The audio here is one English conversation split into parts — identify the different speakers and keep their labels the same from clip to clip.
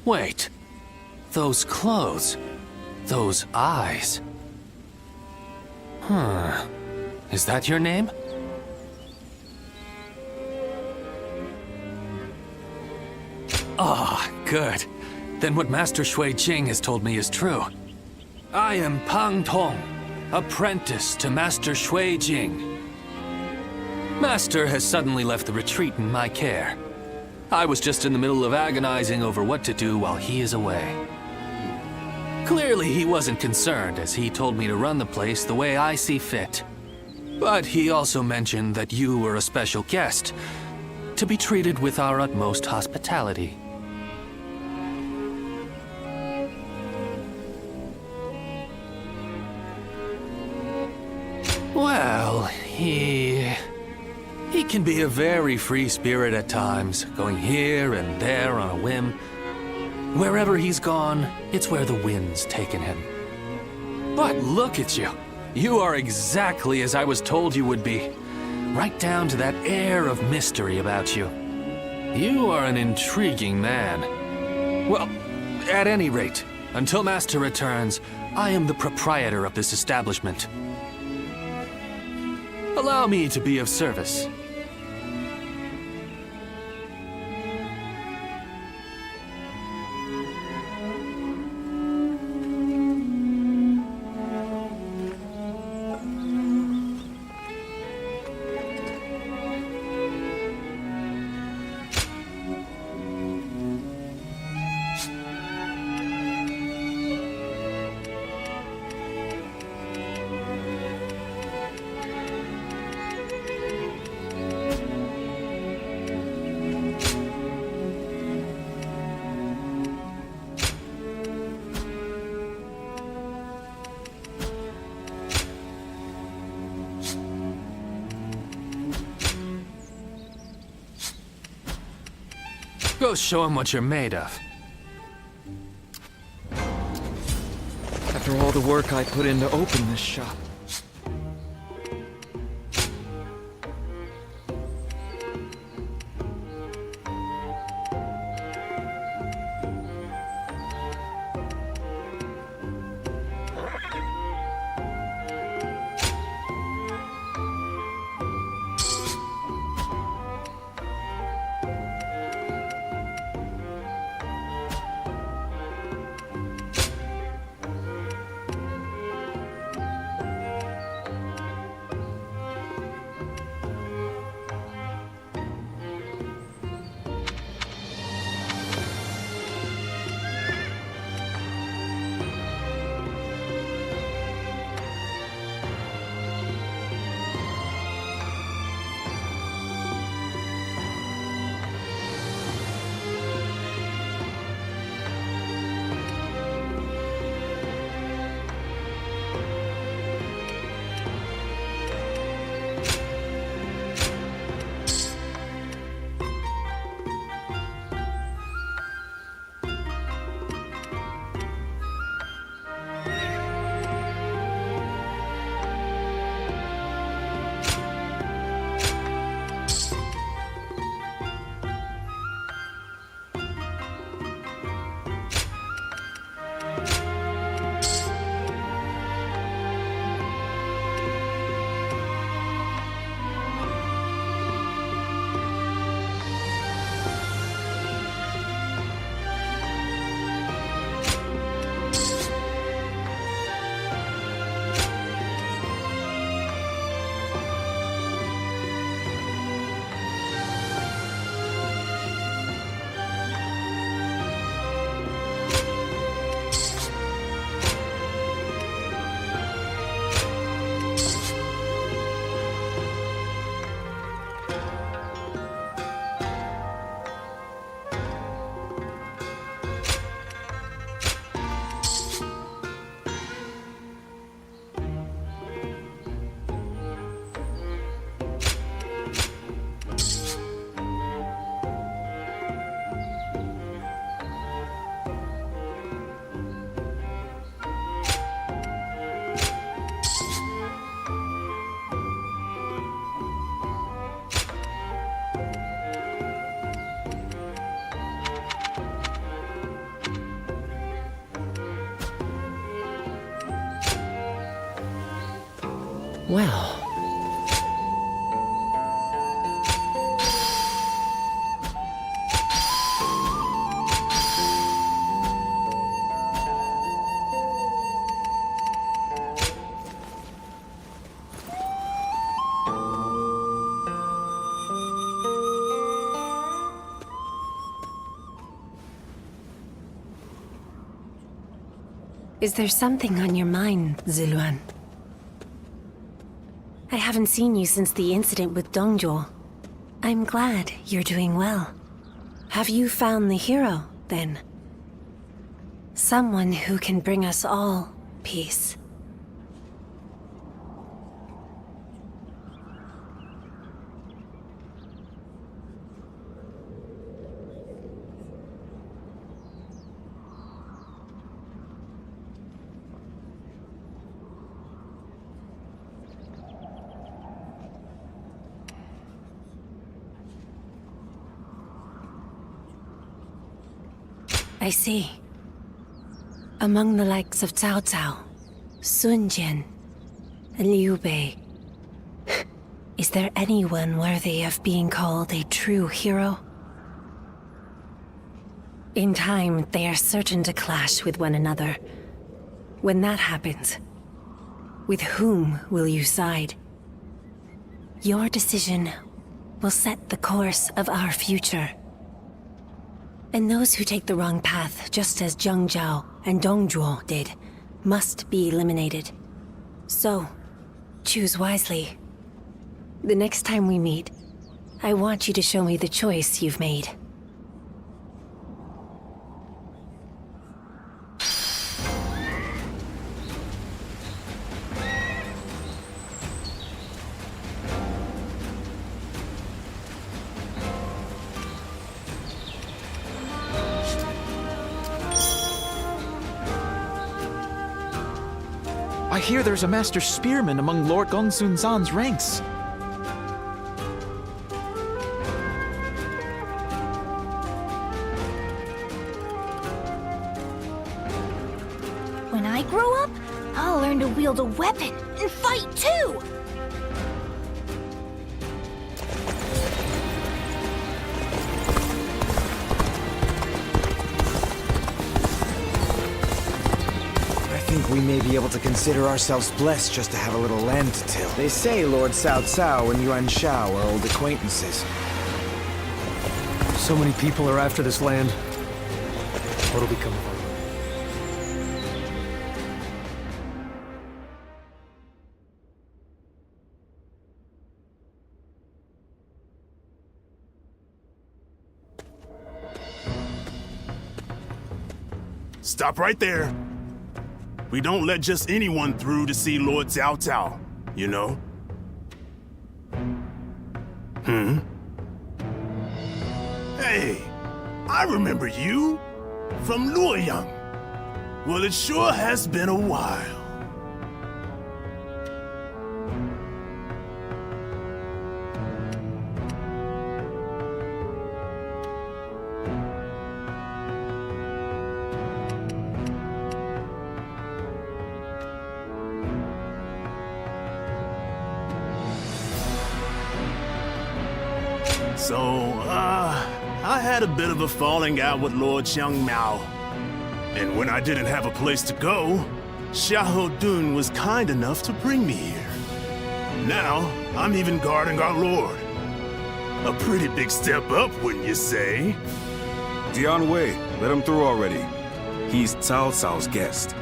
Speaker 1: Wait. Those clothes. Those eyes. Is that your name? Ah, good. Then what Master Shui Jing has told me is true. I am Pang Tong, apprentice to Master Shui Jing. Master has suddenly left the retreat in my care. I was just in the middle of agonizing over what to do while he is away. Clearly he wasn't concerned, as he told me to run the place the way I see fit. But he also mentioned that you were a special guest, to be treated with our utmost hospitality. Well, he can be a very free spirit at times, going here and there on a whim. Wherever he's gone, it's where the wind's taken him. But look at you. You are exactly as I was told you would be. Right down to that air of mystery about you. You are an intriguing man. Well, at any rate, until Master returns, I am the proprietor of this establishment. Allow me to be of service. Go show him what you're made of.
Speaker 2: After all the work I put in to open this shop.
Speaker 3: Well...
Speaker 4: Is there something on your mind, Ziluan? I haven't seen you since the incident with Dongjuo. I'm glad you're doing well. Have you found the hero, then? Someone who can bring us all peace. I see. Among the likes of Cao Cao, Sun Jian, and Liu Bei, is there anyone worthy of being called a true hero? In time, they are certain to clash with one another. When that happens, with whom will you side? Your decision will set the course of our future. And those who take the wrong path, just as Zheng Zhao and Dongjuo did, must be eliminated. So, choose wisely. The next time we meet, I want you to show me the choice you've made.
Speaker 2: I hear there's a master spearman among Lord Gongsun Zan's ranks.
Speaker 5: When I grow up, I'll learn to wield a weapon and fight too!
Speaker 6: I think we may be able to consider ourselves blessed just to have a little land to till. They say Lord Cao Cao and Yuan Shao are old acquaintances.
Speaker 7: So many people are after this land. What'll become of our...
Speaker 8: Stop right there. We don't let just anyone through to see Lord Cao Cao, you know? Hey, I remember you from Luoyang. Well, it sure has been a while. So, I had a bit of a falling out with Lord Xiang Mao. And when I didn't have a place to go, Xiahou Dun was kind enough to bring me here. Now, I'm even guarding our lord. A pretty big step up, wouldn't you say?
Speaker 9: Dian Wei, let him through already. He's Cao Cao's guest.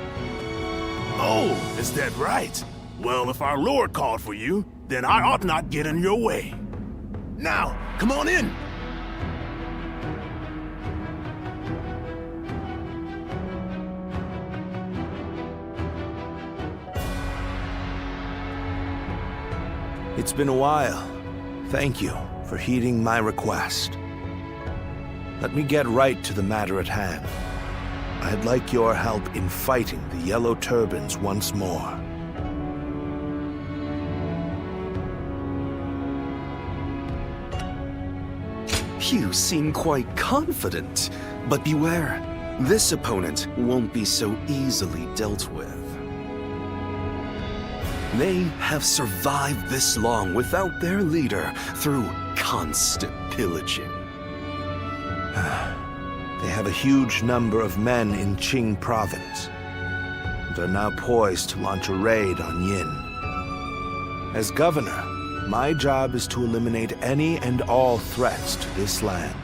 Speaker 8: Oh, is that right? Well, if our lord called for you, then I ought not get in your way. Now, come on in.
Speaker 10: It's been a while. Thank you for heeding my request. Let me get right to the matter at hand. I'd like your help in fighting the Yellow Turbans once more.
Speaker 11: You seem quite confident, but beware. This opponent won't be so easily dealt with. They have survived this long without their leader through constant pillaging.
Speaker 10: They have a huge number of men in Qing province, and are now poised to launch a raid on Yin. As governor, my job is to eliminate any and all threats to this land.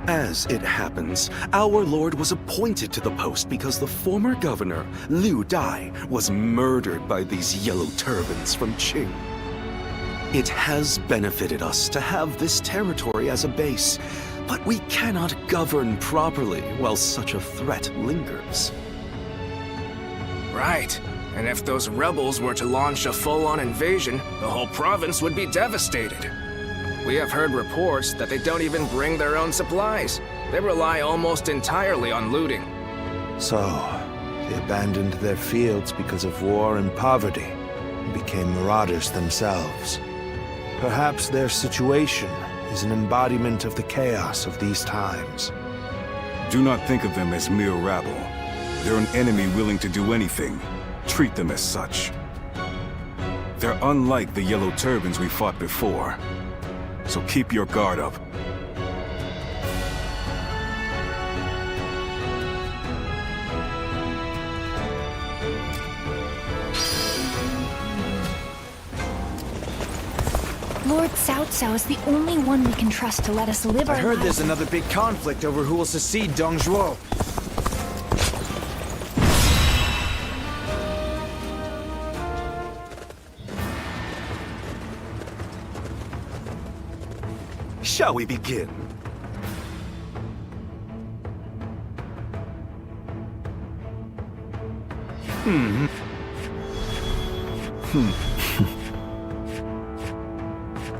Speaker 11: As it happens, our lord was appointed to the post because the former governor, Liu Dai, was murdered by these yellow turbans from Qing. It has benefited us to have this territory as a base, but we cannot govern properly while such a threat lingers.
Speaker 3: Right. And if those rebels were to launch a full-on invasion, the whole province would be devastated. We have heard reports that they don't even bring their own supplies. They rely almost entirely on looting.
Speaker 10: So, they abandoned their fields because of war and poverty, and became marauders themselves. Perhaps their situation is an embodiment of the chaos of these times.
Speaker 9: Do not think of them as mere rabble. They're an enemy willing to do anything. Treat them as such. They're unlike the yellow turbans we fought before. So keep your guard up.
Speaker 5: Lord Cao Cao is the only one we can trust to let us live our
Speaker 6: I heard
Speaker 5: lives.
Speaker 6: there's another big conflict over who will succeed Dong Zhuo.
Speaker 11: Shall we begin?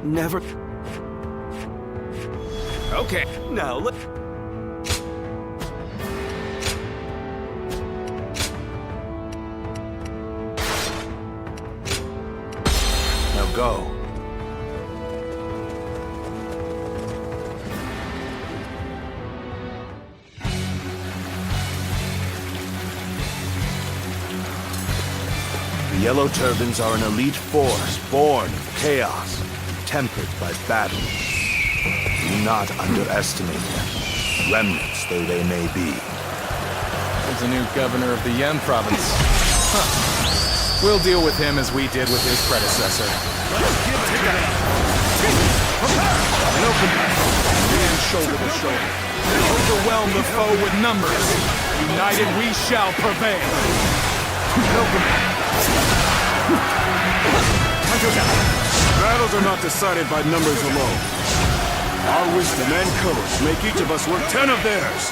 Speaker 11: Never.
Speaker 3: Okay.
Speaker 11: Now let.
Speaker 10: Now go. The Yellow Turbans are an elite force born of chaos, tempered by battle. Do not underestimate them, remnants though they may be.
Speaker 2: There's a new governor of the Yan province. Huh. We'll deal with him as we did with his predecessor.
Speaker 9: An open man shoulder to shoulder.
Speaker 2: Overwhelm the foe with numbers. United we shall prevail.
Speaker 9: Battles are not decided by numbers alone. Our wisdom and courage make each of us worth 10 of theirs.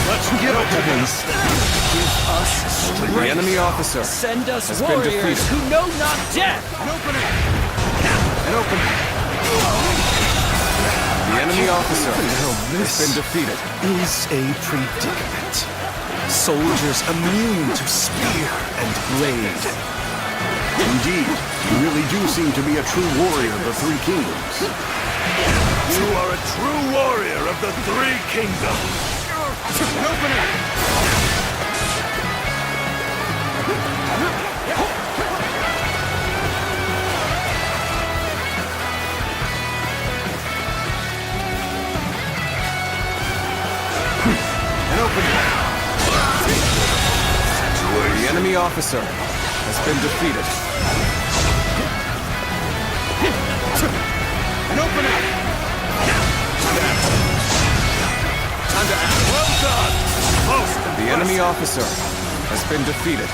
Speaker 9: Let's give it to them.
Speaker 2: Give us strength. The enemy officer
Speaker 12: Send us
Speaker 2: has been
Speaker 12: warriors
Speaker 2: defeated.
Speaker 12: who know not death!
Speaker 2: An opening. The enemy officer has been defeated.
Speaker 11: Is a predicament. Soldiers immune to spear and blade.
Speaker 9: Indeed, you really do seem to be a true warrior of the Three Kingdoms.
Speaker 8: You are a true warrior of the Three Kingdoms.
Speaker 2: An opening. The enemy officer has been defeated. An opening. Time to act.
Speaker 8: Well done! Most
Speaker 2: The enemy officer has been defeated.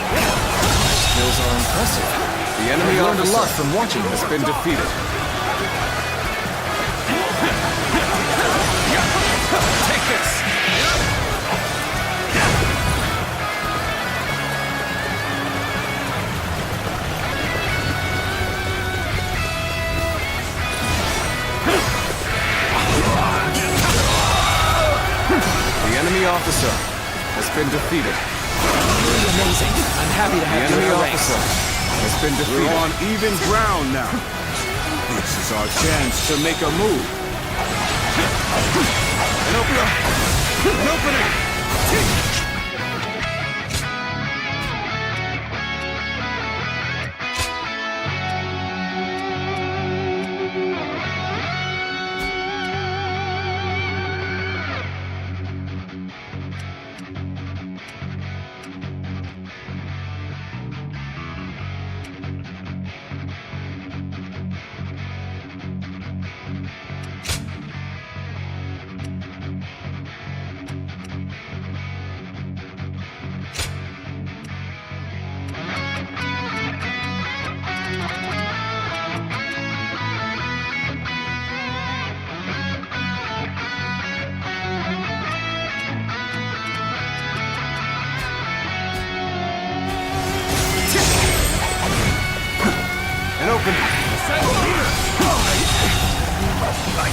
Speaker 2: Skills are impressive. The enemy learned a lot from watching has been defeated. Take this! The enemy officer has been defeated.
Speaker 12: Really amazing. I'm happy to have
Speaker 9: The
Speaker 12: you in
Speaker 9: enemy
Speaker 12: our ranks.
Speaker 9: officer has been defeated.
Speaker 8: We're on even ground now. This is our chance to make a move. An opening!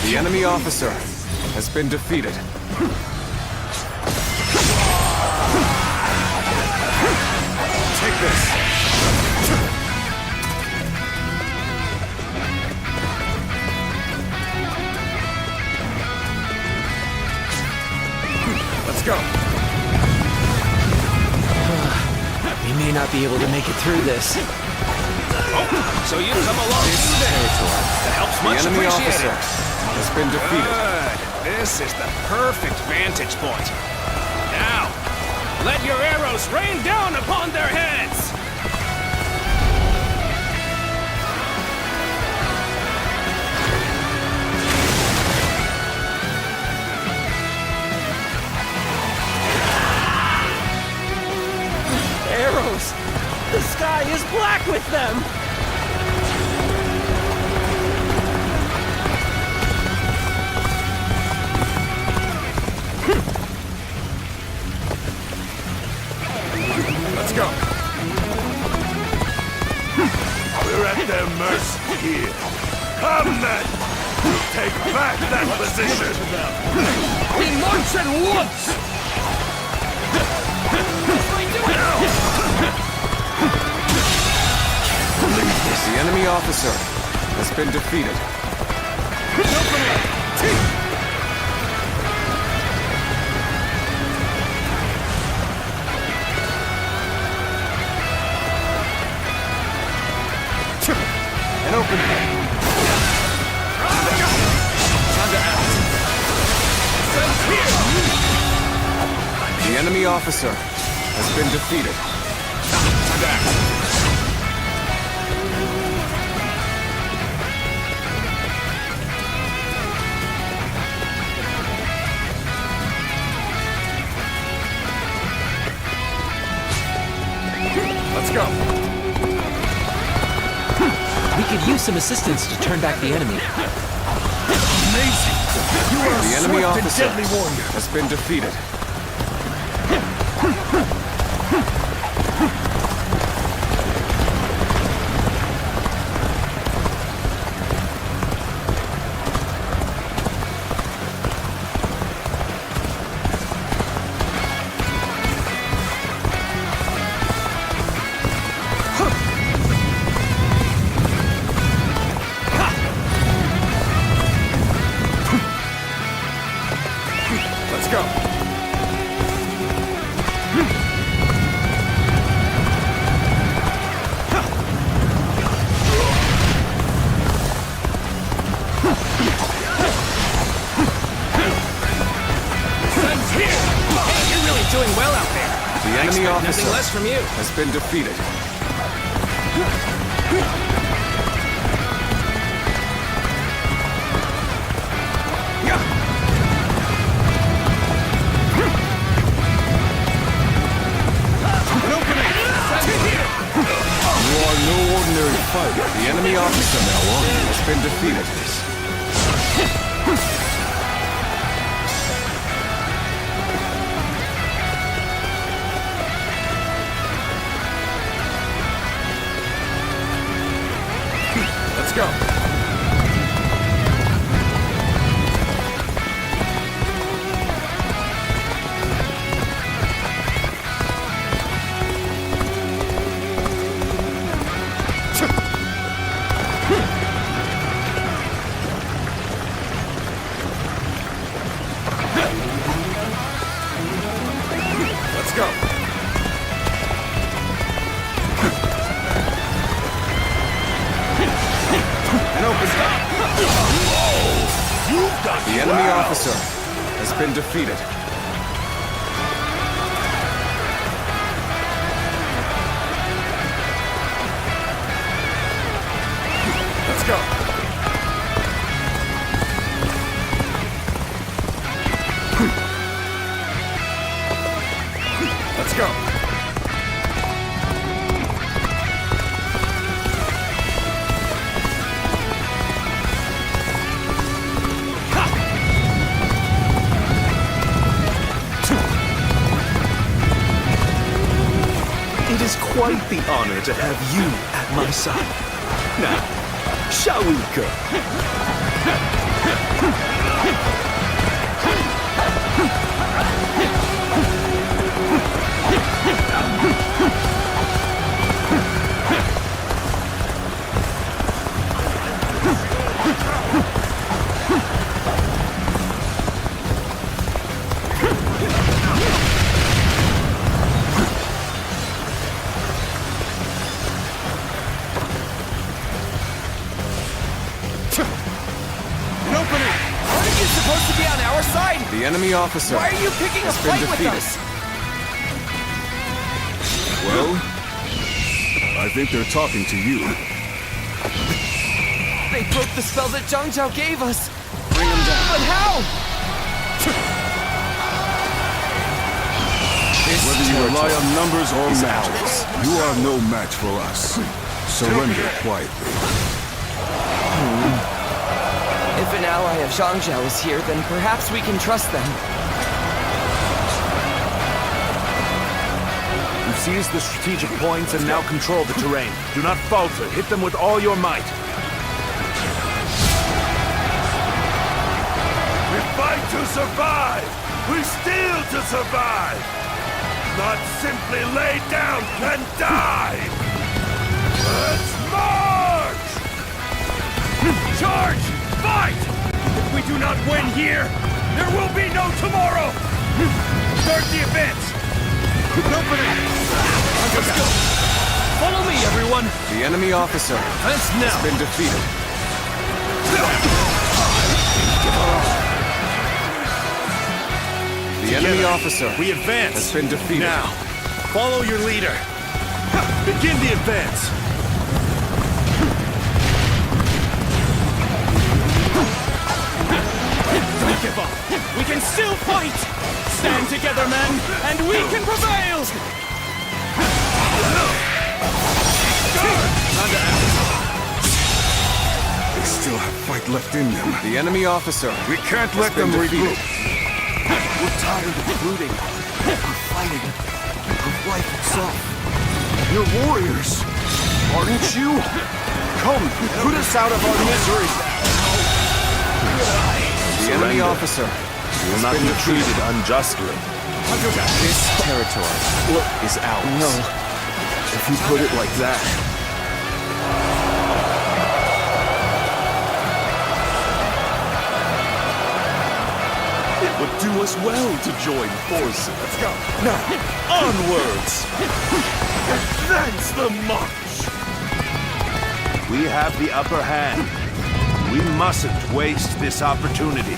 Speaker 9: The enemy officer has been defeated. Take this. Let's go.
Speaker 12: We may not be able to make it through this.
Speaker 3: So you come along to help
Speaker 9: The
Speaker 3: much
Speaker 9: enemy
Speaker 3: appreciated.
Speaker 9: officer has been defeated.
Speaker 3: Good. This is the perfect vantage point. Now, let your arrows rain down upon their heads.
Speaker 12: Arrows! The sky is black with them!
Speaker 9: Let's go.
Speaker 8: We're at their mercy here. Come then! Take back that position!
Speaker 3: We march at once!
Speaker 9: The enemy officer has been defeated. An opening. The enemy officer has been defeated. Let's go.
Speaker 12: We could use some assistance to turn back the enemy.
Speaker 8: Amazing! You are
Speaker 9: The
Speaker 8: a
Speaker 9: enemy
Speaker 8: swift and
Speaker 9: officer
Speaker 8: deadly warrior.
Speaker 9: has been defeated. Let's go.
Speaker 3: You're really doing well out there.
Speaker 9: The enemy
Speaker 3: Nothing
Speaker 9: officer
Speaker 3: less from you.
Speaker 9: has been defeated. You are no ordinary fighter. The enemy officer has been defeated. Let's go.
Speaker 2: The enemy officer has been defeated. Let's go. Let's go.
Speaker 11: It is quite the honor to have you at my side. Now, shall we go?
Speaker 2: The enemy officer.
Speaker 12: Why are you picking a fight with us?
Speaker 9: Well, I think they're talking to you.
Speaker 12: They broke the spell that Zhang Zhao gave us.
Speaker 2: Bring him down.
Speaker 12: But how?
Speaker 9: Whether you rely on numbers or magic, you are no match for us. Surrender quietly.
Speaker 12: If an ally of Zhang Zhao is here, then perhaps we can trust them.
Speaker 8: You've seized the strategic points and now control the terrain. Do not falter. Hit them with all your might. We fight to survive! We steal to survive! Not simply lay down and die! Let's march! Charge! Fight! If we do not win here, there will be no tomorrow! Start the advance! Let's go! Follow me, everyone!
Speaker 2: The enemy officer has been defeated. The enemy officer
Speaker 8: we advance.
Speaker 2: Has been defeated.
Speaker 8: Now, follow your leader. Begin the advance. Don't give up. We can still fight. Stand together, men, and we can prevail.
Speaker 9: They still have fight left in them.
Speaker 2: The enemy officer.
Speaker 9: We can't let them regroup.
Speaker 6: We're tired of looting, of fighting, of life itself. You're warriors, aren't you? Come, put us out of our misery.
Speaker 2: The enemy officer
Speaker 8: You will not be treated unjustly.
Speaker 2: This territory is ours.
Speaker 6: No, if you put it like that.
Speaker 8: It would do us well to join forces. Let's go. Now, onwards! Advance the march! We have the upper hand. We mustn't waste this opportunity.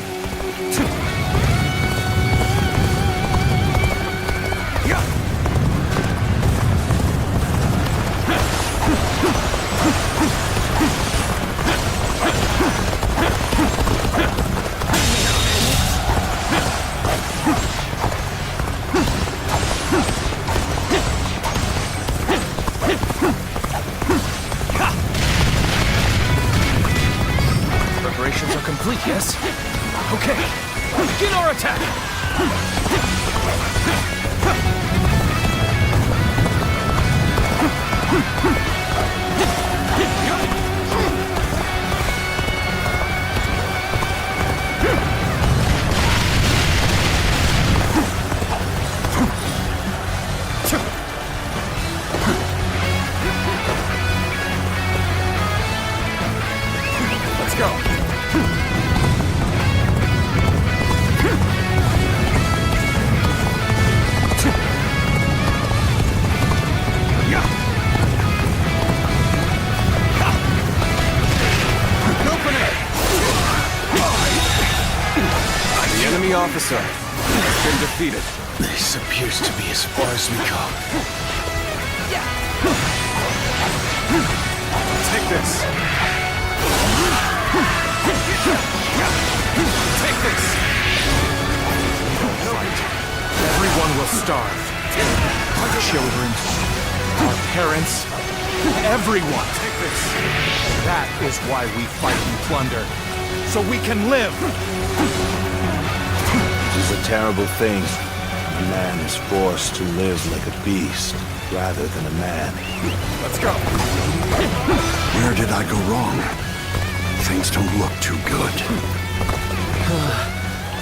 Speaker 12: Preparations are complete, yes? Okay, begin our attack!
Speaker 2: Let's go. officer has been defeated.
Speaker 10: This appears to be as far as we go.
Speaker 2: Take this. Take this. Fight. Everyone will starve. Our children, our parents, everyone. Take this. That is why we fight and plunder. So we can live.
Speaker 10: It is a terrible thing. A man is forced to live like a beast rather than a man.
Speaker 2: Let's go.
Speaker 6: Where did I go wrong? Things don't look too good.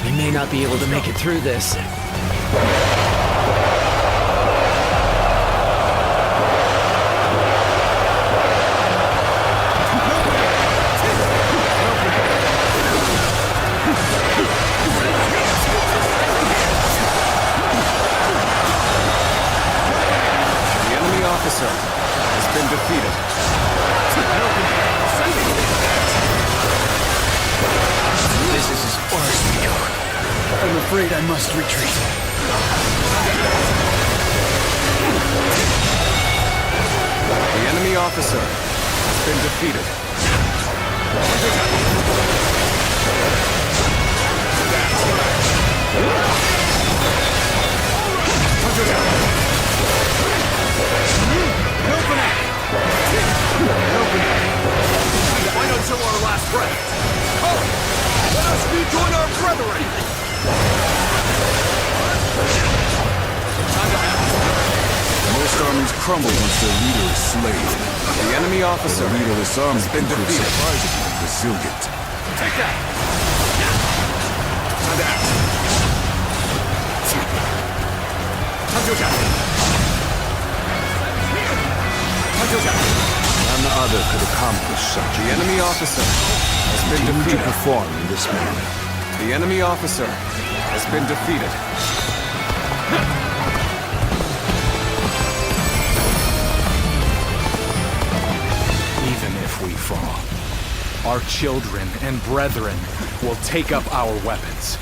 Speaker 12: We may not be able to make it through this.
Speaker 2: The enemy officer has been defeated.
Speaker 12: This is as far as we go. I'm afraid I must retreat.
Speaker 2: The enemy officer has been defeated.
Speaker 6: Why not till our last breath? Come! Let us rejoin our brethren!
Speaker 9: Most armies crumble once their leader is slain.
Speaker 2: The enemy officer
Speaker 9: The leaderless army
Speaker 2: has been
Speaker 9: proves
Speaker 2: defeated.
Speaker 9: surprisingly resilient.
Speaker 2: Take that! Time to act.
Speaker 10: None other could accomplish such
Speaker 2: The enemy officer has been
Speaker 10: to
Speaker 2: defeated.
Speaker 10: perform in this manner.
Speaker 2: The enemy officer has been defeated. Even if we fall, our children and brethren will take up our weapons.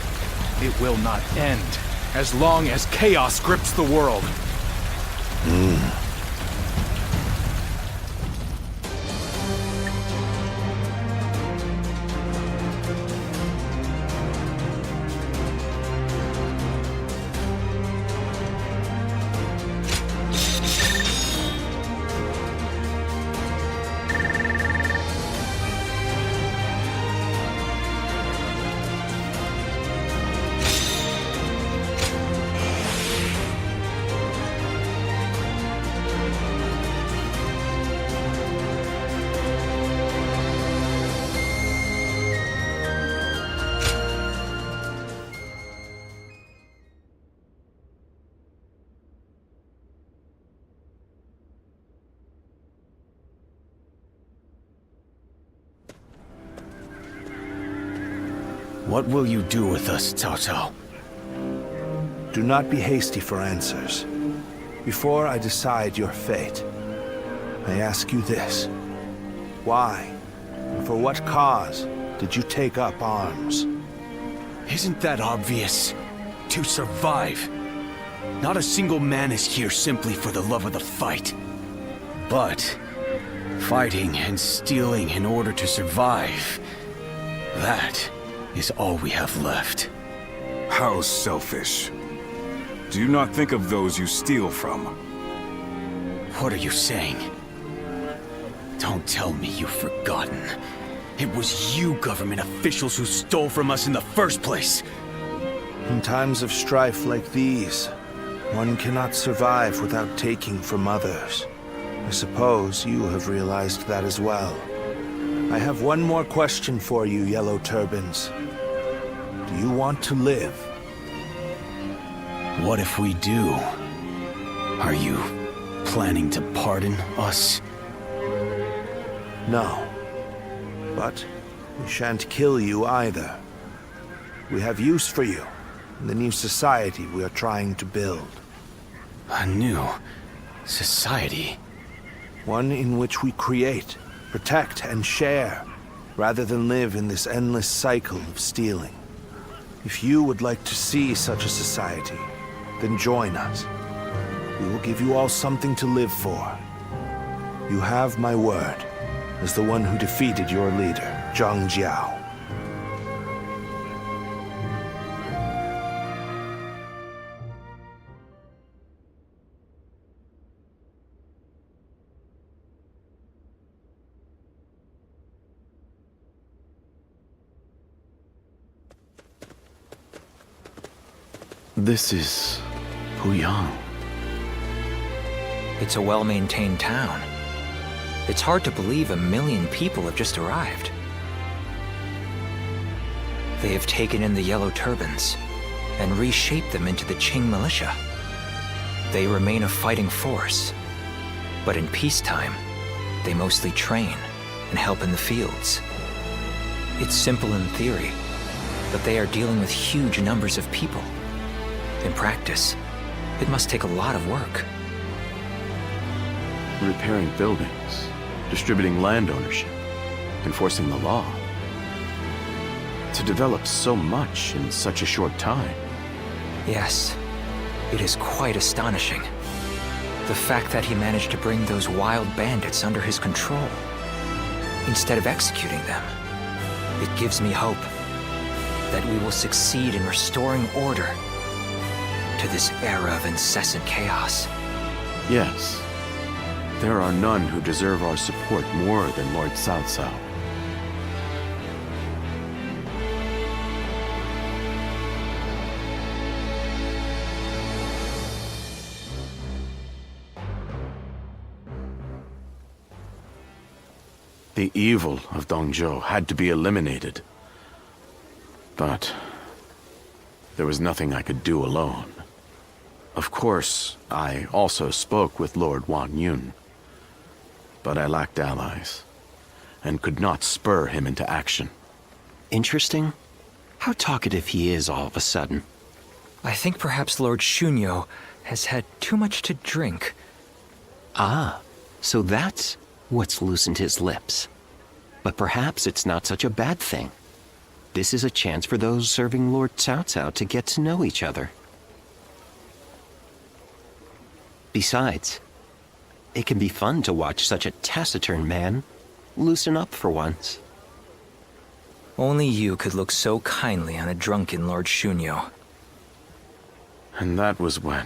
Speaker 2: It will not end as long as chaos grips the world.
Speaker 10: What will you do with us, Cao Cao? Do not be hasty for answers. Before I decide your fate, I ask you this. Why, and for what cause, did you take up arms?
Speaker 13: Isn't that obvious? To survive. Not a single man is here simply for the love of the fight. But fighting and stealing in order to survive, that is all we have left.
Speaker 9: How selfish. Do you not think of those you steal from?
Speaker 13: What are you saying? Don't tell me you've forgotten. It was you government officials who stole from us in the first place.
Speaker 10: In times of strife like these, one cannot survive without taking from others. I suppose you have realized that as well. I have one more question for you, Yellow Turbans. Do you want to live?
Speaker 13: What if we do? Are you planning to pardon us?
Speaker 10: No. But we shan't kill you either. We have use for you in the new society we are trying to build.
Speaker 13: A new society?
Speaker 10: One in which we create, protect, and share, rather than live in this endless cycle of stealing. If you would like to see such a society, then join us. We will give you all something to live for. You have my word as the one who defeated your leader, Zhang Jiao.
Speaker 13: This is Puyang.
Speaker 14: It's a well-maintained town. It's hard to believe 1 million people have just arrived. They have taken in the Yellow Turbans and reshaped them into the Qing militia. They remain a fighting force, but in peacetime, they mostly train and help in the fields. It's simple in theory, but they are dealing with huge numbers of people. In practice, it must take a lot of work.
Speaker 6: Repairing buildings, distributing land ownership, enforcing the law. To develop so much in such a short time.
Speaker 14: Yes, it is quite astonishing. The fact that he managed to bring those wild bandits under his control, instead of executing them. It gives me hope that we will succeed in restoring order to this era of incessant chaos.
Speaker 6: Yes. There are none who deserve our support more than Lord Cao Cao. The evil of Dongzhou had to be eliminated. But there was nothing I could do alone. Of course, I also spoke with Lord Wang Yun. But I lacked allies, and could not spur him into action.
Speaker 13: Interesting. How talkative he is all of a sudden.
Speaker 14: I think perhaps Lord Shunyo has had too much to drink.
Speaker 13: Ah, so that's what's loosened his lips. But perhaps it's not such a bad thing. This is a chance for those serving Lord Cao Cao to get to know each other. Besides, it can be fun to watch such a taciturn man loosen up for once.
Speaker 14: Only you could look so kindly on a drunken Lord Shunyo.
Speaker 6: And that was when,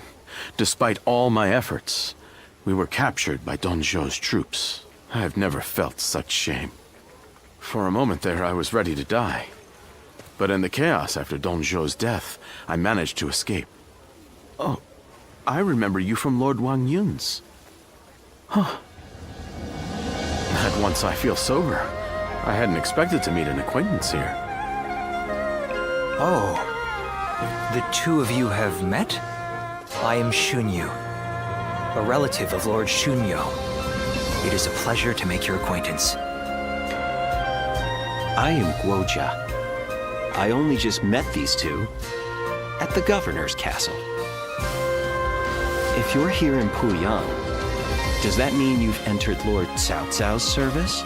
Speaker 6: despite all my efforts, we were captured by Dongzhou's troops. I have never felt such shame. For a moment there, I was ready to die. But in the chaos after Dongzhou's death, I managed to escape. Oh, I remember you from Lord Wang Yun's. Huh. At once I feel sober. I hadn't expected to meet an acquaintance here.
Speaker 14: Oh, the two of you have met? I am Shunyu, a relative of Lord Shunyo. It is a pleasure to make your acquaintance.
Speaker 13: I am Guojia. I only just met these two at the governor's castle. If you're here in Puyang, does that mean you've entered Lord Cao Cao's service?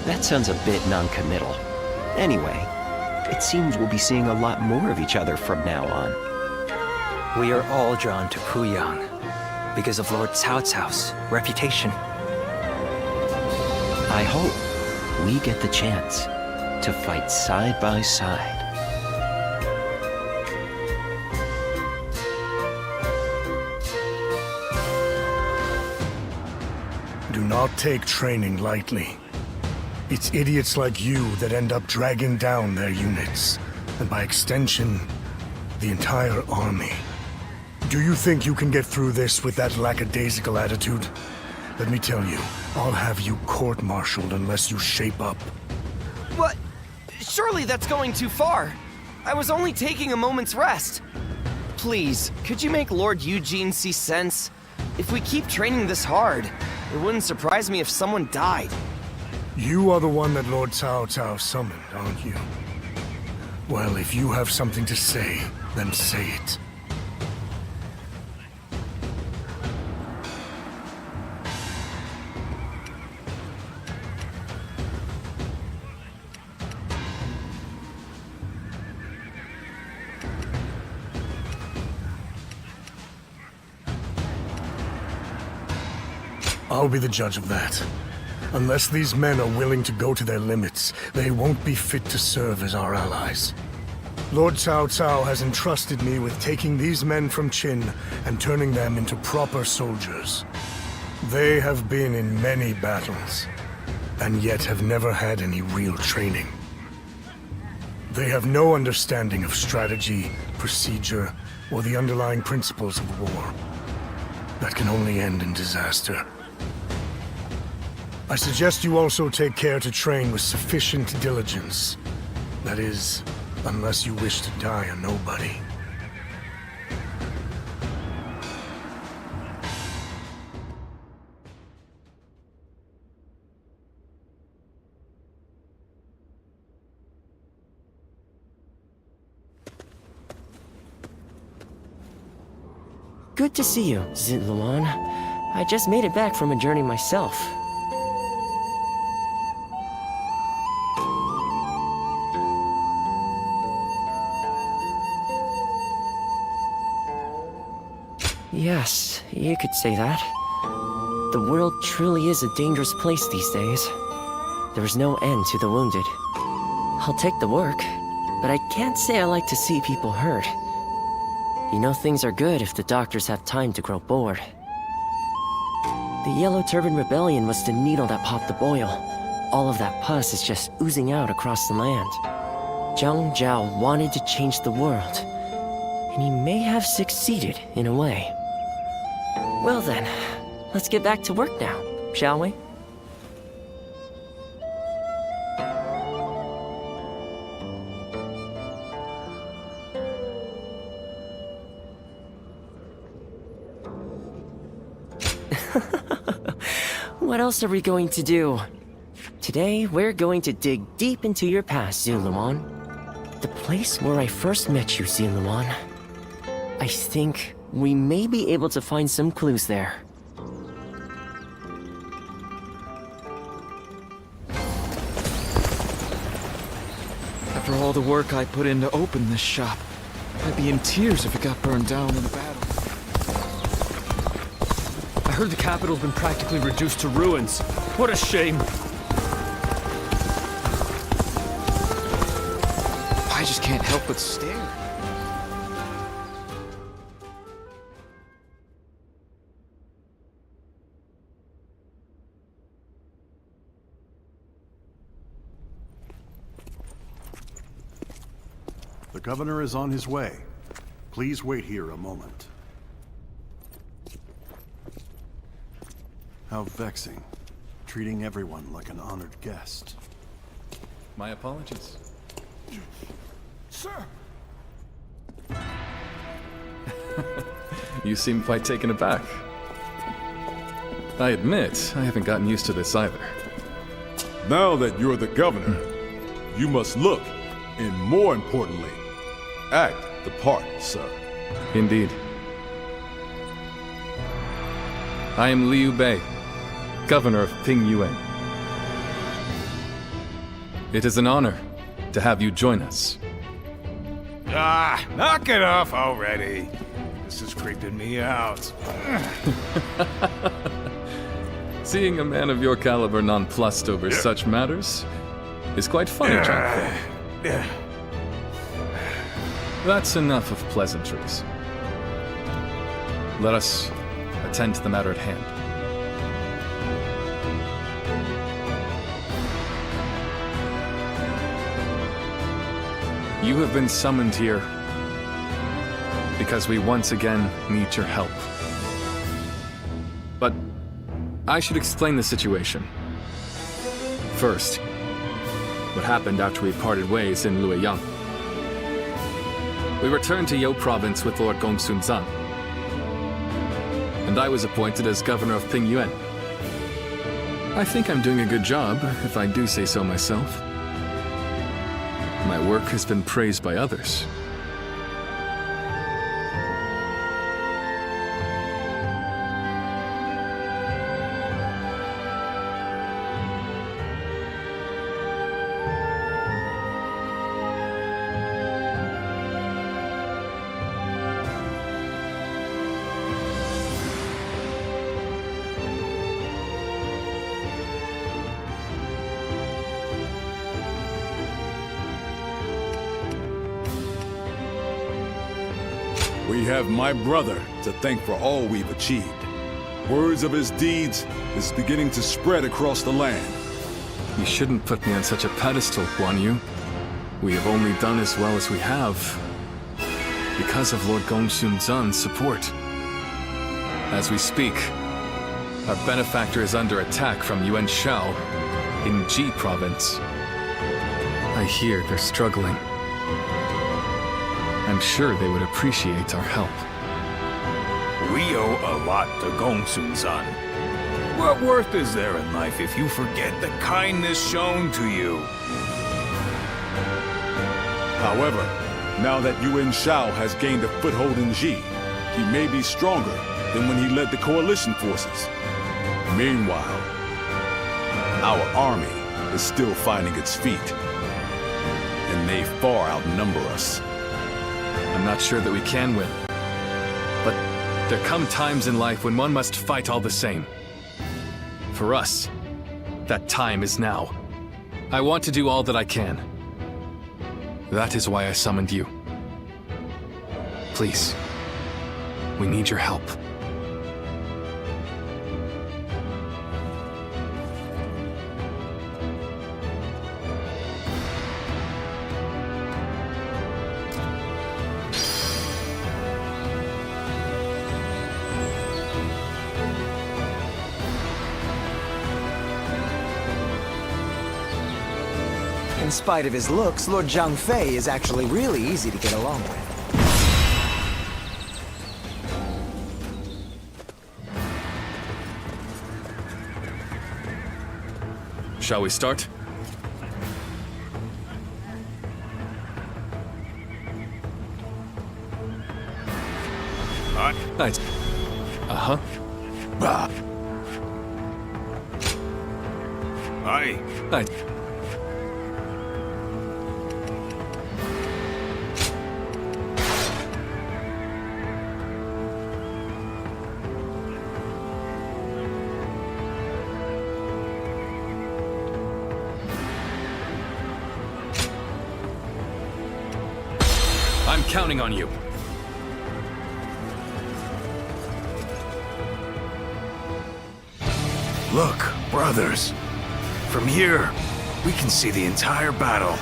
Speaker 13: That sounds a bit non-committal. Anyway, it seems we'll be seeing a lot more of each other from now on.
Speaker 14: We are all drawn to Puyang because of Lord Cao Cao's reputation.
Speaker 13: I hope we get the chance
Speaker 15: to fight side by side.
Speaker 16: Do not take training lightly. It's idiots like you that end up dragging down their units, and by extension, the entire army. Do you think you can get through this with that lackadaisical attitude? Let me tell you, I'll have you court-martialed unless you shape up.
Speaker 12: What? Surely that's going too far. I was only taking a moment's rest. Please, could you make Lord Eugene see sense? If we keep training this hard, it wouldn't surprise me if someone died.
Speaker 16: You are the one that Lord Cao Cao summoned, aren't you? Well, if you have something to say, then say it. I'll be the judge of that. Unless these men are willing to go to their limits, they won't be fit to serve as our allies. Lord Cao Cao has entrusted me with taking these men from Qin and turning them into proper soldiers. They have been in many battles, and yet have never had any real training. They have no understanding of strategy, procedure, or the underlying principles of war. That can only end in disaster. I suggest you also take care to train with sufficient diligence. That is, unless you wish to die a nobody.
Speaker 17: Good to see you, Zitluan. I just made it back from a journey myself. Yes, you could say that. The world truly is a dangerous place these days. There is no end to the wounded. I'll take the work, but I can't say I like to see people hurt. You know things are good if the doctors have time to grow bored. The Yellow Turban Rebellion was the needle that popped the boil. All of that pus is just oozing out across the land. Zhang Zhao wanted to change the world, and he may have succeeded in a way. Well then, let's get back to work now, shall we? What else are we going to do? Today, we're going to dig deep into your past, Zitluan. The place where I first met you, Zitluan. I think we may be able to find some clues there.
Speaker 2: After all the work I put in to open this shop, I'd be in tears if it got burned down in a battle.
Speaker 1: I heard the capital's been practically reduced to ruins. What a shame.
Speaker 2: I just can't help but stare.
Speaker 18: The governor is on his way. Please wait here a moment. How vexing. Treating everyone like an honored guest.
Speaker 7: My apologies.
Speaker 16: Sir!
Speaker 7: You seem quite taken aback. I admit, I haven't gotten used to this either.
Speaker 19: Now that you're the governor, you must look, and more importantly, act the part, sir.
Speaker 7: Indeed. I am Liu Bei, governor of Pingyuan. It is an honor to have you join us.
Speaker 8: Ah, knock it off already. This is creeping me out.
Speaker 7: Seeing a man of your caliber nonplussed over such matters, is quite funny, John. That's enough of pleasantries. Let us attend to the matter at hand. You have been summoned here because we once again need your help. But I should explain the situation. First, what happened after we parted ways in Luoyang. We returned to Yo Province with Lord Gongsun Zan, and I was appointed as governor of Ping Yuan. I think I'm doing a good job, if I do say so myself. My work has been praised by others.
Speaker 19: We have my brother to thank for all we've achieved. Words of his deeds is beginning to spread across the land.
Speaker 7: You shouldn't put me on such a pedestal, Guan Yu. We have only done as well as we have because of Lord Gongsun Zan's support. As we speak, our benefactor is under attack from Yuan Shao in Ji Province. I hear they're struggling. I'm sure they would appreciate our help.
Speaker 20: We owe a lot to Gongsun Zan. What worth is there in life if you forget the kindness shown to you?
Speaker 19: However, now that Yuan Shao has gained a foothold in Ji, he may be stronger than when he led the coalition forces. Meanwhile, our army is still finding its feet, and they far outnumber us.
Speaker 7: I'm not sure that we can win. But there come times in life when one must fight all the same. For us, that time is now. I want to do all that I can. That is why I summoned you. Please, we need your help.
Speaker 21: In spite of his looks, Lord Zhang Fei is actually really easy to get along with.
Speaker 7: Shall we start? Right. Uh-huh.
Speaker 20: Bah. Aye.
Speaker 7: Right. I'm counting on you.
Speaker 20: Look, brothers. From here, we can see the entire battle.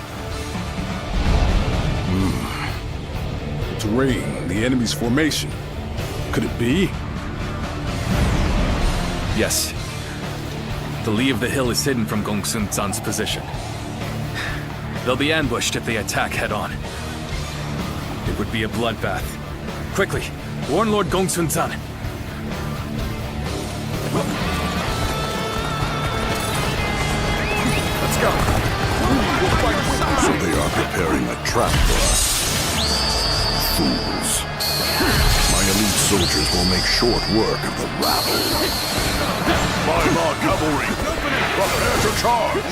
Speaker 19: The terrain, the enemy's formation. Could it be?
Speaker 7: Yes. The lee of the hill is hidden from Gongsun Zan's position. They'll be ambushed if they attack head-on. It would be a bloodbath. Quickly, warn Lord Gongsun Zan.
Speaker 20: Let's go.
Speaker 6: So they are preparing a trap for us. Fools. My elite soldiers will make short work of the rabble.
Speaker 20: My cavalry, prepare to charge.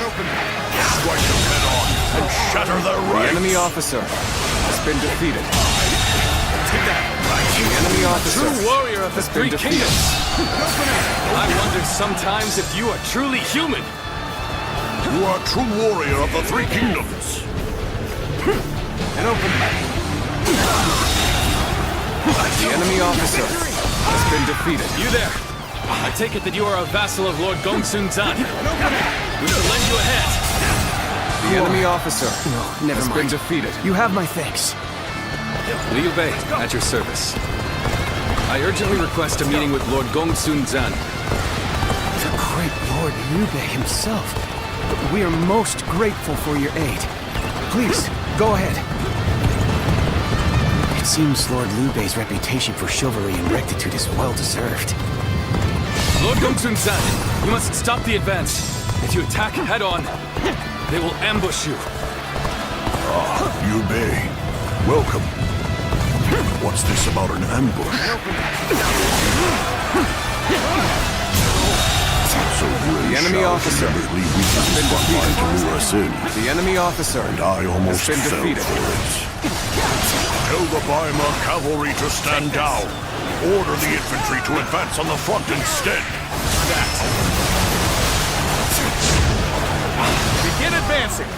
Speaker 20: Strike them head on and shatter their ranks.
Speaker 2: The enemy officer has been defeated.
Speaker 20: Take that.
Speaker 2: The enemy officer,
Speaker 7: true warrior of the three kingdoms. I wonder sometimes if you are truly human.
Speaker 6: You are a true warrior of the Three Kingdoms.
Speaker 2: An open
Speaker 11: The enemy officer has been defeated.
Speaker 7: You there! I take it that you are a vassal of Lord Gongsun Zan. We shall lend you a hand.
Speaker 11: The enemy officer
Speaker 13: Never
Speaker 11: has
Speaker 13: mind.
Speaker 11: been defeated.
Speaker 13: You have my thanks.
Speaker 7: Liu Bei, at your service. I urgently request a meeting with Lord Gongsun Zan.
Speaker 13: The great Lord Liu Bei himself. We are most grateful for your aid. Please, go ahead. It seems Lord Liu Bei's reputation for chivalry and rectitude is well-deserved.
Speaker 7: Lord Gongsun Zan, you must stop the advance. If you attack head-on, they will ambush you.
Speaker 6: Liu Bei, welcome. What's this about an ambush? So
Speaker 11: The enemy officer
Speaker 6: has been defeated. To lure us in.
Speaker 11: The enemy officer
Speaker 6: And I almost
Speaker 11: has been
Speaker 6: fell
Speaker 11: defeated.
Speaker 6: for it. Tell the Weimar cavalry to stand down. Order the infantry to advance on the front instead.
Speaker 2: Begin advancing.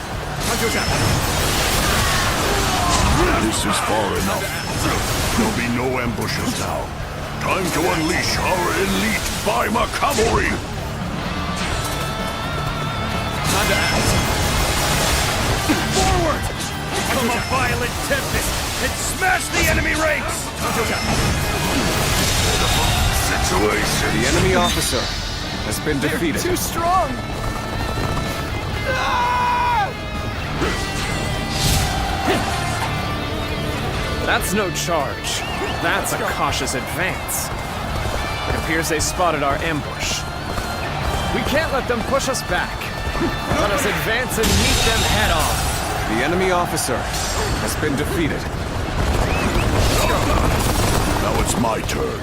Speaker 6: This is far enough. There'll be no ambushes now. Time to unleash our elite Weimar cavalry.
Speaker 2: Forward! Become a violent tempest and smash the enemy ranks!
Speaker 6: Situation.
Speaker 11: The enemy officer has been defeated.
Speaker 12: Too strong!
Speaker 2: That's no charge. That's a cautious advance. It appears they spotted our ambush. We can't let them push us back. Let us advance and meet them head on.
Speaker 11: The enemy officer has been defeated.
Speaker 6: Now it's my turn.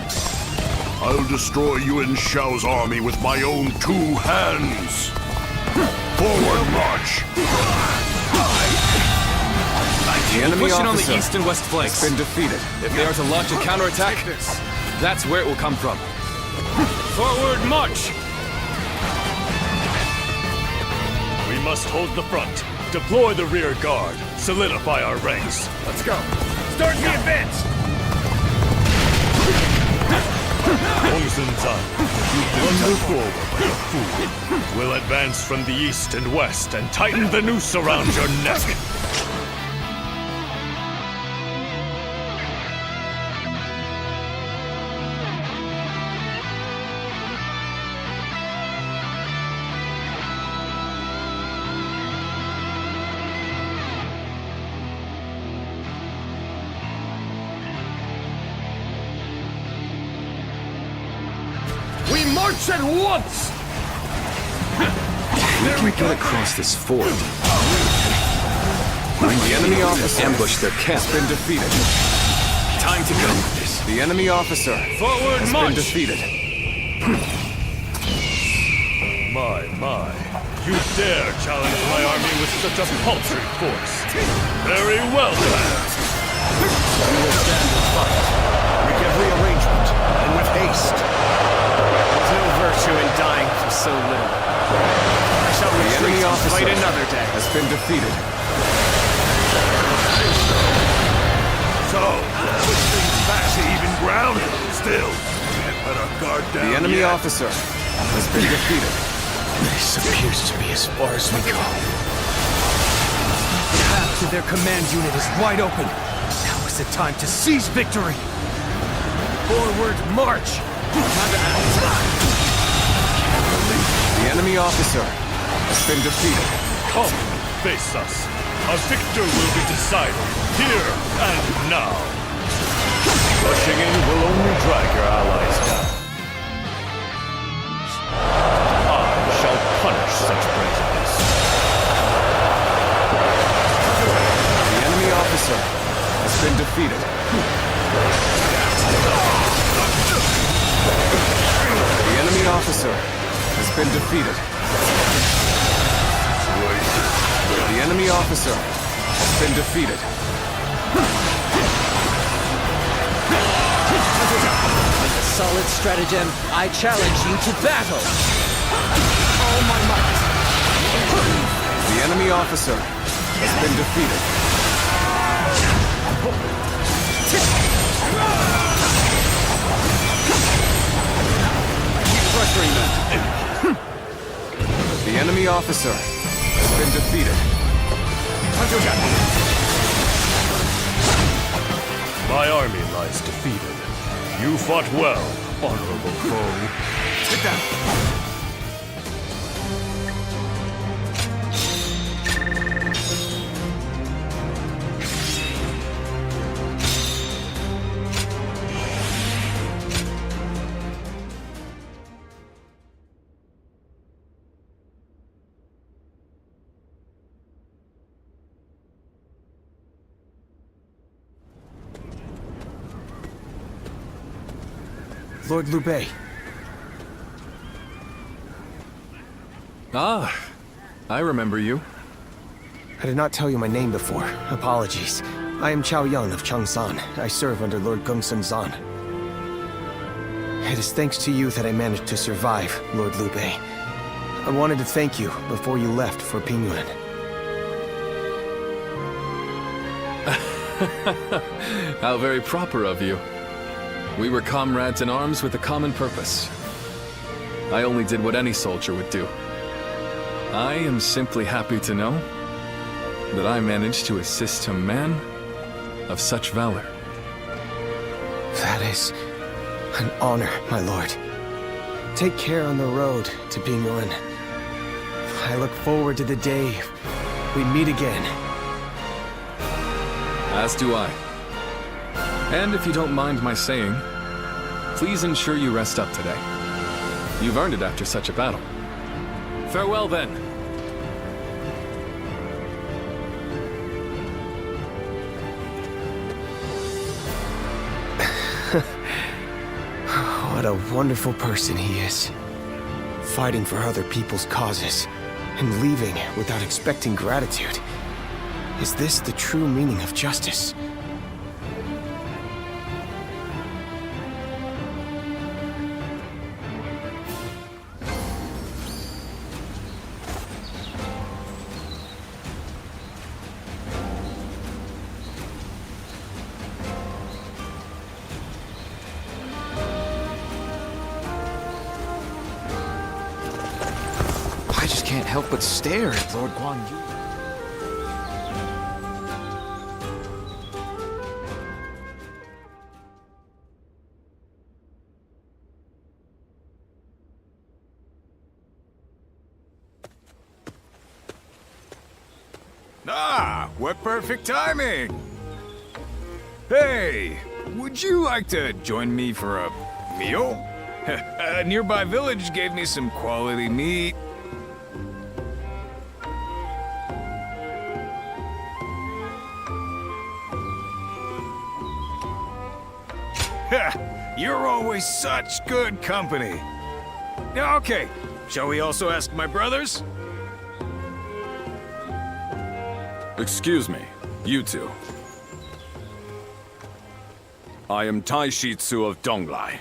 Speaker 6: I'll destroy Yuan Shao's army with my own two hands. Forward march.
Speaker 11: The enemy
Speaker 7: Push in on
Speaker 11: officer
Speaker 7: the east and west flanks.
Speaker 11: has been defeated.
Speaker 7: If they are to launch a counterattack, that's where it will come from. Forward march!
Speaker 4: We must hold the front. Deploy the rear guard. Solidify our ranks.
Speaker 2: Let's go. Start the advance!
Speaker 4: Gongsun Zan, you've been moved forward by a fool. We'll advance from the east and west and tighten the noose around your neck.
Speaker 2: We march at once!
Speaker 7: We can get across this ford.
Speaker 11: The enemy officer
Speaker 7: Ambush their camp.
Speaker 11: has been defeated.
Speaker 7: Time to go.
Speaker 11: The enemy officer
Speaker 7: Forward
Speaker 11: has
Speaker 7: march!
Speaker 11: been defeated.
Speaker 4: My. You dare challenge my army with such a paltry force. Very well, lad.
Speaker 10: We will stand and fight. With every arrangement, and with haste.
Speaker 2: There's no virtue in dying for so little. I shall
Speaker 11: The enemy
Speaker 2: retreat and
Speaker 11: officer
Speaker 2: fight another day.
Speaker 11: has been defeated.
Speaker 6: So, push things back to even ground. Still, can't let our guard down.
Speaker 11: The enemy
Speaker 6: yet.
Speaker 11: officer has been defeated.
Speaker 13: This appears to be as far as we go.
Speaker 2: The path to their command unit is wide open. Now is the time to seize victory. Forward march!
Speaker 11: The enemy officer has been defeated.
Speaker 4: Come, face us. A victor will be decided, here and now. Rushing in will only drag your allies down. I shall punish such brazeness.
Speaker 11: The enemy officer has been defeated. The enemy officer has been defeated. The enemy officer has been defeated.
Speaker 17: With a solid stratagem, I challenge you to battle! All my might!
Speaker 2: The enemy officer has been defeated. Keep pressuring them. The enemy officer has been defeated.
Speaker 4: My army lies defeated. You fought well, honorable foe.
Speaker 2: Sit down.
Speaker 13: Lord Liu Bei.
Speaker 7: Ah, I remember you.
Speaker 13: I did not tell you my name before. Apologies. I am Chao Yun of Changsan. I serve under Lord Gongsun Zan. It is thanks to you that I managed to survive, Lord Liu Bei. I wanted to thank you before you left for Pingyuan.
Speaker 7: How very proper of you. We were comrades in arms with a common purpose. I only did what any soldier would do. I am simply happy to know that I managed to assist a man of such valor.
Speaker 13: That is an honor, my lord. Take care on the road to Pingyuan. I look forward to the day we meet again.
Speaker 7: As do I. And if you don't mind my saying, please ensure you rest up today. You've earned it after such a battle. Farewell then.
Speaker 13: What a wonderful person he is. Fighting for other people's causes, and leaving without expecting gratitude. Is this the true meaning of justice?
Speaker 2: I just can't help but stare at Lord Guan Yu.
Speaker 20: Ah, what perfect timing! Hey, would you like to join me for a meal? A nearby village gave me some quality meat. You're always such good company. Okay, shall we also ask my brothers?
Speaker 19: Excuse me, you two. I am Tai Shitsu of Donglai.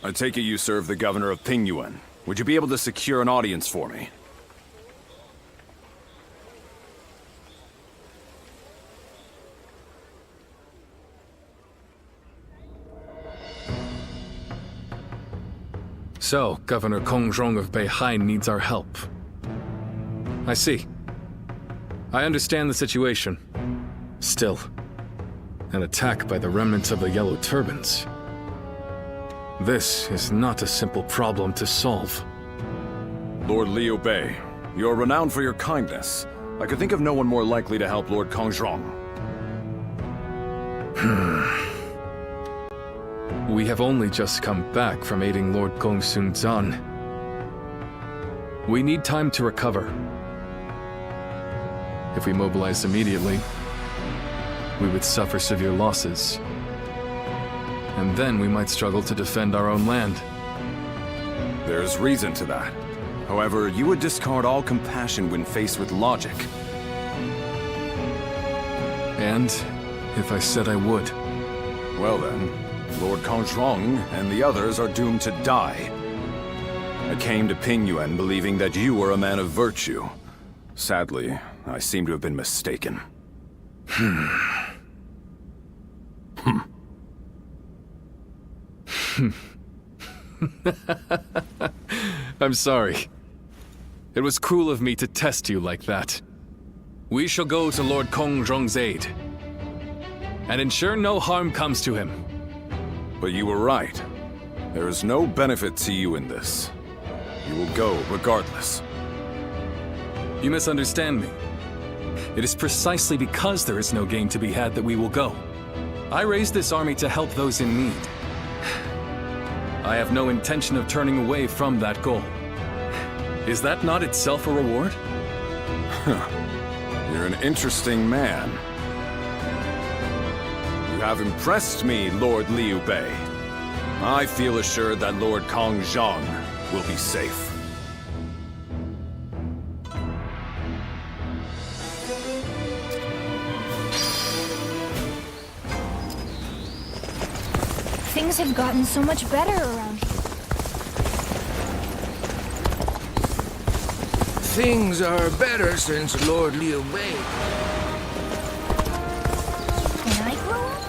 Speaker 19: I take it you serve the governor of Pingyuan. Would you be able to secure an audience for me?
Speaker 7: So, Governor Kongrong of Beihai needs our help. I see. I understand the situation. Still, an attack by the remnants of the Yellow Turbans. This is not a simple problem to solve.
Speaker 19: Lord Liu Bei, you are renowned for your kindness. I could think of no one more likely to help Lord Kongrong.
Speaker 7: We have only just come back from aiding Lord Gongsun Zan. We need time to recover. If we mobilize immediately, we would suffer severe losses. And then we might struggle to defend our own land.
Speaker 19: There's reason to that. However, you would discard all compassion when faced with logic.
Speaker 7: And if I said I would?
Speaker 19: Well then, Lord Kongrong and the others are doomed to die.
Speaker 9: I came to Pingyuan believing that you were a man of virtue. Sadly, I seem to have been mistaken.
Speaker 7: I'm sorry. It was cruel of me to test you like that. We shall go to Lord Kong Zhong's aid and ensure no harm comes to him.
Speaker 9: But you were right. There is no benefit to you in this. You will go regardless.
Speaker 7: You misunderstand me. It is precisely because there is no gain to be had that we will go. I raised this army to help those in need. I have no intention of turning away from that goal. Is that not itself a reward?
Speaker 9: You're an interesting man. You have impressed me, Lord Liu Bei. I feel assured that Lord Kong Zhong will be safe.
Speaker 5: Things have gotten so much better around here.
Speaker 3: Things are better since Lord Liu Bei.
Speaker 5: When I grow up?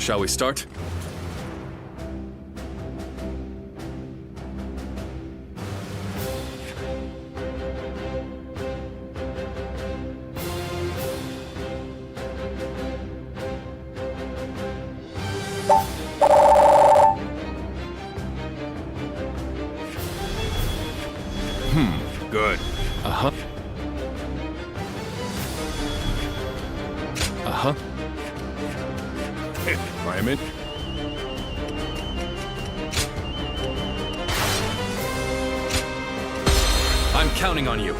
Speaker 7: Shall we start?
Speaker 20: Good.
Speaker 7: Uh-huh. Uh-huh.
Speaker 20: I am in.
Speaker 7: I'm counting on you.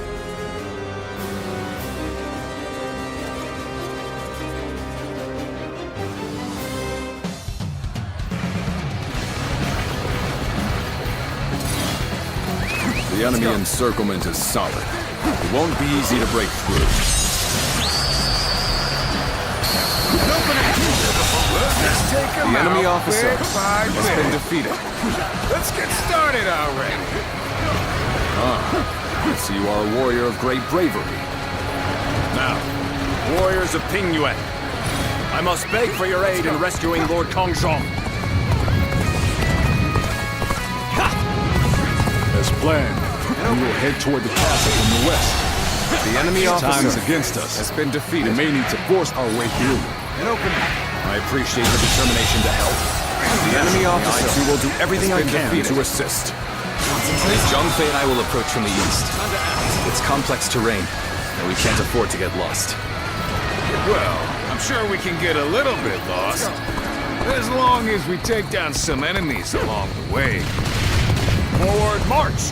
Speaker 9: The enemy encirclement is solid. It won't be easy to break through. The enemy officer has been defeated.
Speaker 3: Let's get started already.
Speaker 9: I see you are a warrior of great bravery.
Speaker 20: Now, warriors of Pingyuan, I must beg for your aid in rescuing Lord Kong Zhong.
Speaker 19: As planned, we will head toward the castle from the west.
Speaker 9: The enemy officer
Speaker 19: Time is against us.
Speaker 9: has been defeated.
Speaker 19: We may need to force our way through.
Speaker 9: I appreciate the determination to help. The enemy officer
Speaker 19: I too will do everything I can
Speaker 9: to assist.
Speaker 7: Zhang Fei and I will approach from the east. It's complex terrain, and we can't afford to get lost.
Speaker 20: Well, I'm sure we can get a little bit lost. As long as we take down some enemies along the way. Forward march!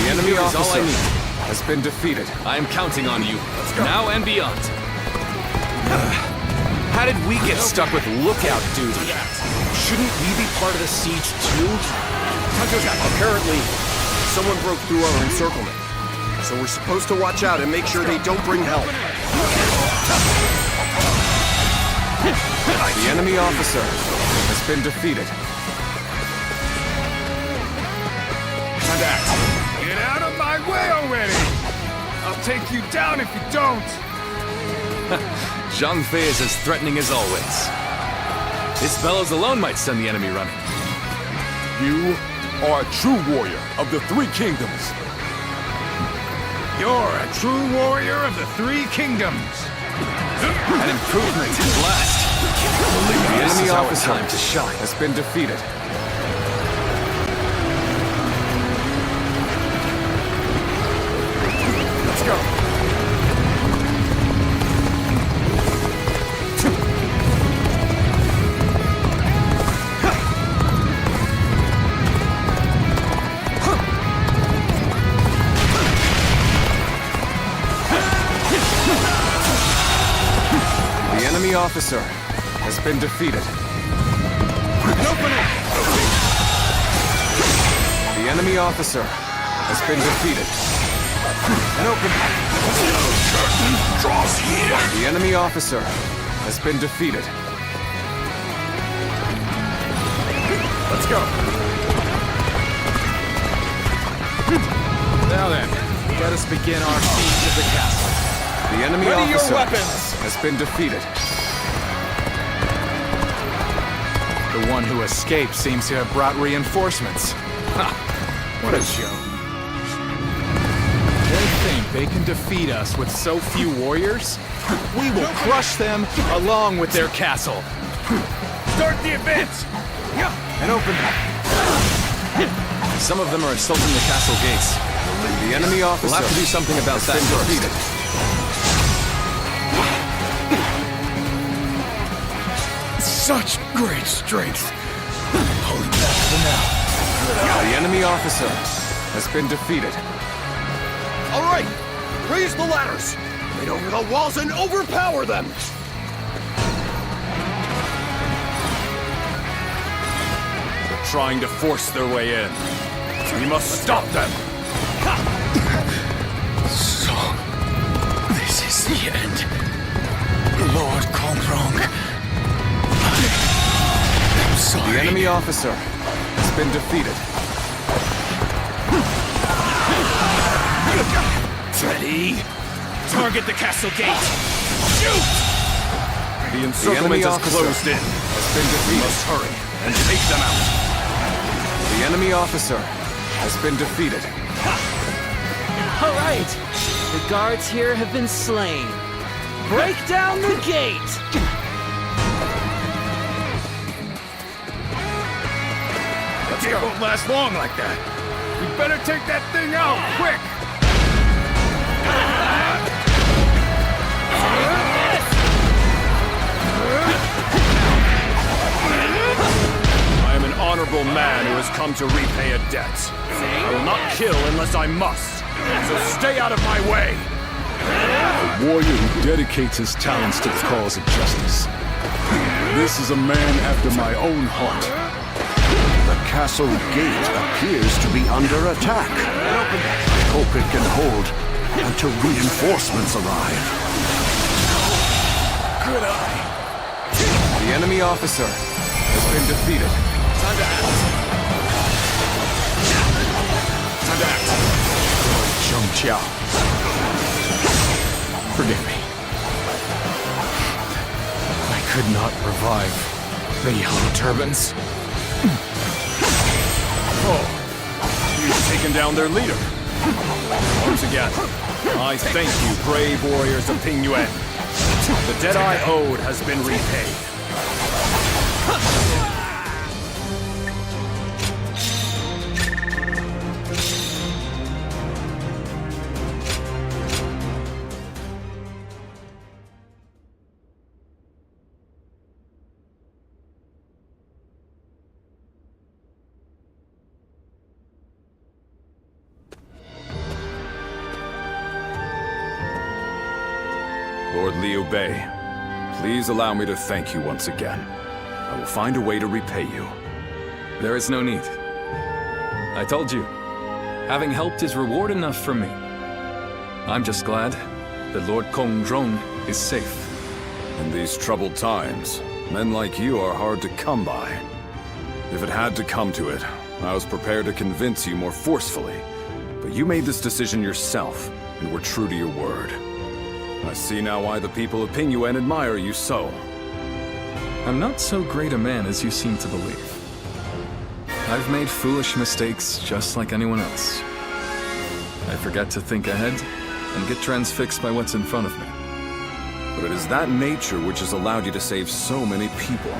Speaker 9: The enemy
Speaker 7: Here is all I
Speaker 9: officer
Speaker 7: need.
Speaker 9: has been defeated.
Speaker 7: I am counting on you, now and beyond.
Speaker 2: How did we get stuck with lookout duty? Shouldn't we be part of the siege too? Apparently, someone broke through our encirclement. So we're supposed to watch out and make sure they don't bring help.
Speaker 9: The enemy officer has been defeated.
Speaker 20: Get out of my way already! I'll take you down if you don't!
Speaker 7: Zhang Fei is as threatening as always. His bellows alone might send the enemy running.
Speaker 19: You are a true warrior of the Three Kingdoms.
Speaker 20: You're a true warrior of the Three Kingdoms!
Speaker 7: An improvement at last.
Speaker 9: The enemy officer
Speaker 7: time to shine.
Speaker 9: has been defeated.
Speaker 2: Let's go.
Speaker 9: The enemy officer has been defeated. The enemy officer has been defeated.
Speaker 2: An open.
Speaker 20: curtain draws here. The enemy officer has been defeated. Let's go. Now then, let us begin our siege of the castle. The enemy officer has been defeated.
Speaker 2: The one who escaped seems to have brought reinforcements. Ha! What a show. They think they can defeat us with so few warriors? We will crush them along with their castle.
Speaker 20: Start the advance!
Speaker 2: And open them.
Speaker 7: Some of them are assaulting the castle gates.
Speaker 20: The enemy officer
Speaker 7: We'll have to do something about that first.
Speaker 20: defeated.
Speaker 16: Such great strength. Pulling back for now.
Speaker 20: The enemy officer has been defeated.
Speaker 6: All right, raise the ladders. Raid over the walls and overpower them.
Speaker 4: They're trying to force their way in. We must stop them.
Speaker 16: So, this is the end. Lord Kongrong. I'm sorry.
Speaker 20: The enemy officer has been defeated.
Speaker 13: Ready? Target the castle gate. Shoot!
Speaker 4: The encirclement is closed in.
Speaker 20: Has been defeated.
Speaker 4: We must hurry and take them out.
Speaker 20: The enemy officer has been defeated.
Speaker 14: All right. The guards here have been slain. Break down the gate!
Speaker 20: It won't last long like that. We better take that thing out, quick!
Speaker 4: I am an honorable man who has come to repay a debt. I will not kill unless I must. So stay out of my way!
Speaker 19: A warrior who dedicates his talents to the cause of justice. This is a man after my own heart.
Speaker 6: The castle gate appears to be under attack. I hope it can hold until reinforcements arrive.
Speaker 20: Good eye. The enemy officer has been defeated. Time to act. Time to act.
Speaker 2: Zhong Qiao. Forgive me. I could not revive the Yellow Turbans.
Speaker 4: Oh, you've taken down their leader. Once again, I thank you, brave warriors of Ping Yuan. The debt I owed has been repaid. Lord Liu Bei, please allow me to thank you once again. I will find a way to repay you.
Speaker 7: There is no need. I told you, having helped is reward enough for me. I'm just glad that Lord Kongrong is safe.
Speaker 20: In these troubled times, men like you are hard to come by. If it had to come to it, I was prepared to convince you more forcefully. But you made this decision yourself, and were true to your word. I see now why the people of Ping Yuan admire you so.
Speaker 7: I'm not so great a man as you seem to believe. I've made foolish mistakes just like anyone else. I forget to think ahead and get transfixed by what's in front of me.
Speaker 20: But it is that nature which has allowed you to save so many people.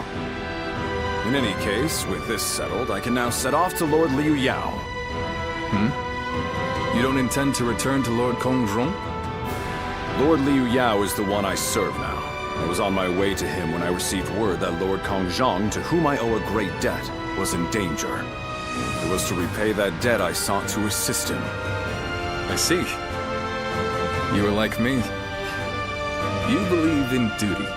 Speaker 20: In any case, with this settled, I can now set off to Lord Liu Yao.
Speaker 7: You don't intend to return to Lord Kongrong?
Speaker 20: Lord Liu Yao is the one I serve now. I was on my way to him when I received word that Lord Kongjong, to whom I owe a great debt, was in danger. It was to repay that debt I sought to assist him.
Speaker 7: I see. You are like me. You believe in duty.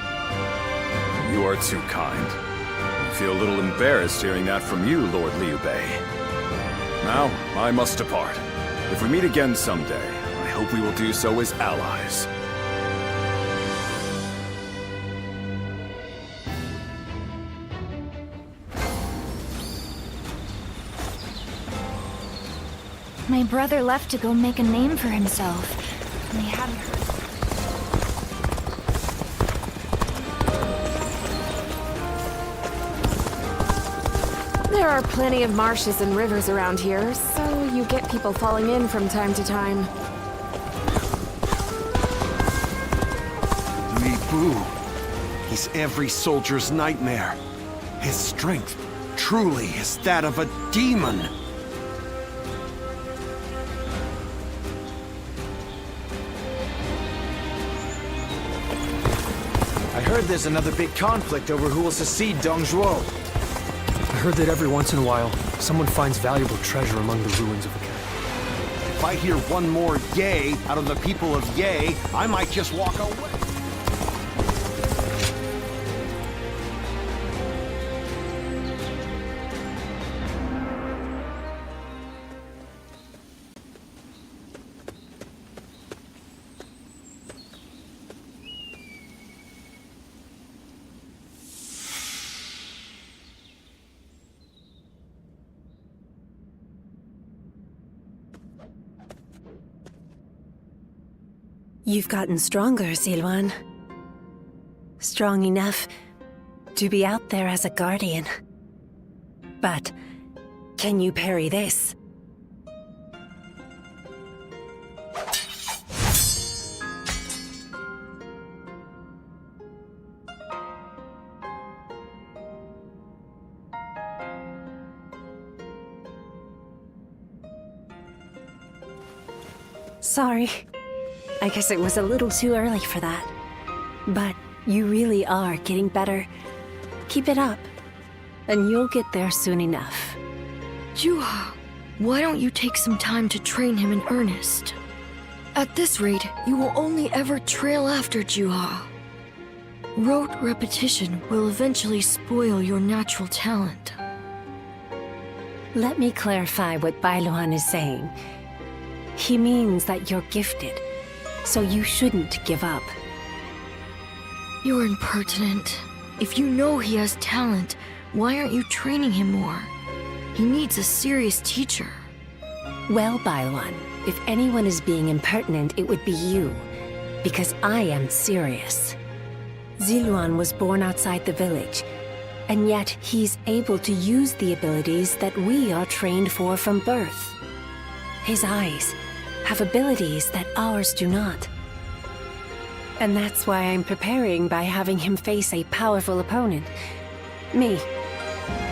Speaker 20: You are too kind. I feel a little embarrassed hearing that from you, Lord Liu Bei. Now, I must depart. If we meet again someday, I hope we will do so as allies.
Speaker 5: My brother left to go make a name for himself. And they hadn't heard.
Speaker 15: There are plenty of marshes and rivers around here, so you get people falling in from time to time.
Speaker 6: Li Bu. He's every soldier's nightmare. His strength truly is that of a demon.
Speaker 21: I heard there's another big conflict over who will succeed Dong Zhuo.
Speaker 2: I heard that every once in a while, someone finds valuable treasure among the ruins of a camp.
Speaker 6: If I hear one more yay out of the people of Yay, I might just walk away.
Speaker 22: You've gotten stronger, Zilwan. Strong enough to be out there as a guardian. But can you parry this? Sorry. I guess it was a little too early for that. But you really are getting better. Keep it up, and you'll get there soon enough.
Speaker 23: Juha, why don't you take some time to train him in earnest? At this rate, you will only ever trail after Juha. Rote repetition will eventually spoil your natural talent.
Speaker 22: Let me clarify what Bailuan is saying. He means that you're gifted, so you shouldn't give up.
Speaker 23: You're impertinent. If you know he has talent, why aren't you training him more? He needs a serious teacher.
Speaker 22: Well, Bailuan, if anyone is being impertinent, it would be you. Because I am serious. Ziluan was born outside the village, and yet he's able to use the abilities that we are trained for from birth. His eyes have abilities that ours do not. And that's why I'm preparing by having him face a powerful opponent. Me.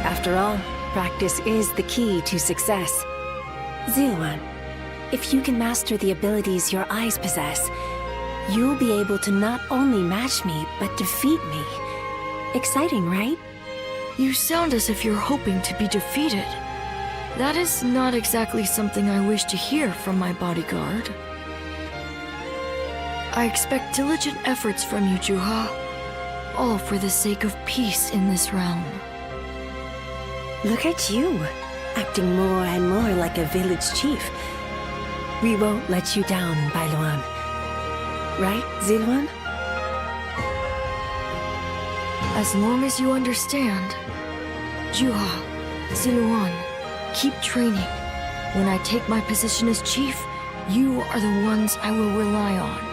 Speaker 22: After all, practice is the key to success. Ziluan, if you can master the abilities your eyes possess, you'll be able to not only match me, but defeat me. Exciting, right?
Speaker 23: You sound as if you're hoping to be defeated. That is not exactly something I wish to hear from my bodyguard. I expect diligent efforts from you, Juha. All for the sake of peace in this realm.
Speaker 22: Look at you, acting more and more like a village chief. We won't let you down, Bailuan. Right, Ziluan?
Speaker 23: As long as you understand. Juha, Ziluan, keep training. When I take my position as chief, you are the ones I will rely on.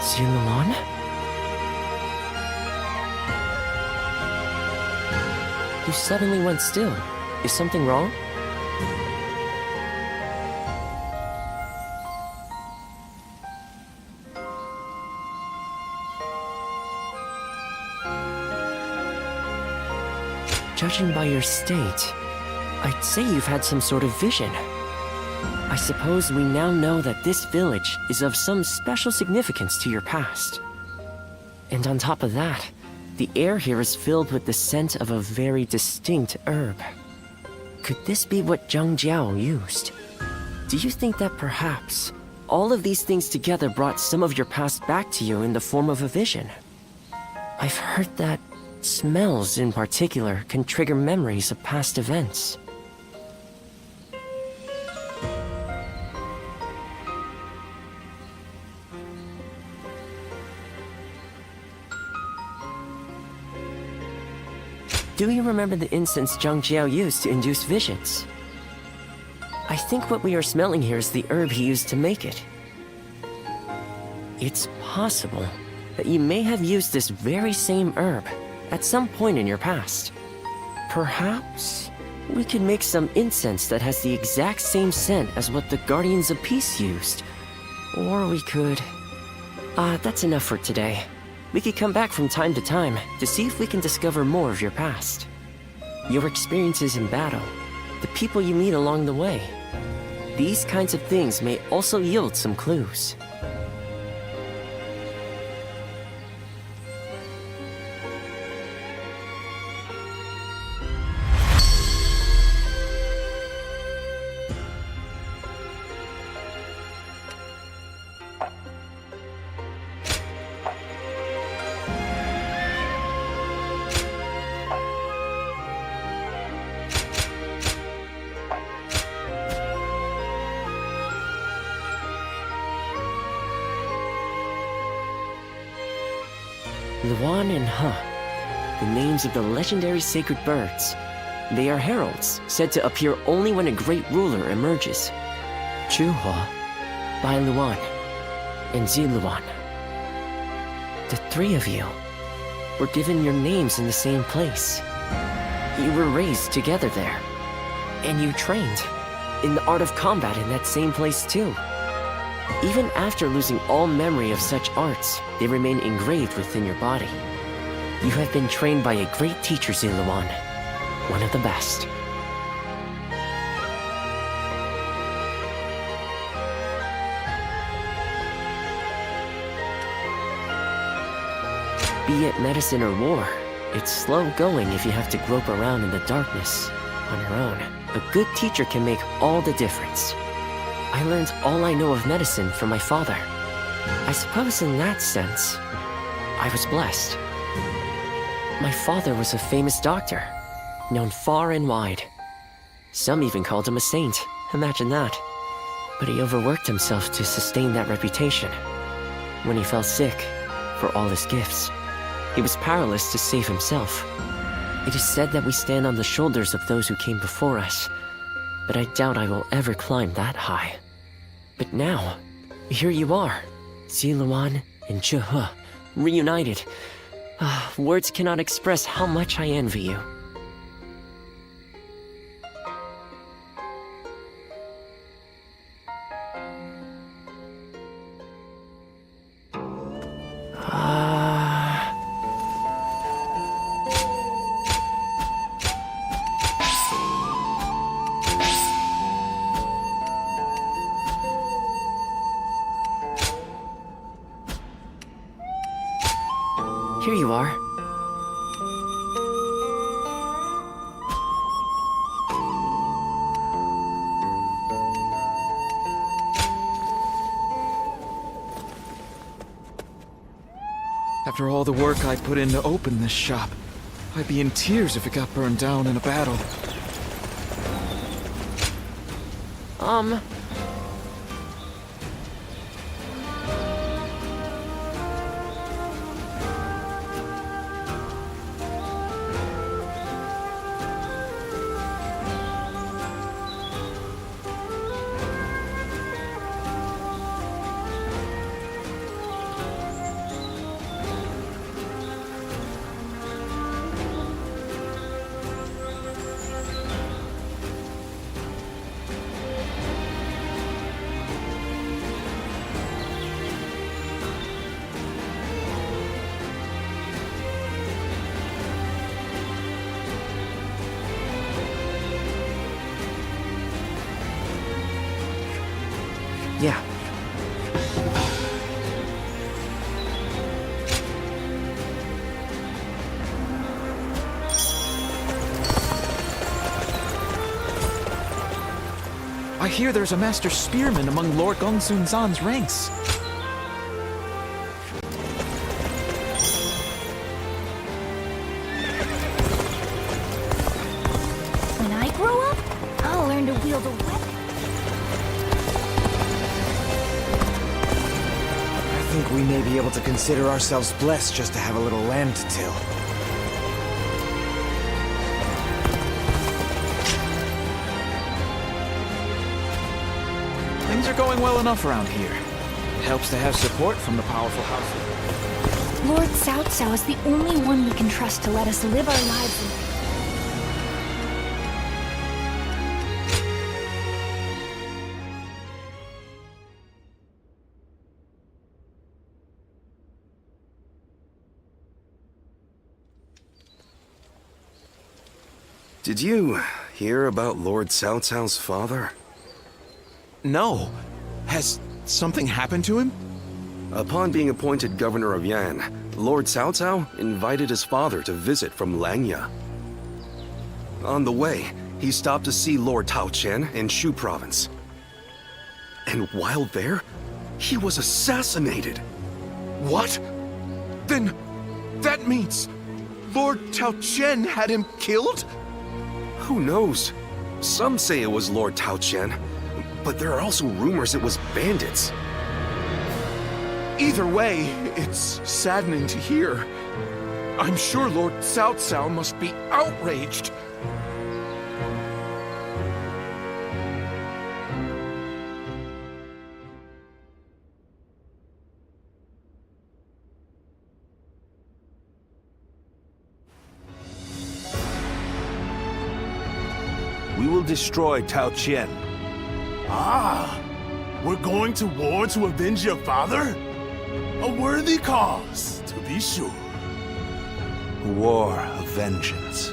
Speaker 17: Ziluan? You suddenly went still. Is something wrong? Judging by your state, I'd say you've had some sort of vision. I suppose we now know that this village is of some special significance to your past. And on top of that, the air here is filled with the scent of a very distinct herb. Could this be what Zhang Jiao used? Do you think that perhaps all of these things together brought some of your past back to you in the form of a vision. I've heard that smells in particular can trigger memories of past events. Do you remember the incense Zhang Jiao used to induce visions? I think what we are smelling here is the herb he used to make it. It's possible that you may have used this very same herb at some point in your past. Perhaps we could make some incense that has the exact same scent as what the Guardians of Peace used. Or we could... that's enough for today. We could come back from time to time to see if we can discover more of your past. Your experiences in battle, the people you meet along the way. These kinds of things may also yield some clues. Luan and He, the names of the legendary sacred birds. They are heralds, said to appear only when a great ruler emerges. Chuhua, Bai Luan, and Zi Luan. The three of you were given your names in the same place. You were raised together there, and you trained in the art of combat in that same place too. Even after losing all memory of such arts, they remain engraved within your body. You have been trained by a great teacher, Zi Luan, one of the best. Be it medicine or war, it's slow going if you have to grope around in the darkness on your own. A good teacher can make all the difference. I learned all I know of medicine from my father. I suppose in that sense, I was blessed. My father was a famous doctor, known far and wide. Some even called him a saint, imagine that. But he overworked himself to sustain that reputation. When he fell sick, for all his gifts, he was powerless to save himself. It is said that we stand on the shoulders of those who came before us, but I doubt I will ever climb that high. But now, here you are, Zi Luan and Chuhua, reunited. Words cannot express how much I envy you. Here you are.
Speaker 2: After all the work I put in to open this shop, I'd be in tears if it got burned down in a battle.
Speaker 1: hear there's a master spearman among Lord Gongsun Zan's ranks.
Speaker 5: When I grow up, I'll learn to wield a weapon.
Speaker 21: I think we may be able to consider ourselves blessed just to have a little land to till.
Speaker 1: Things are going well enough around here. It helps to have support from the powerful houses.
Speaker 5: Lord Cao Cao is the only one we can trust to let us live our lives in.
Speaker 11: Did you hear about Lord Cao Cao's father?
Speaker 13: No. Has something happened to him?
Speaker 11: Upon being appointed governor of Yan, Lord Cao Cao invited his father to visit from Langya. On the way, he stopped to see Lord Tao Chen in Shu province. And while there, he was assassinated.
Speaker 6: What? Then that means Lord Tao Chen had him killed?
Speaker 11: Who knows? Some say it was Lord Tao Chen, but there are also rumors it was bandits.
Speaker 6: Either way, it's saddening to hear. I'm sure Lord Cao Cao must be outraged.
Speaker 10: We will destroy Tao Chen.
Speaker 8: Ah, we're going to war to avenge your father? A worthy cause, to be sure.
Speaker 10: A war of vengeance.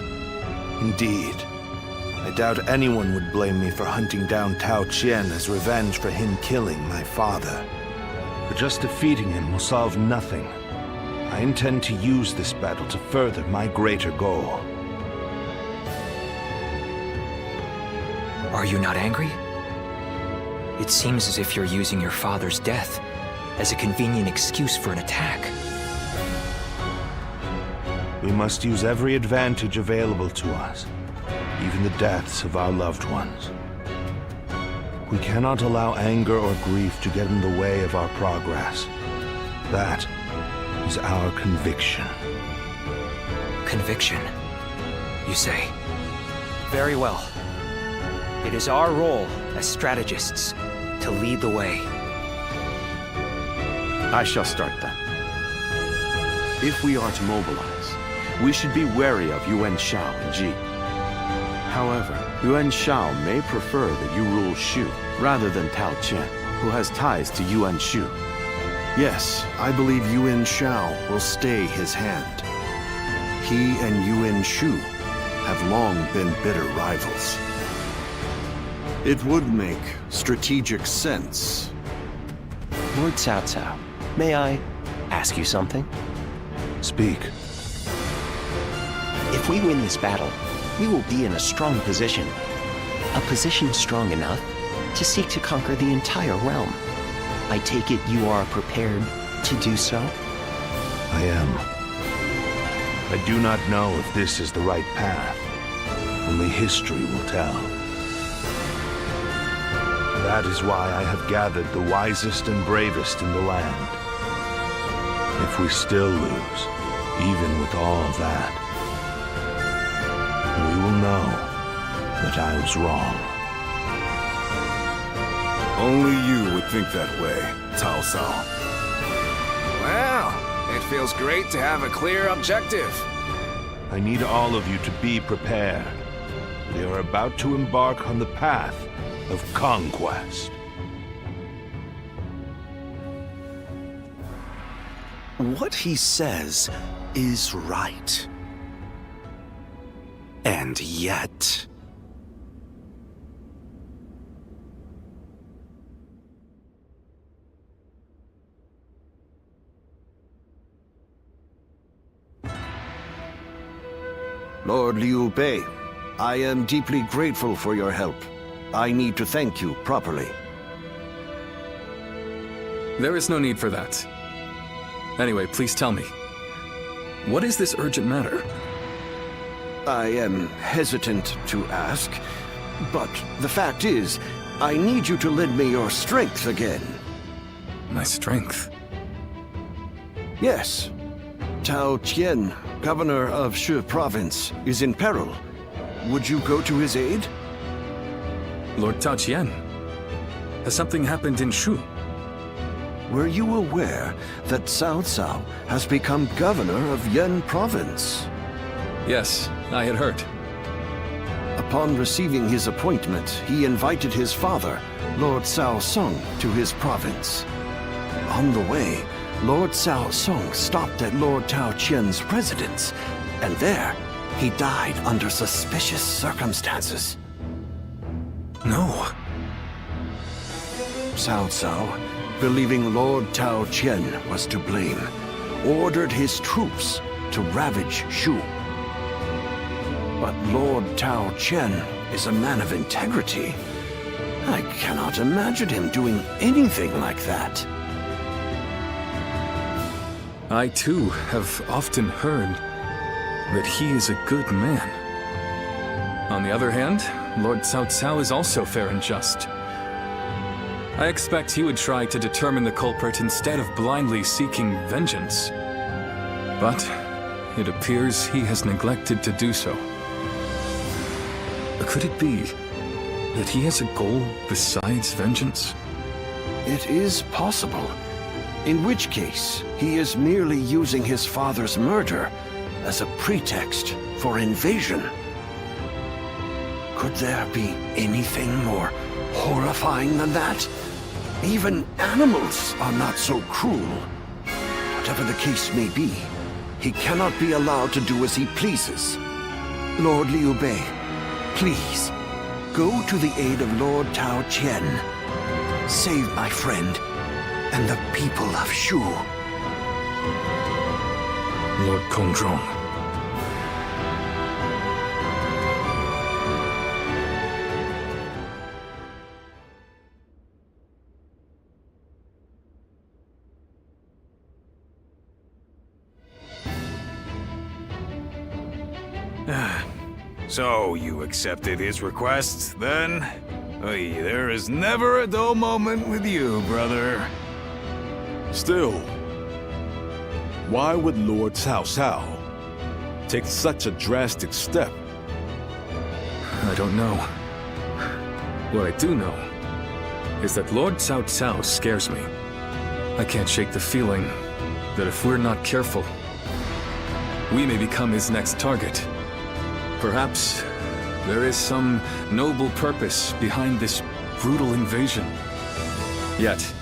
Speaker 10: Indeed. I doubt anyone would blame me for hunting down Tao Chen as revenge for him killing my father. But just defeating him will solve nothing. I intend to use this battle to further my greater goal.
Speaker 18: Are you not angry? It seems as if you're using your father's death as a convenient excuse for an attack.
Speaker 10: We must use every advantage available to us, even the deaths of our loved ones. We cannot allow anger or grief to get in the way of our progress. That is our conviction.
Speaker 18: Conviction, you say? Very well. It is our role as strategists to lead the way.
Speaker 6: I shall start then. If we are to mobilize, we should be wary of Yuan Shao and Ji. However, Yuan Shao may prefer that you rule Shu rather than Tao Chen, who has ties to Yuan Shu. Yes, I believe Yuan Shao will stay his hand. He and Yuan Shu have long been bitter rivals. It would make strategic sense.
Speaker 24: Lord Cao Cao, may I ask you something?
Speaker 10: Speak.
Speaker 24: If we win this battle, we will be in a strong position. A position strong enough to seek to conquer the entire realm. I take it you are prepared to do so?
Speaker 10: I am. I do not know if this is the right path. Only history will tell. That is why I have gathered the wisest and bravest in the land. If we still lose, even with all of that, we will know that I was wrong.
Speaker 19: Only you would think that way, Cao Cao.
Speaker 3: Well, it feels great to have a clear objective.
Speaker 10: I need all of you to be prepared. We are about to embark on the path of conquest.
Speaker 11: What he says is right. And yet...
Speaker 6: Lord Liu Bei, I am deeply grateful for your help. I need to thank you properly.
Speaker 7: There is no need for that. Anyway, please tell me. What is this urgent matter?
Speaker 6: I am hesitant to ask, but the fact is, I need you to lend me your strength again.
Speaker 7: My strength?
Speaker 6: Yes. Tao Qian, governor of Shu province, is in peril. Would you go to his aid?
Speaker 7: Lord Tao Qian? Has something happened in Shu?
Speaker 6: Were you aware that Cao Cao has become governor of Yan province?
Speaker 7: Yes, I had heard.
Speaker 6: Upon receiving his appointment, he invited his father, Lord Cao Song, to his province. On the way, Lord Cao Song stopped at Lord Tao Qian's residence, and there, he died under suspicious circumstances.
Speaker 7: No.
Speaker 6: Cao Cao, believing Lord Tao Qian was to blame, ordered his troops to ravage Shu. But Lord Tao Qian is a man of integrity. I cannot imagine him doing anything like that.
Speaker 7: I too have often heard that he is a good man. On the other hand, Lord Cao Cao is also fair and just. I expect he would try to determine the culprit instead of blindly seeking vengeance. But it appears he has neglected to do so. Could it be that he has a goal besides vengeance?
Speaker 6: It is possible. In which case, he is merely using his father's murder as a pretext for invasion. Could there be anything more horrifying than that? Even animals are not so cruel. Whatever the case may be, he cannot be allowed to do as he pleases. Lord Liu Bei, please, go to the aid of Lord Tao Qian. Save my friend and the people of Shu.
Speaker 7: Lord Kongzhong.
Speaker 9: So, you accepted his request, then? Oy, there is never a dull moment with you, brother.
Speaker 19: Still, why would Lord Cao Cao take such a drastic step?
Speaker 7: I don't know. What I do know is that Lord Cao Cao scares me. I can't shake the feeling that if we're not careful, we may become his next target. Perhaps there is some noble purpose behind this brutal invasion. Yet,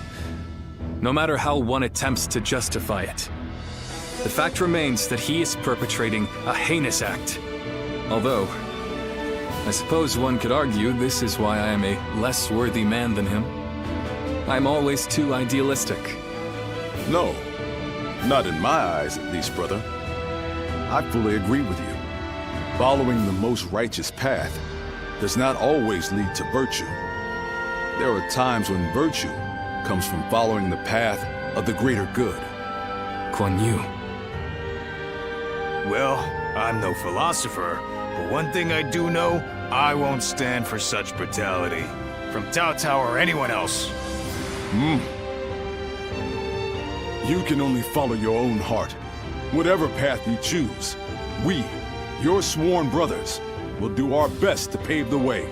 Speaker 7: no matter how one attempts to justify it, the fact remains that he is perpetrating a heinous act. Although, I suppose one could argue this is why I am a less worthy man than him. I'm always too idealistic.
Speaker 19: No, not in my eyes at least, brother. I fully agree with you. Following the most righteous path does not always lead to virtue. There are times when virtue comes from following the path of the greater good.
Speaker 7: Guan Yu.
Speaker 9: Well, I'm no philosopher, but one thing I do know, I won't stand for such brutality. From Cao Cao or anyone else.
Speaker 19: You can only follow your own heart. Whatever path you choose, we, your sworn brothers, will do our best to pave the way.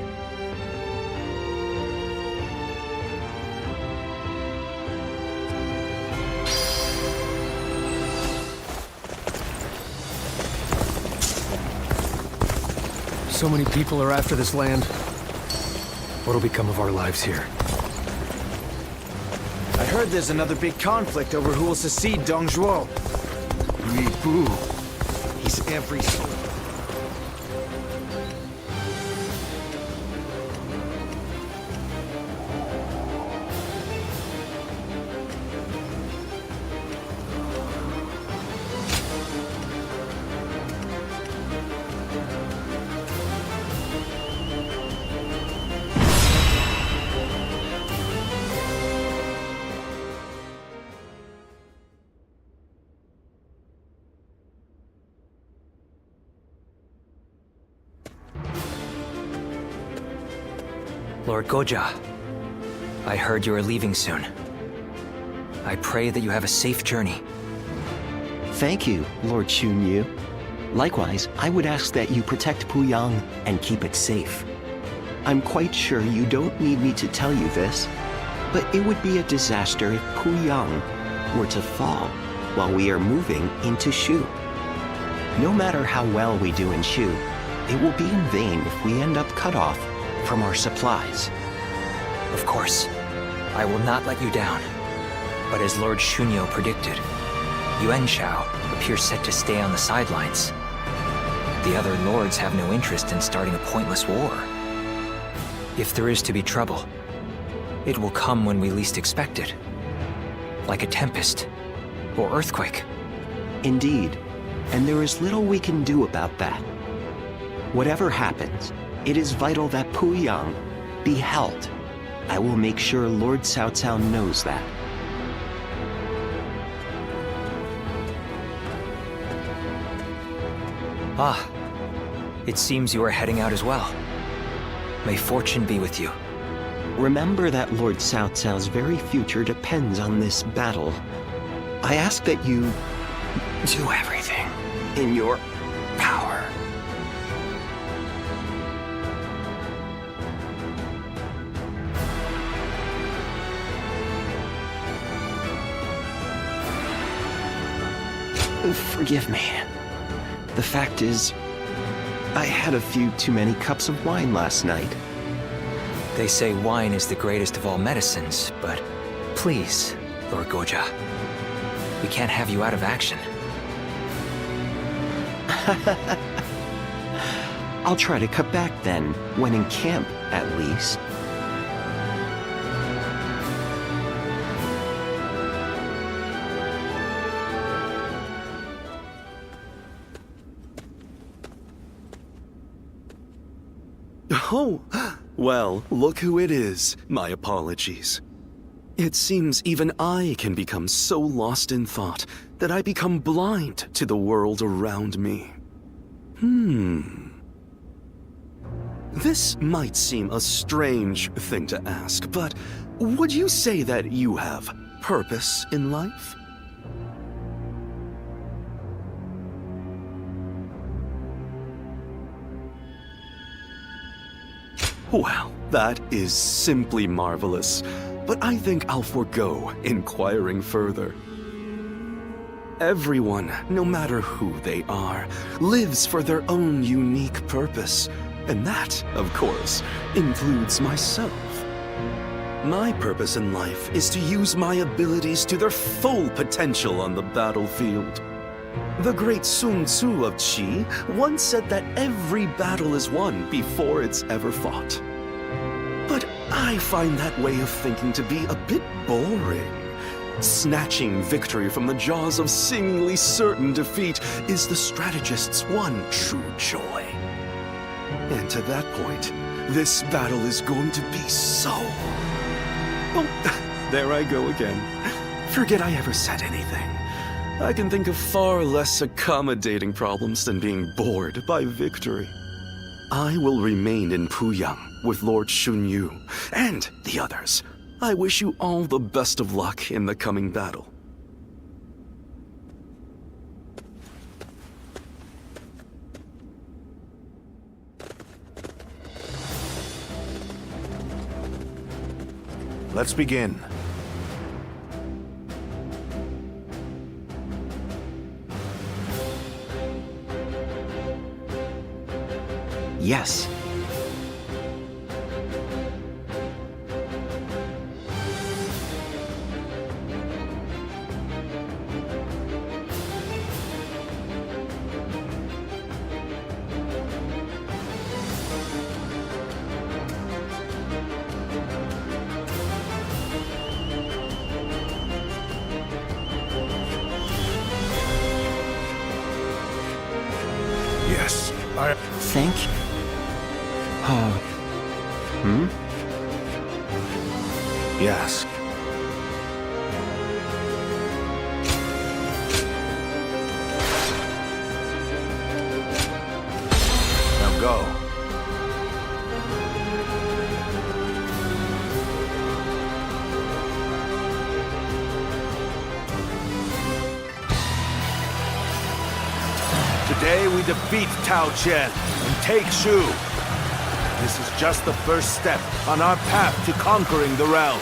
Speaker 2: So many people are after this land. What'll become of our lives here?
Speaker 21: I heard there's another big conflict over who will succeed Dong Zhuo. Li Bu. He's every soul.
Speaker 18: Lord Goja, I heard you are leaving soon. I pray that you have a safe journey.
Speaker 24: Thank you, Lord Chunyu. Likewise, I would ask that you protect Puyang and keep it safe. I'm quite sure you don't need me to tell you this, but it would be a disaster if Puyang were to fall while we are moving into Shu. No matter how well we do in Shu, it will be in vain if we end up cut off from our supplies.
Speaker 18: Of course, I will not let you down. But as Lord Shunyo predicted, Yuan Shao appears set to stay on the sidelines. The other lords have no interest in starting a pointless war. If there is to be trouble, it will come when we least expect it. Like a tempest or earthquake.
Speaker 24: Indeed, and there is little we can do about that. Whatever happens, it is vital that Puyang be held. I will make sure Lord Cao Cao knows that.
Speaker 18: Ah, it seems you are heading out as well. May fortune be with you.
Speaker 24: Remember that Lord Cao Cao's very future depends on this battle. I ask that you do everything in your power. Forgive me. The fact is, I had a few too many cups of wine last night.
Speaker 18: They say wine is the greatest of all medicines, but please, Lord Goja, we can't have you out of action.
Speaker 24: I'll try to cut back then, when in camp, at least.
Speaker 11: Oh, well, look who it is. My apologies. It seems even I can become so lost in thought that I become blind to the world around me. This might seem a strange thing to ask, but would you say that you have purpose in life? Well, that is simply marvelous, but I think I'll forego inquiring further. Everyone, no matter who they are, lives for their own unique purpose, and that, of course, includes myself. My purpose in life is to use my abilities to their full potential on the battlefield. The great Sun Tzu of Qi once said that every battle is won before it's ever fought. But I find that way of thinking to be a bit boring. Snatching victory from the jaws of seemingly certain defeat is the strategist's one true joy. And to that point, this battle is going to be so... Oh, there I go again. Forget I ever said anything. I can think of far less accommodating problems than being bored by victory. I will remain in Puyang with Lord Shunyu and the others. I wish you all the best of luck in the coming battle.
Speaker 6: Let's begin.
Speaker 24: Yes.
Speaker 6: Yes, I...
Speaker 24: Thank you.
Speaker 6: Yes. Now go.
Speaker 10: Today we defeat Tao Chen and take Shu. This is just the first step on our path to conquering the realm.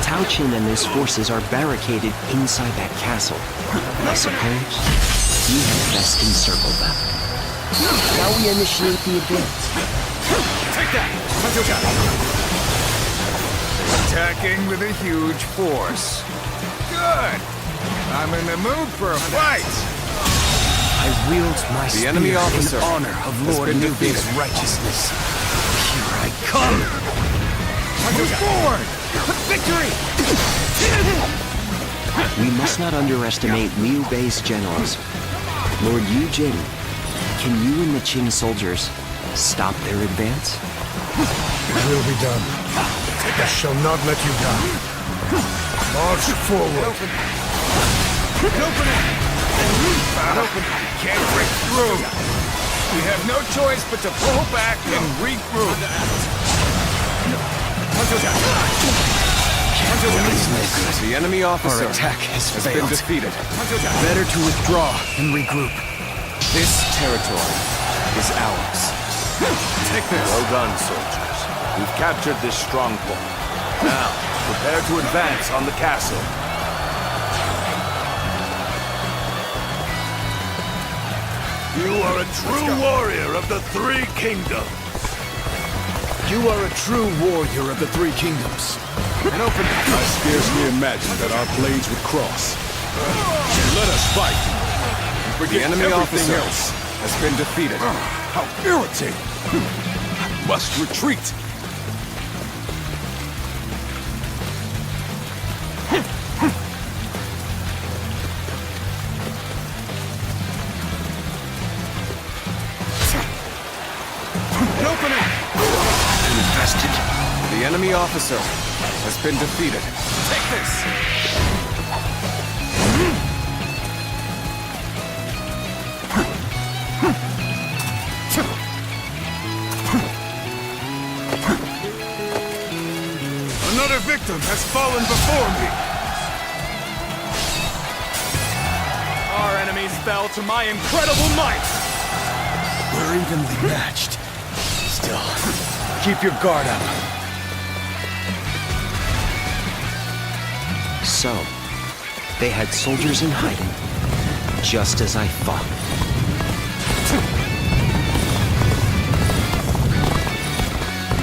Speaker 24: Tao Chen and his forces are barricaded inside that castle. I suppose you had best encircle them. Shall we initiate the advance?
Speaker 9: Take that! Attacking with a huge force. Good! I'm in the mood for a fight!
Speaker 13: I wield my
Speaker 3: The enemy officer
Speaker 13: in honor of
Speaker 3: has
Speaker 13: Lord
Speaker 3: been
Speaker 13: Nubi's
Speaker 3: defeated.
Speaker 13: righteousness. Here I come! Move forward! Victory!
Speaker 24: We must not underestimate Liu Bei's generals. Lord Yu Jin, can you and the Qing soldiers stop their advance?
Speaker 6: It will be done. I shall not let you down. March forward.
Speaker 9: Open it! Can't break through! We have no choice but to pull back and regroup.
Speaker 3: The enemy officer
Speaker 13: Our attack has
Speaker 3: been
Speaker 13: failed.
Speaker 3: defeated.
Speaker 13: Better to withdraw and regroup.
Speaker 3: This territory is ours.
Speaker 10: Take this. Well done, soldiers. We've captured this stronghold. Now, prepare to advance on the castle. You are a true warrior of the Three Kingdoms.
Speaker 2: You are a true warrior of the Three Kingdoms.
Speaker 19: And open it. I scarcely imagined that our blades would cross. Let us fight. And
Speaker 3: The
Speaker 19: forget
Speaker 3: enemy
Speaker 19: everything
Speaker 3: officer
Speaker 19: else.
Speaker 3: has been defeated.
Speaker 19: How irritating! I must retreat.
Speaker 3: Open it!
Speaker 13: Infested.
Speaker 3: The enemy officer has been defeated. Take this!
Speaker 9: Another victim has fallen before me!
Speaker 2: Our enemies fell to my incredible might!
Speaker 13: We're evenly matched. Still, keep your guard up.
Speaker 24: So, they had soldiers in hiding, just as I thought.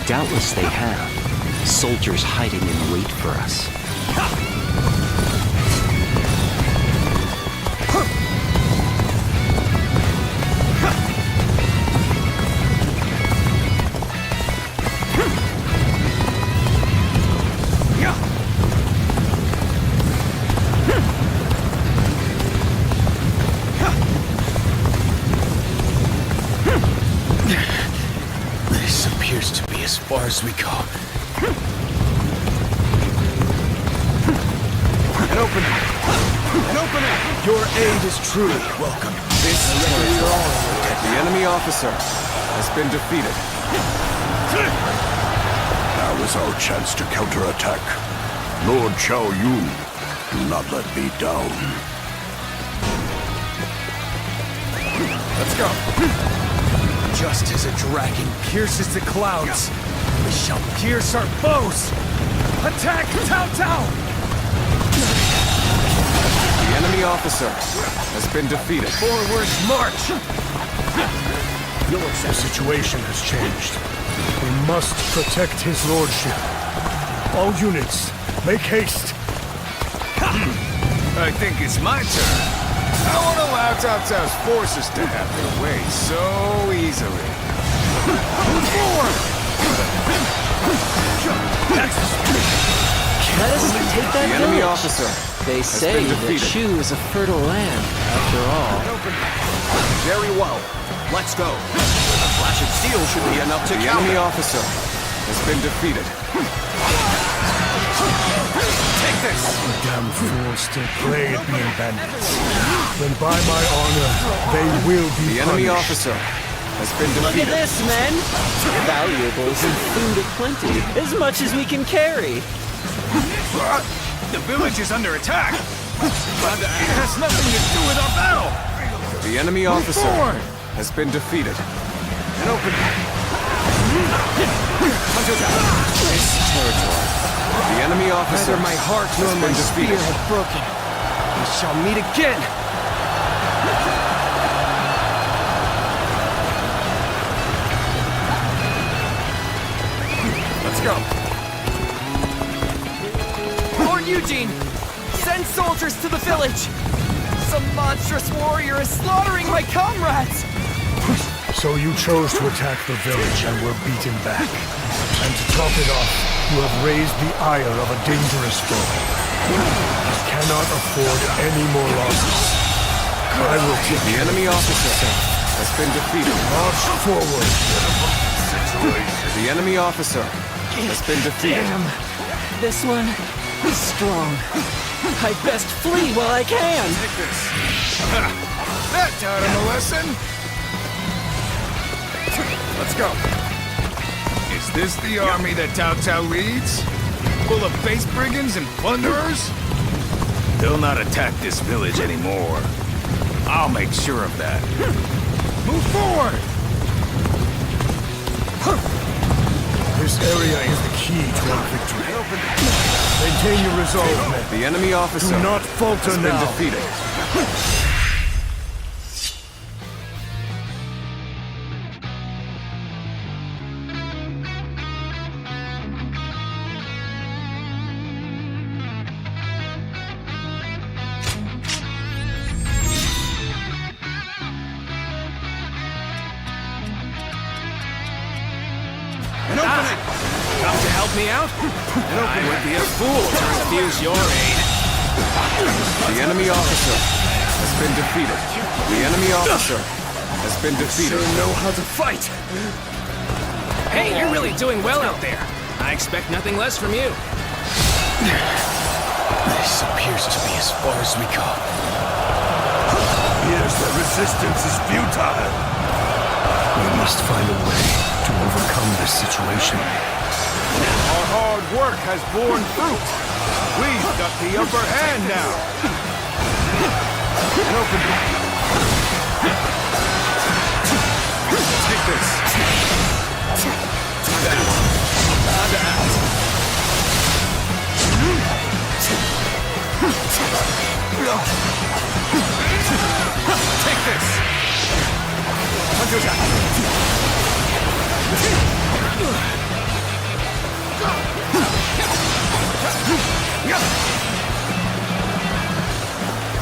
Speaker 24: Doubtless they have soldiers hiding in wait for us.
Speaker 13: This appears to be as far as we go.
Speaker 2: And open it! And open it! Your aid is truly welcome.
Speaker 3: This territory, the enemy officer has been defeated.
Speaker 6: Now is our chance to counterattack. Lord Xiao Yun, do not let me down.
Speaker 2: Let's go! Just as a dragon pierces the clouds, we shall pierce our foes! Attack Tao Tao!
Speaker 3: The enemy officer has been defeated.
Speaker 2: Forward march!
Speaker 6: The situation has changed. We must protect his lordship. All units, make haste.
Speaker 9: I think it's my turn. I won't allow Cao Cao's forces to have their way so easily.
Speaker 2: Move forward!
Speaker 17: Let us take that
Speaker 3: The enemy
Speaker 17: village.
Speaker 3: officer
Speaker 17: They
Speaker 3: has
Speaker 17: say
Speaker 3: been
Speaker 17: that
Speaker 3: defeated.
Speaker 17: Shu is a fertile land, after all.
Speaker 10: Very well. Let's go. A flash of steel should be enough to
Speaker 3: The enemy officer has been defeated.
Speaker 9: Take this!
Speaker 6: The damn fools still play at being bandits. Then by my honor, they will be
Speaker 3: The enemy
Speaker 6: punished.
Speaker 3: officer has been
Speaker 17: Look at
Speaker 3: defeated.
Speaker 17: this, men! Valuables and food aplenty, as much as we can carry.
Speaker 9: The village is under attack!
Speaker 2: It has nothing to do with our battle!
Speaker 20: The enemy officer has been defeated.
Speaker 2: An opening.
Speaker 1: This territory.
Speaker 20: The enemy officer
Speaker 2: Neither my heart nor
Speaker 20: has
Speaker 2: my
Speaker 20: been
Speaker 2: spear
Speaker 20: defeated.
Speaker 2: have broken. We shall meet again!
Speaker 20: Let's go.
Speaker 17: Lord Eugene! Send soldiers to the village! Some monstrous warrior is slaughtering my comrades!
Speaker 8: So you chose to attack the village and were beaten back. And to top it off, you have raised the ire of a dangerous foe. You cannot afford any more losses. I will take
Speaker 20: The enemy officer has been defeated.
Speaker 8: March forward.
Speaker 20: The enemy officer has been defeated.
Speaker 17: Damn! This one is strong. I best flee while I can!
Speaker 2: That taught him a lesson!
Speaker 20: Let's go.
Speaker 9: Is this the army that Cao Cao leads? Full of base brigands and plunderers? They'll not attack this village anymore. I'll make sure of that.
Speaker 2: Move forward!
Speaker 8: This area is the key to our victory. Maintain your resolve, men.
Speaker 20: The enemy officer
Speaker 8: Do not falter
Speaker 20: has been
Speaker 8: now.
Speaker 20: defeated.
Speaker 2: An opening!
Speaker 3: Come to help me out? I would be a fool to refuse your aid.
Speaker 20: The enemy officer has been defeated. The enemy officer has been defeated.
Speaker 2: Sure know how to fight!
Speaker 3: Hey, you're really doing well out there. I expect nothing less from you.
Speaker 13: This appears to be as far as we go.
Speaker 8: Here's the resistance is futile. We must find a way to overcome this situation.
Speaker 2: Our hard work has borne fruit. We've got the upper hand now. An opening.
Speaker 20: Take this.
Speaker 3: Time to act.
Speaker 20: Take this.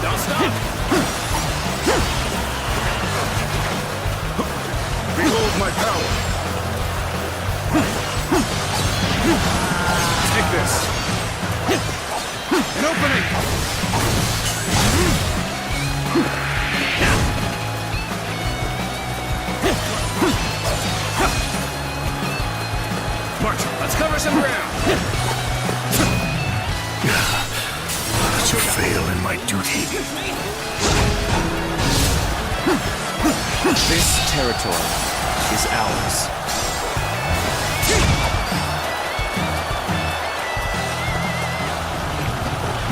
Speaker 3: Don't stop.
Speaker 2: Behold my power.
Speaker 20: Take this.
Speaker 2: An opening.
Speaker 3: March, let's cover some ground.
Speaker 8: To fail in my duty.
Speaker 1: This territory is ours.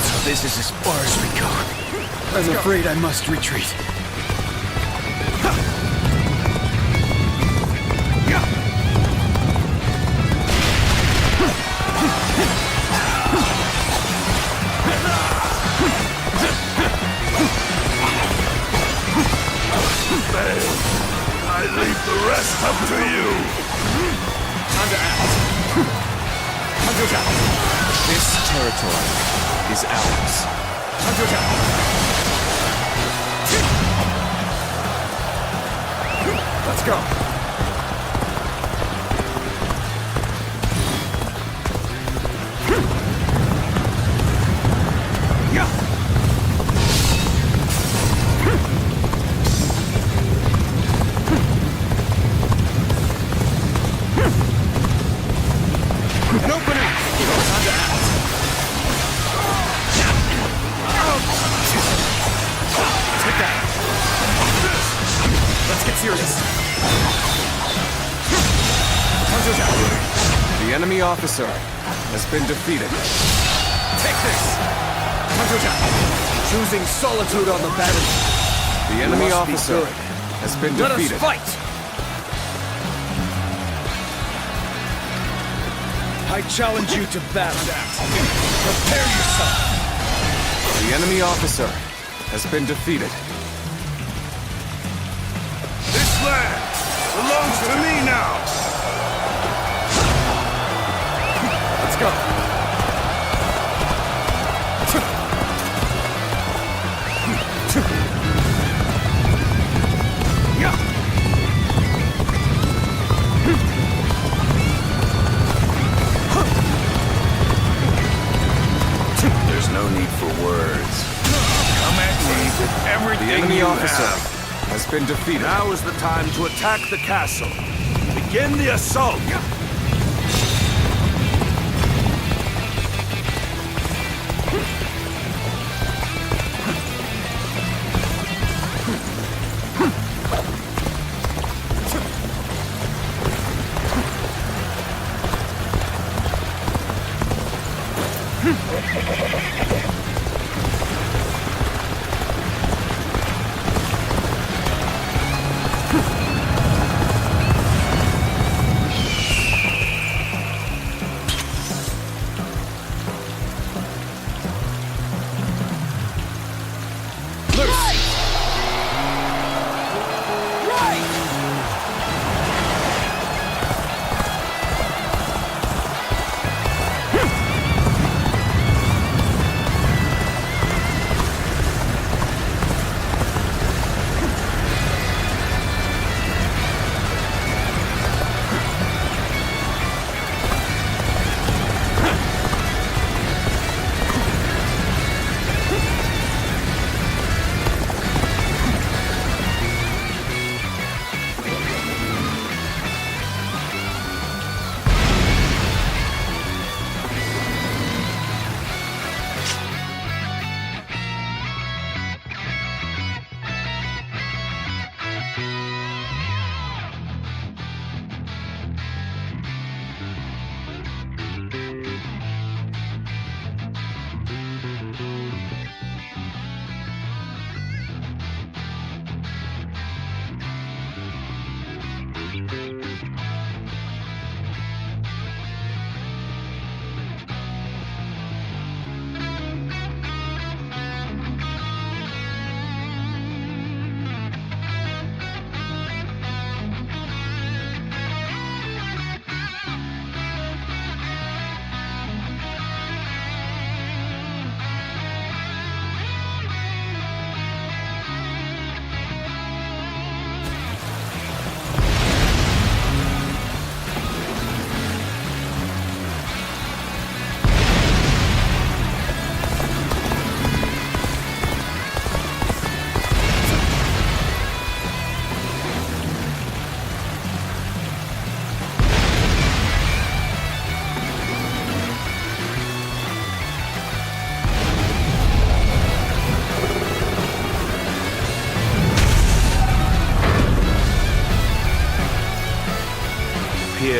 Speaker 13: So this is as far as we go. I'm afraid I must retreat.
Speaker 8: I leave the rest up to you.
Speaker 3: Time to act.
Speaker 1: This territory is ours.
Speaker 20: Let's go.
Speaker 2: An opening.
Speaker 3: Time to act.
Speaker 20: Take that. Let's get serious. The enemy officer has been defeated. Take this.
Speaker 6: Choosing solitude on the battlefield.
Speaker 3: The enemy
Speaker 6: must be
Speaker 3: officer
Speaker 6: good.
Speaker 3: has been
Speaker 6: Let us
Speaker 3: defeated.
Speaker 6: fight! I challenge you to battle. Prepare yourself!
Speaker 3: The enemy officer has been defeated.
Speaker 6: This land belongs to me now!
Speaker 3: Let's go.
Speaker 9: There's no need for words. Come at me with everything
Speaker 3: The enemy
Speaker 9: you
Speaker 3: officer
Speaker 9: have.
Speaker 3: has been defeated.
Speaker 10: Now is the time to attack the castle. Begin the assault!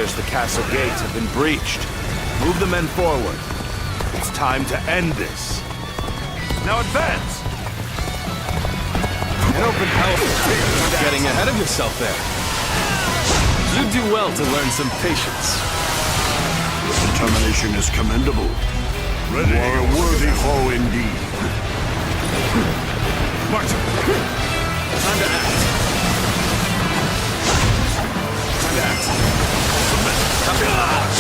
Speaker 10: The castle gates have been breached. Move the men forward. It's time to end this. Now advance!
Speaker 3: An open house. Getting ahead of yourself there. You do well to learn some patience.
Speaker 8: Your determination is commendable. You are a worthy foe indeed.
Speaker 3: March. Time to act. Time to act.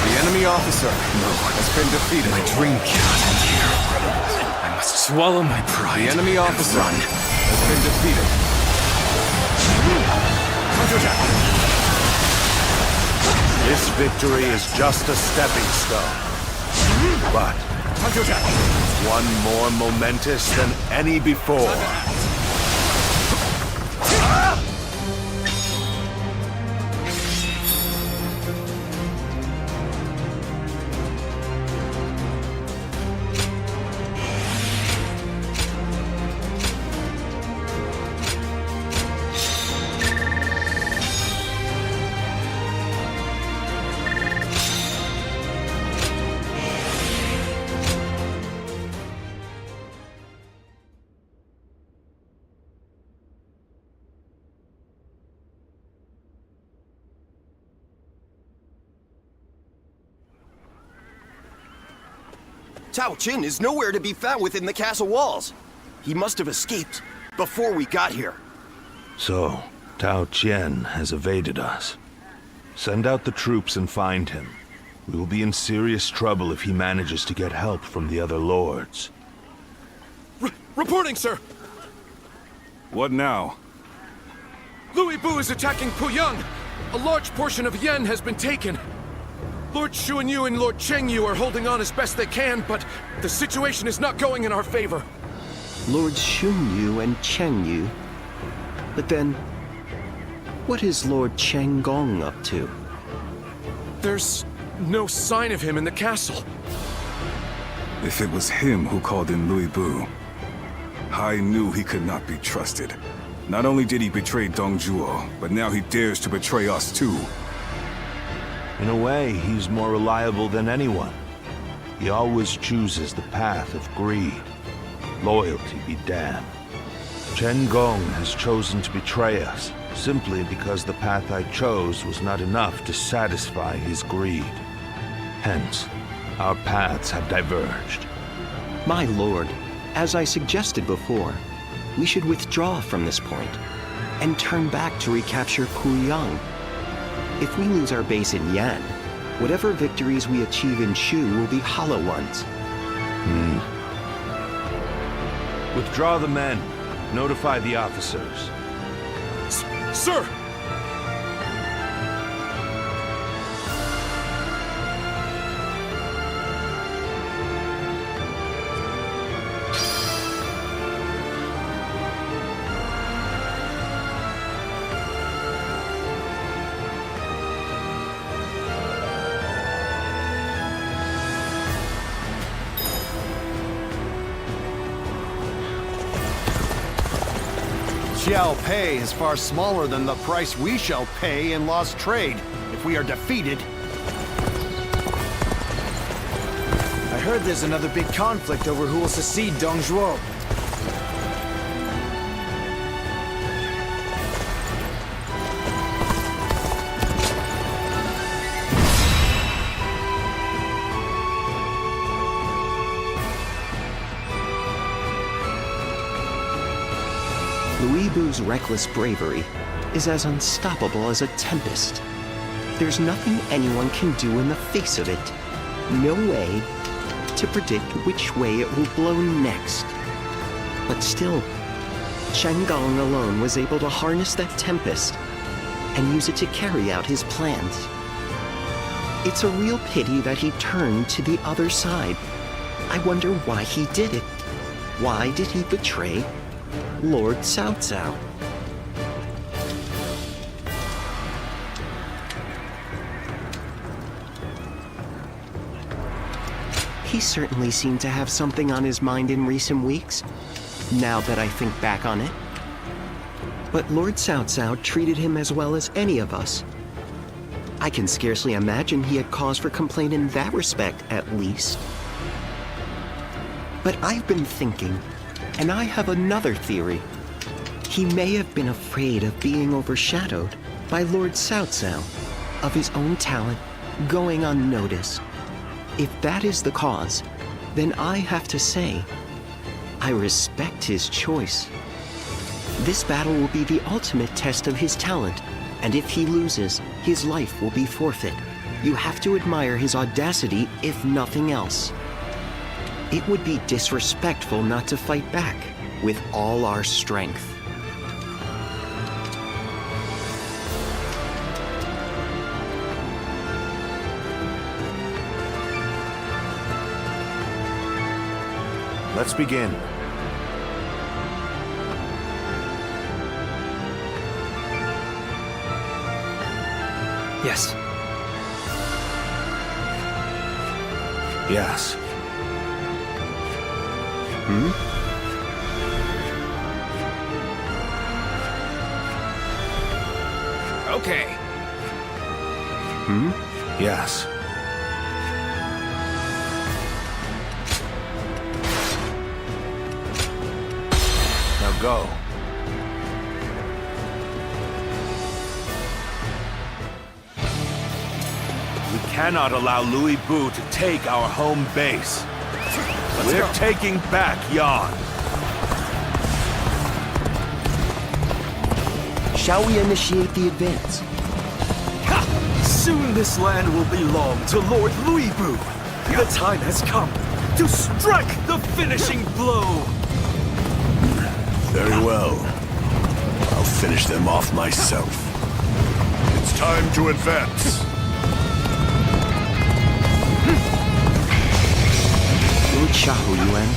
Speaker 3: The enemy officer has been defeated.
Speaker 13: My dream cannot end here. I must swallow my pride.
Speaker 3: The enemy officer has been defeated.
Speaker 10: This victory is just a stepping stone. But it's one more momentous than any before.
Speaker 6: Tao Chin is nowhere to be found within the castle walls. He must have escaped before we got here.
Speaker 10: So, Tao Qian has evaded us. Send out the troops and find him. We will be in serious trouble if he manages to get help from the other lords.
Speaker 2: Reporting, sir!
Speaker 19: What now?
Speaker 2: Louis Bu is attacking Puyang! A large portion of Yen has been taken. Lord Xuanyu and Lord Chengyu are holding on as best they can, but the situation is not going in our favor.
Speaker 24: Lords Xunyu and Chengyu? But then, what is Lord Chenggong up to?
Speaker 2: There's no sign of him in the castle.
Speaker 19: If it was him who called in Louis Bu, I knew he could not be trusted. Not only did he betray Dongzhuo, but now he dares to betray us too.
Speaker 10: In a way, he's more reliable than anyone. He always chooses the path of greed. Loyalty be damned. Chen Gong has chosen to betray us, simply because the path I chose was not enough to satisfy his greed. Hence, our paths have diverged.
Speaker 24: My lord, as I suggested before, we should withdraw from this point and turn back to recapture Puyang. If we lose our base in Yan, whatever victories we achieve in Shu will be hollow ones.
Speaker 10: Withdraw the men. Notify the officers.
Speaker 2: Sir!
Speaker 6: Xiao Pei is far smaller than the price we shall pay in lost trade if we are defeated.
Speaker 21: I heard there's another big conflict over who will succeed Dongzhuo.
Speaker 24: Louis Bu's reckless bravery is as unstoppable as a tempest. There's nothing anyone can do in the face of it. No way to predict which way it will blow next. But still, Chen Gong alone was able to harness that tempest and use it to carry out his plans. It's a real pity that he turned to the other side. I wonder why he did it. Why did he betray Lord Cao Cao? He certainly seemed to have something on his mind in recent weeks, now that I think back on it. But Lord Cao Cao treated him as well as any of us. I can scarcely imagine he had cause for complaint in that respect, at least. But I've been thinking, and I have another theory. He may have been afraid of being overshadowed by Lord Cao Cao, of his own talent going unnoticed. If that is the cause, then I have to say, I respect his choice. This battle will be the ultimate test of his talent, and if he loses, his life will be forfeit. You have to admire his audacity, if nothing else. It would be disrespectful not to fight back with all our strength.
Speaker 10: Let's begin.
Speaker 18: Yes.
Speaker 10: Yes.
Speaker 3: Okay.
Speaker 10: Yes. Now go. We cannot allow Louis Bu to take our home base. We're taking back Yan.
Speaker 24: Shall we initiate the advance?
Speaker 6: Soon this land will belong to Lord Luibu. The time has come to strike the finishing blow.
Speaker 8: Very well. I'll finish them off myself. It's time to advance.
Speaker 24: Lord Xiahou Yuan,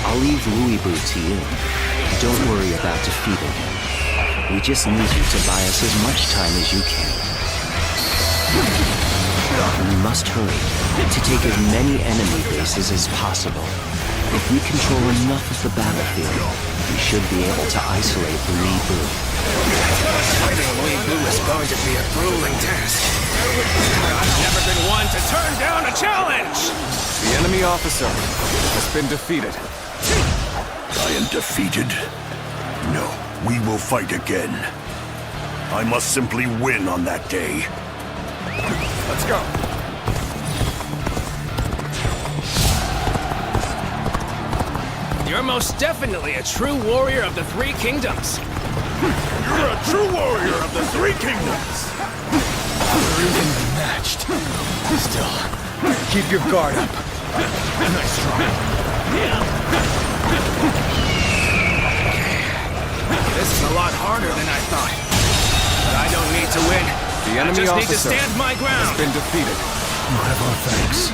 Speaker 24: I'll leave Luibu to you. Don't worry about defeating him. We just need you to buy us as much time as you can. We must hurry to take as many enemy bases as possible. If we control enough of the battlefield, we should be able to isolate Luibu.
Speaker 3: Fighting Luibu is going to be a grueling task. I've never been one to turn down a challenge!
Speaker 2: The enemy officer has been defeated.
Speaker 8: I am defeated? No, we will fight again. I must simply win on that day.
Speaker 3: Let's go. You're most definitely a true warrior of the Three Kingdoms.
Speaker 8: You're a true warrior of the Three Kingdoms!
Speaker 13: We're evenly matched. Still, keep your guard up. Nice try.
Speaker 3: This is a lot harder than I thought. But I don't need to win.
Speaker 2: The enemy
Speaker 3: I just need to
Speaker 2: officer
Speaker 3: stand my ground.
Speaker 2: has been defeated.
Speaker 8: You have our thanks.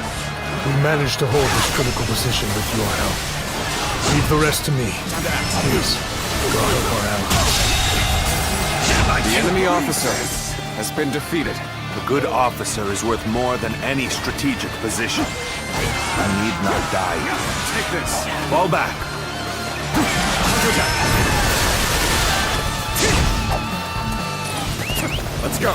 Speaker 8: We managed to hold this critical position with your help. Leave the rest to me. Please, guard our allies.
Speaker 2: The enemy officer has been defeated.
Speaker 10: The good officer is worth more than any strategic position. You need not die.
Speaker 3: Take this.
Speaker 10: Fall back.
Speaker 3: Let's go.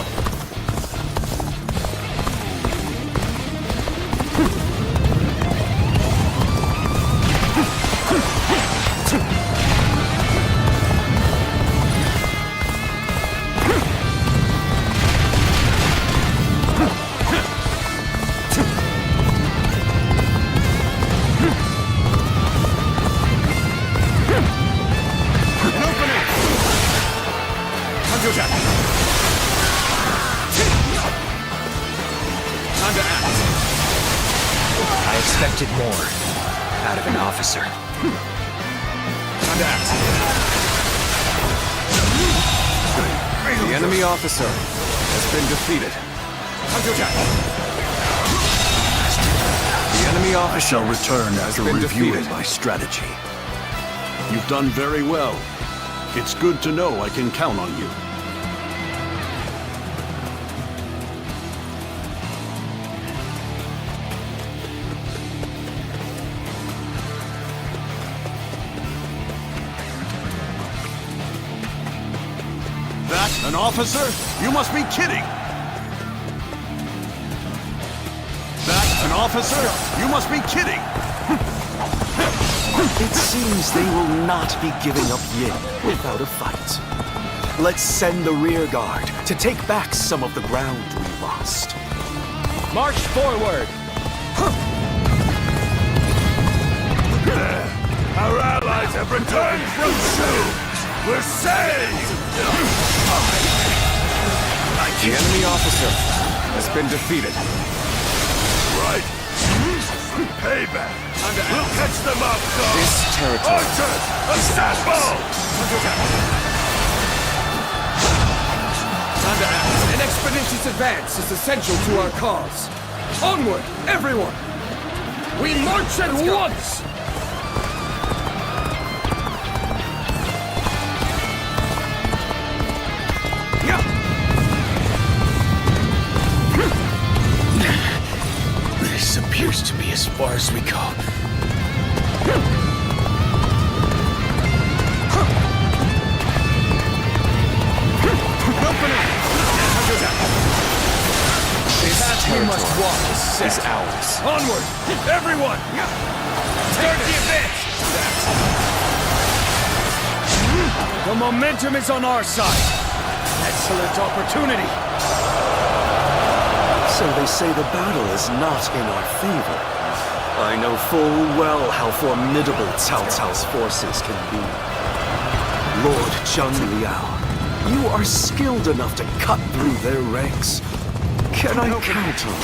Speaker 18: I expected more out of an officer.
Speaker 2: The enemy officer has been defeated. The enemy
Speaker 8: I
Speaker 2: officer
Speaker 8: shall return
Speaker 2: has
Speaker 8: after
Speaker 2: been
Speaker 8: reviewing
Speaker 2: defeated.
Speaker 8: my strategy. You've done very well. It's good to know I can count on you. That an officer? You must be kidding! That an officer? You must be kidding!
Speaker 6: It seems they will not be giving up Yin without a fight. Let's send the rear guard to take back some of the ground we lost.
Speaker 3: March forward.
Speaker 8: Our allies have returned from Shu! We're saved!
Speaker 2: The enemy officer has been defeated.
Speaker 8: Right. Payback! We'll catch them up, Dog!
Speaker 2: This territory
Speaker 8: Archers,
Speaker 2: is
Speaker 8: assemble!
Speaker 3: Time to act. An expeditious advance is essential to our cause. Onward, everyone! We march at once!
Speaker 13: This appears to be as far as we go.
Speaker 3: This path we must walk is ours. Onward, everyone! Start the advance! The momentum is on our side. Excellent opportunity.
Speaker 6: So they say the battle is not in our favor.
Speaker 11: I know full well how formidable Cao Cao's forces can be. Lord Zhang Liao, you are skilled enough to cut through their ranks. Can I count on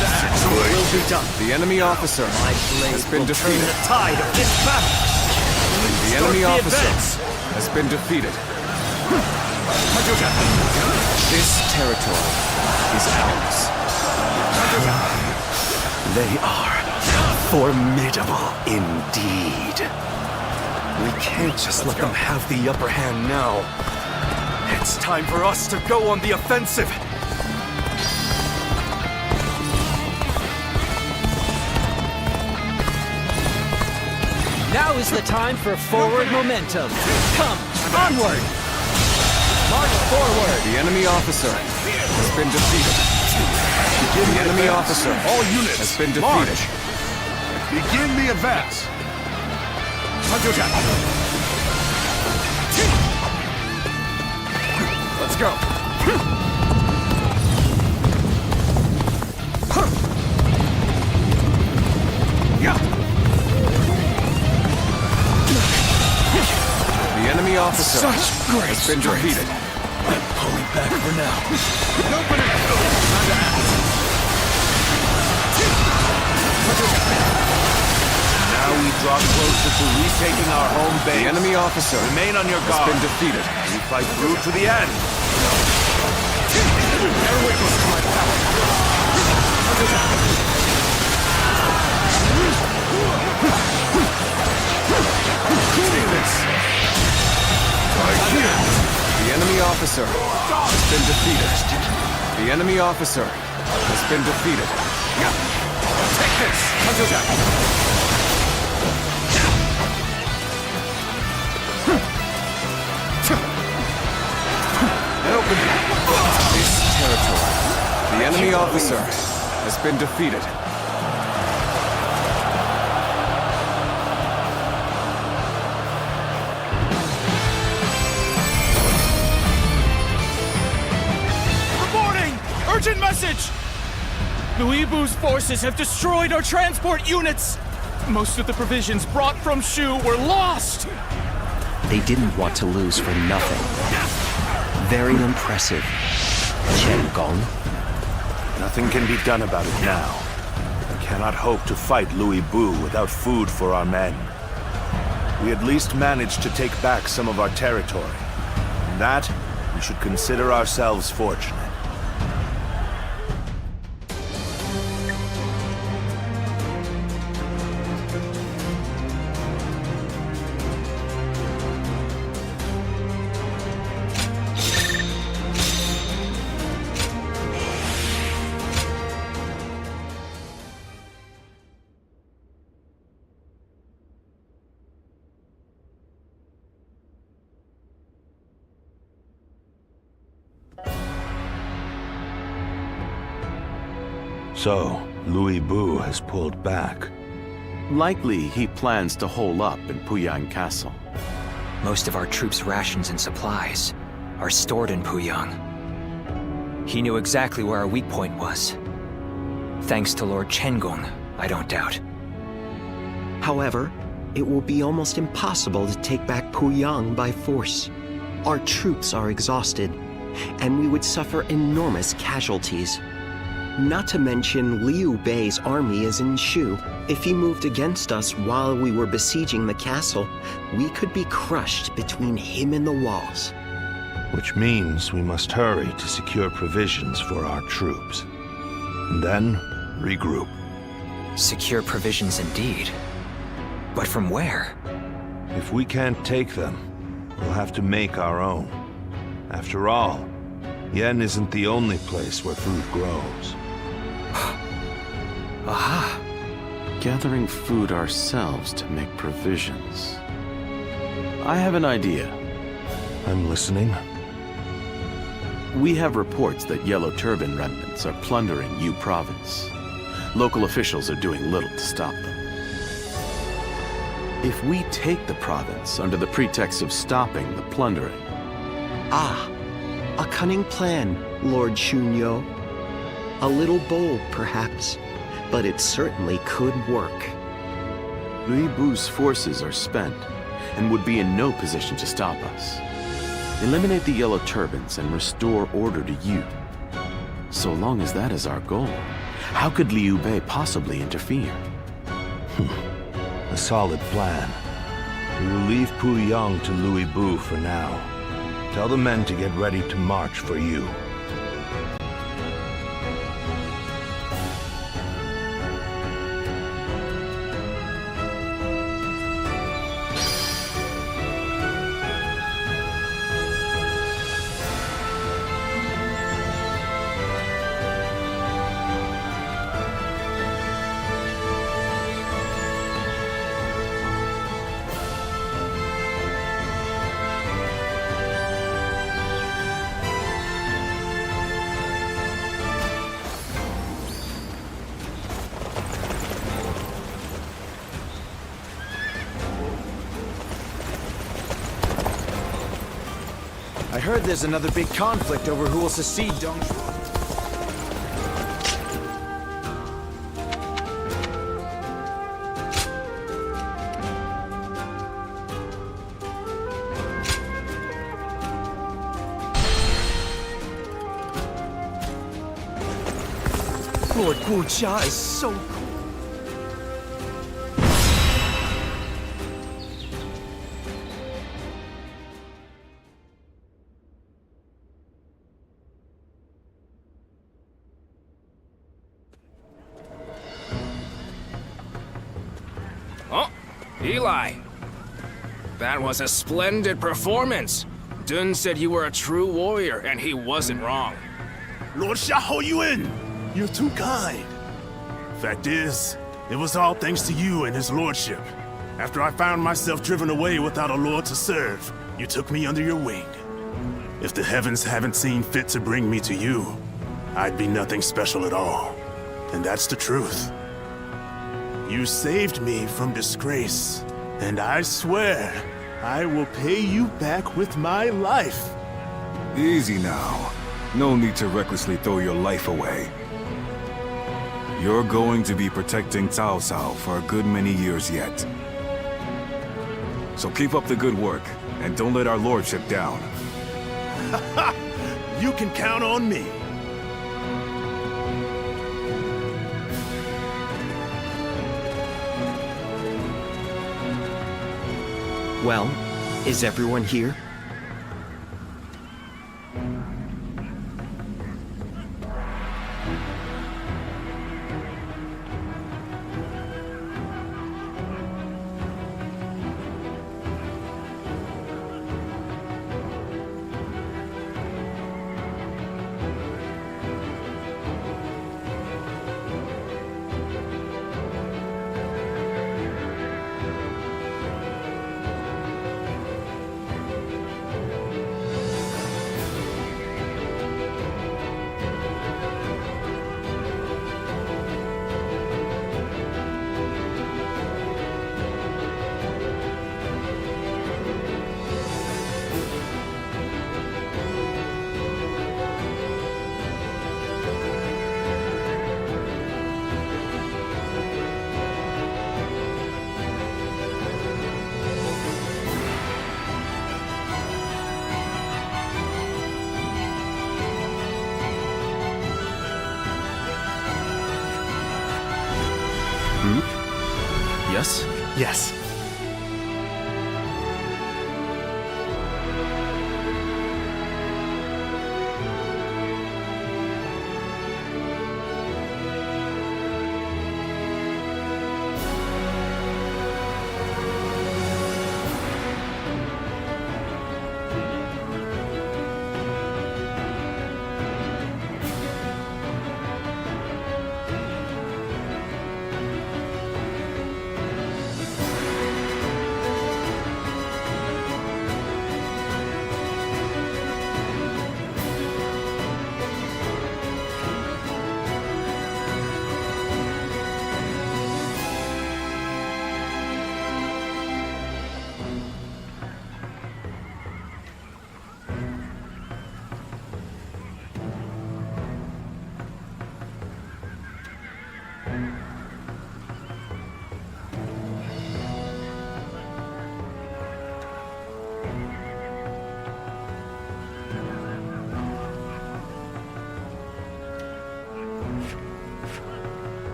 Speaker 11: that?
Speaker 3: It will be done. The enemy officer has been defeated.
Speaker 6: The tide of this battle.
Speaker 3: The enemy officer has been defeated. This territory is ours.
Speaker 11: They are formidable indeed. We can't just let them have the upper hand now. It's time for us to go on the offensive.
Speaker 4: Now is the time for forward momentum. Come, onward! March forward!
Speaker 3: The enemy officer has been defeated. The enemy officer,
Speaker 19: all units,
Speaker 3: has been defeated.
Speaker 19: Begin the advance.
Speaker 3: Let's go. The enemy officer has been defeated.
Speaker 6: I'm pulling back for now.
Speaker 10: Now we draw closer to retaking our home base.
Speaker 3: The enemy officer
Speaker 10: Remain on your
Speaker 3: has
Speaker 10: guard.
Speaker 3: been defeated.
Speaker 10: We fight through to the end.
Speaker 2: Bear witness to my power.
Speaker 3: The enemy officer has been defeated. The enemy officer has been defeated.
Speaker 2: Take this!
Speaker 3: This territory. The enemy officer has been defeated.
Speaker 2: Reporting! Urgent message! Louis Bu's forces have destroyed our transport units! Most of the provisions brought from Shu were lost!
Speaker 24: They didn't want to lose for nothing. Very impressive. Chen Gong.
Speaker 10: Nothing can be done about it now. We cannot hope to fight Louis Bu without food for our men. We at least managed to take back some of our territory. In that, we should consider ourselves fortunate. So, Louis Bu has pulled back.
Speaker 13: Likely he plans to hole up in Puyang Castle.
Speaker 18: Most of our troops' rations and supplies are stored in Puyang. He knew exactly where our weak point was. Thanks to Lord Chengong, I don't doubt.
Speaker 24: However, it will be almost impossible to take back Puyang by force. Our troops are exhausted, and we would suffer enormous casualties. Not to mention Liu Bei's army is in Shu. If he moved against us while we were besieging the castle, we could be crushed between him and the walls.
Speaker 10: Which means we must hurry to secure provisions for our troops. And then, regroup.
Speaker 18: Secure provisions indeed. But from where?
Speaker 10: If we can't take them, we'll have to make our own. After all, Yen isn't the only place where food grows.
Speaker 18: Aha!
Speaker 13: Gathering food ourselves to make provisions. I have an idea.
Speaker 10: I'm listening.
Speaker 13: We have reports that Yellow Turban remnants are plundering Yu Province. Local officials are doing little to stop them. If we take the province under the pretext of stopping the plundering...
Speaker 24: Ah, a cunning plan, Lord Shunyo. A little bold, perhaps, but it certainly could work.
Speaker 12: Louis Bu's forces are spent and would be in no position to stop us. Eliminate the yellow turbans and restore order to you. So long as that is our goal, how could Liu Bei possibly interfere?
Speaker 10: A solid plan. We will leave Puyang to Louis Bu for now. Tell the men to get ready to march for you.
Speaker 21: I heard there's another big conflict over who will succeed Dongzhuo. Lord Gujia is so cool.
Speaker 3: Oh, Eli. That was a splendid performance. Dun said you were a true warrior, and he wasn't wrong.
Speaker 6: Lord Xiahou Yuan, you're too kind. Fact is, it was all thanks to you and his lordship. After I found myself driven away without a lord to serve, you took me under your wing. If the heavens haven't seen fit to bring me to you, I'd be nothing special at all. And that's the truth. You saved me from disgrace, and I swear I will pay you back with my life.
Speaker 9: Easy now. No need to recklessly throw your life away. You're going to be protecting Cao Cao for a good many years yet. So keep up the good work, and don't let our lordship down.
Speaker 6: You can count on me.
Speaker 24: Well, is everyone here?
Speaker 12: Yes?
Speaker 2: Yes.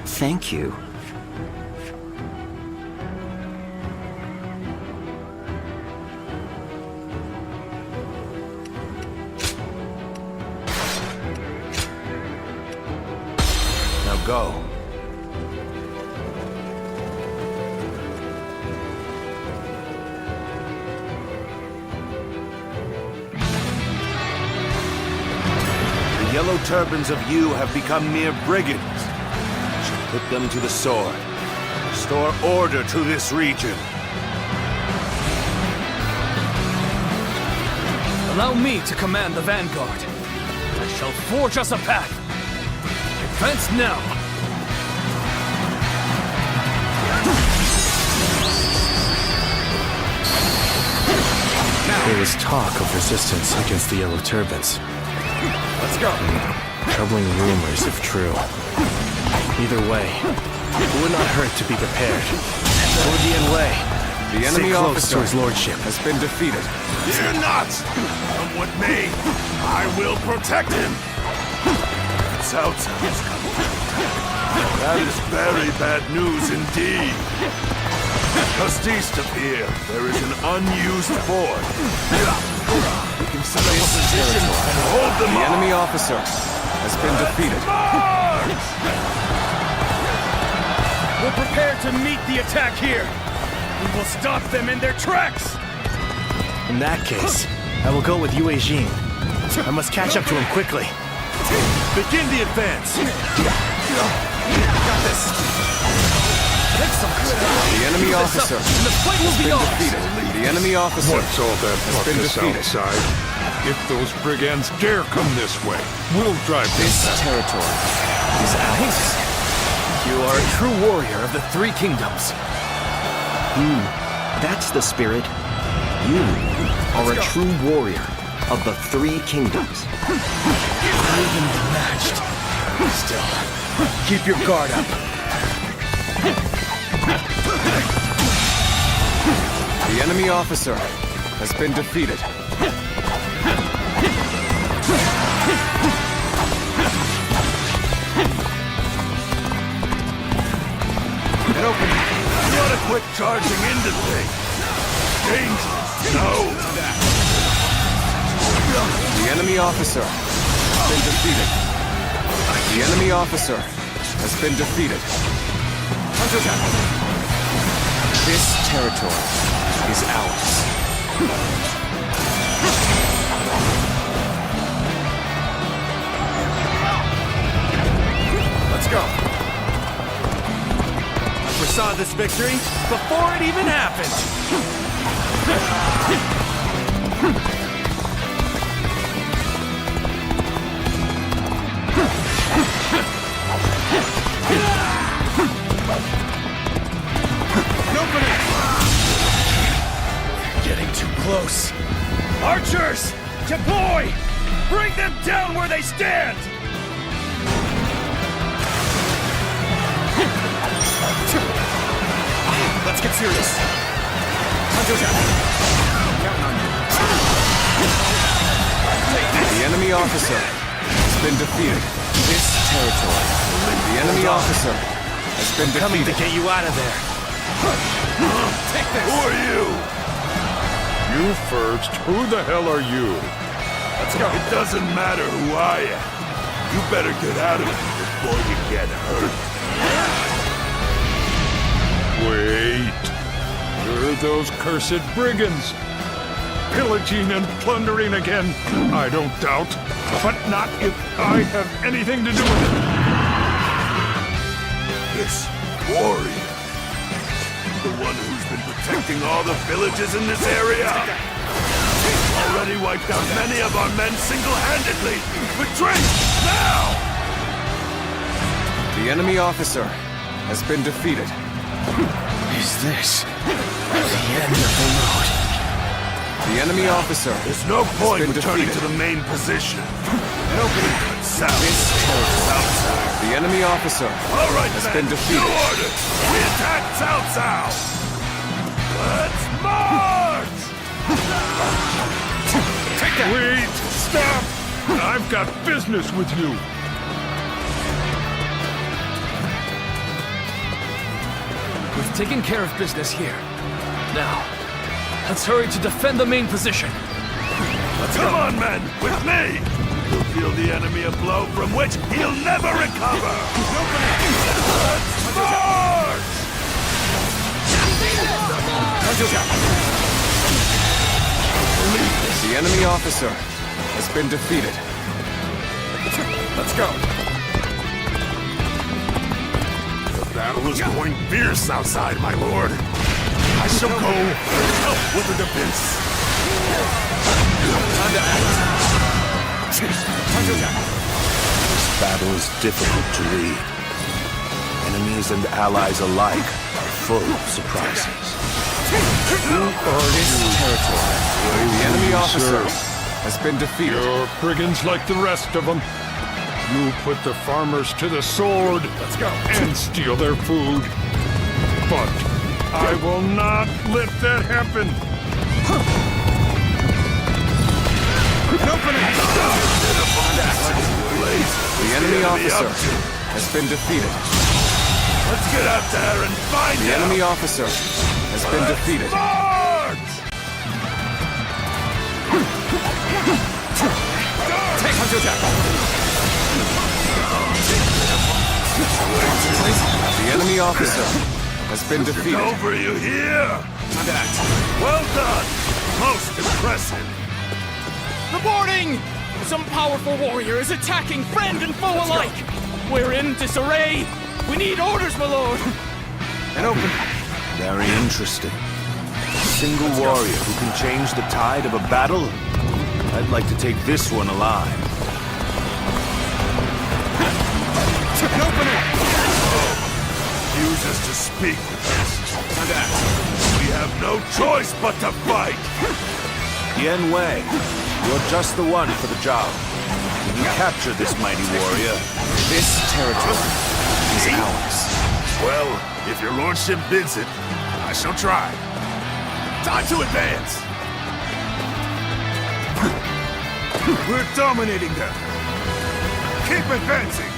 Speaker 24: Thank you.
Speaker 10: Now go. The yellow turbans of you have become mere brigands. Put them to the sword. Restore order to this region.
Speaker 2: Allow me to command the vanguard. I shall forge us a path. Advance now. There was talk of resistance against the Yellow Turbans.
Speaker 3: Let's go.
Speaker 2: Troubling rumors if true. Either way, it would not hurt to be prepared. Gordian Way.
Speaker 3: The enemy
Speaker 2: Stay close
Speaker 3: officer
Speaker 2: to his lordship
Speaker 3: has been defeated.
Speaker 6: Fear not! Come with me! I will protect him! Cao Cao is coming. That is very bad news indeed. Just east of here, there is an unused fort. We can set up a position and hold them
Speaker 3: The
Speaker 6: off.
Speaker 3: enemy officer has been defeated.
Speaker 2: We're prepared to meet the attack here. We will stop them in their tracks. In that case, I will go with Yue Jin. I must catch up to him quickly.
Speaker 6: Begin the advance.
Speaker 2: Got this.
Speaker 3: The enemy officer
Speaker 2: The fight will
Speaker 3: has
Speaker 2: be
Speaker 3: been
Speaker 2: ours.
Speaker 3: defeated. The enemy officer
Speaker 8: What's all that
Speaker 3: has been
Speaker 8: ruckus
Speaker 3: defeated.
Speaker 8: outside? If those brigands dare come this way, we'll drive them
Speaker 3: This
Speaker 8: back.
Speaker 3: territory is ours.
Speaker 2: You are a true warrior of the Three Kingdoms.
Speaker 24: That's the spirit. You are a true warrior of the Three Kingdoms.
Speaker 2: Evenly matched. Still, keep your guard up.
Speaker 3: The enemy officer has been defeated.
Speaker 6: Get open. You ought to quit charging into things. Dangerous. No.
Speaker 3: The enemy officer has been defeated. The enemy officer has been defeated. This territory is ours. Let's go.
Speaker 6: I foresaw this victory before it even happened.
Speaker 2: Getting too close. Archers! Deploy! Bring them down where they stand!
Speaker 3: Let's get serious. The enemy officer has been defeated. This territory. The enemy officer has been defeated.
Speaker 2: Coming to get you out of there.
Speaker 3: Take this.
Speaker 6: Who are you?
Speaker 8: You first. Who the hell are you?
Speaker 3: Let's go.
Speaker 6: It doesn't matter who I am. You better get out of here before you get hurt.
Speaker 8: Wait. You're those cursed brigands. Pillaging and plundering again. I don't doubt. But not if I have anything to do with it.
Speaker 6: This warrior. The one who's been protecting all the villages in this area. Already wiped out many of our men single-handedly. Retreat! Now!
Speaker 3: The enemy officer has been defeated.
Speaker 2: Is this the end of the road?
Speaker 3: The enemy officer
Speaker 6: There's no point
Speaker 3: been
Speaker 6: returning
Speaker 3: defeated.
Speaker 6: to the main position. An opening cuts south. South.
Speaker 3: The enemy officer
Speaker 6: All right,
Speaker 3: has
Speaker 6: men.
Speaker 3: been defeated.
Speaker 6: New order. We attack south. Let's march!
Speaker 8: Take that! Wait! Stop! I've got business with you!
Speaker 2: We've taken care of business here. Now, let's hurry to defend the main position.
Speaker 6: Let's Come on, men! With me! You'll deal the enemy a blow from which he'll never recover! Let's march!
Speaker 3: The enemy officer has been defeated. Let's go.
Speaker 6: The battle is going fierce outside, my lord. I shall go help with the defense.
Speaker 10: This battle is difficult to read. Enemies and allies alike are full of surprises.
Speaker 3: This territory. The enemy officer has been defeated.
Speaker 8: You're brigands like the rest of them. You put the farmers to the sword.
Speaker 3: Let's go.
Speaker 8: And steal their food. But I will not let that happen.
Speaker 3: The enemy officer has been defeated.
Speaker 6: Let's get out there and find
Speaker 3: The enemy officer has been defeated. The enemy officer has been defeated.
Speaker 6: Over, you hear? Well done. Most impressive.
Speaker 2: Reporting! Some powerful warrior is attacking friend and foe alike. We're in disarray. We need orders, my lord.
Speaker 3: And open.
Speaker 10: Very interesting. A single warrior who can change the tide of a battle? I'd like to take this one alive.
Speaker 6: Refuses to speak with us. We have no choice but to fight.
Speaker 10: Yen Wei, you're just the one for the job. Can you capture this mighty warrior?
Speaker 3: This territory is ours.
Speaker 6: Well, if your lordship bids it, I shall try. Time to advance! We're dominating them! Keep advancing!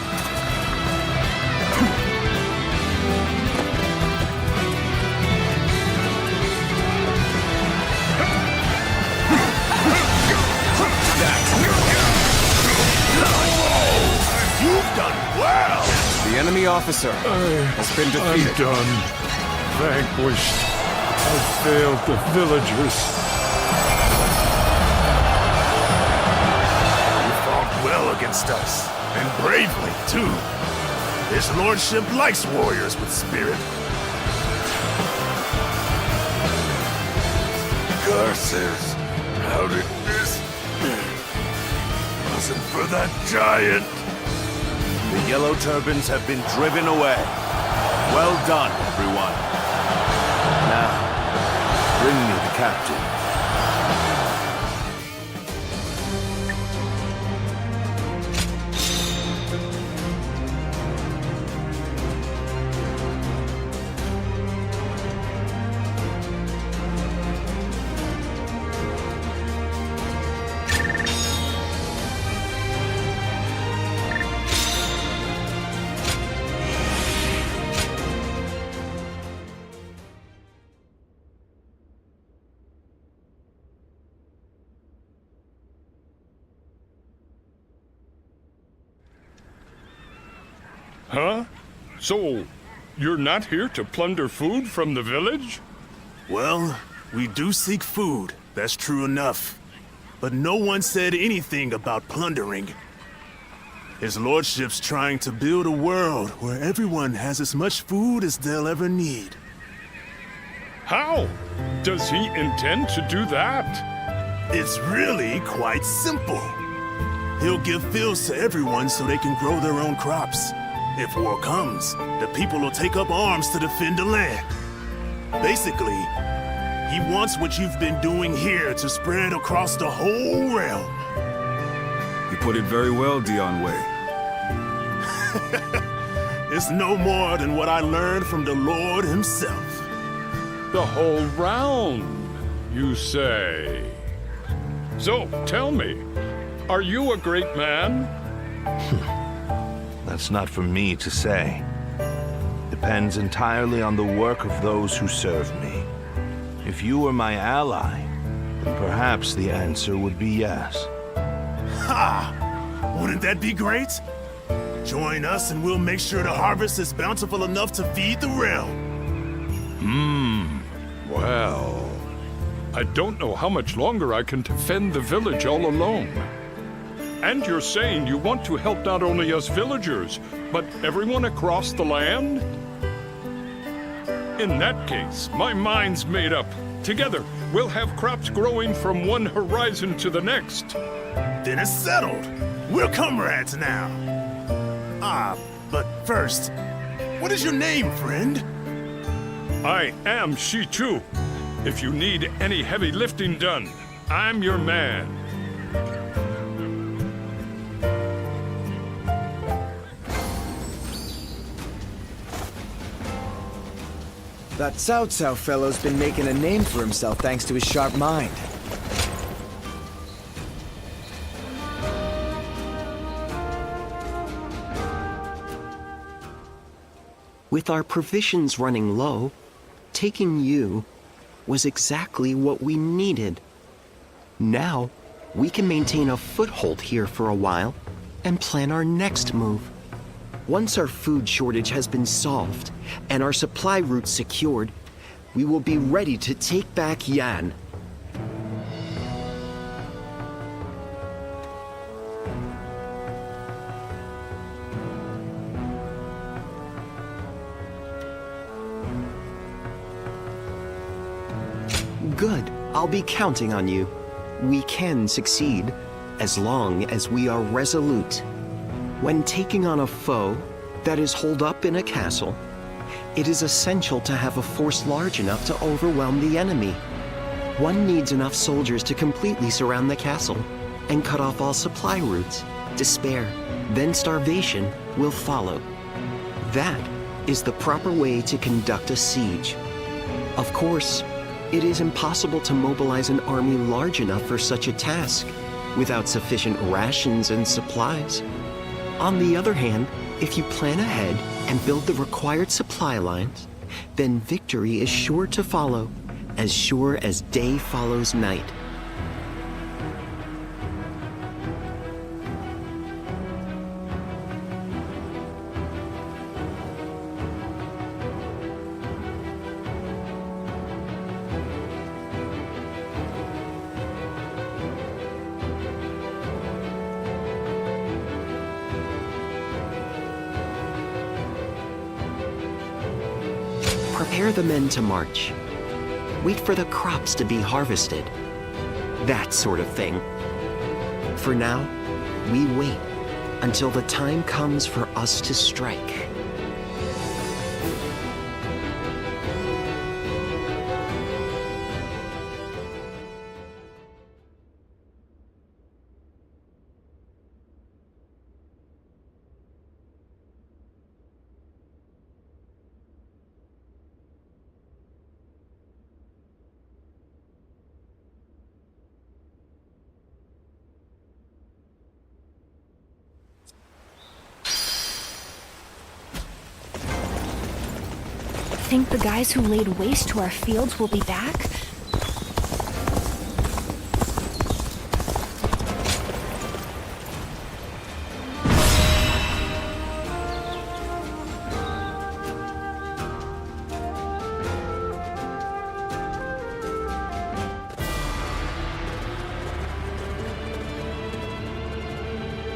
Speaker 6: You've done well!
Speaker 3: The enemy officer has been defeated.
Speaker 8: I'm done. Vanquished. I failed the villagers.
Speaker 6: You fought well against us, and bravely, too. His lordship likes warriors with spirit. Curses! How did this... Wasn't for that giant.
Speaker 10: The Yellow Turbans have been driven away. Well done, everyone. Now, bring me the captain.
Speaker 8: Huh? So, you're not here to plunder food from the village?
Speaker 6: Well, we do seek food, that's true enough. But no one said anything about plundering. His lordship's trying to build a world where everyone has as much food as they'll ever need.
Speaker 8: How? Does he intend to do that?
Speaker 6: It's really quite simple. He'll give fields to everyone so they can grow their own crops. If war comes, the people will take up arms to defend the land. Basically, he wants what you've been doing here to spread across the whole realm.
Speaker 10: He
Speaker 20: put it very well, Dion Wei.
Speaker 14: It's no more than what I learned from the Lord himself.
Speaker 19: The whole round, you say? So, tell me, are you a great man?
Speaker 10: That's not for me to say. Depends entirely on the work of those who serve me. If you were my ally, then perhaps the answer would be yes.
Speaker 14: Ha! Wouldn't that be great? Join us and we'll make sure the harvest is bountiful enough to feed the realm.
Speaker 19: Well, I don't know how much longer I can defend the village all alone. And you're saying you want to help not only us villagers, but everyone across the land? In that case, my mind's made up. Together, we'll have crops growing from one horizon to the next.
Speaker 14: Then it's settled. We're comrades now. But first, what is your name, friend?
Speaker 19: I am Shi-Chu. If you need any heavy lifting done, I'm your man.
Speaker 21: That Cao Cao fellow's been making a name for himself thanks to his sharp mind.
Speaker 24: With our provisions running low, taking you was exactly what we needed. Now, we can maintain a foothold here for a while and plan our next move. Once our food shortage has been solved and our supply routes secured, we will be ready to take back Yan. Good. I'll be counting on you. We can succeed, as long as we are resolute. When taking on a foe that is holed up in a castle, it is essential to have a force large enough to overwhelm the enemy. One needs enough soldiers to completely surround the castle and cut off all supply routes. Despair, then starvation will follow. That is the proper way to conduct a siege. Of course, it is impossible to mobilize an army large enough for such a task without sufficient rations and supplies. On the other hand, if you plan ahead and build the required supply lines, then victory is sure to follow, as sure as day follows night. Prepare the men to march. Wait for the crops to be harvested. That sort of thing. For now, we wait until the time comes for us to strike.
Speaker 5: Think the guys who laid waste to our fields will be back?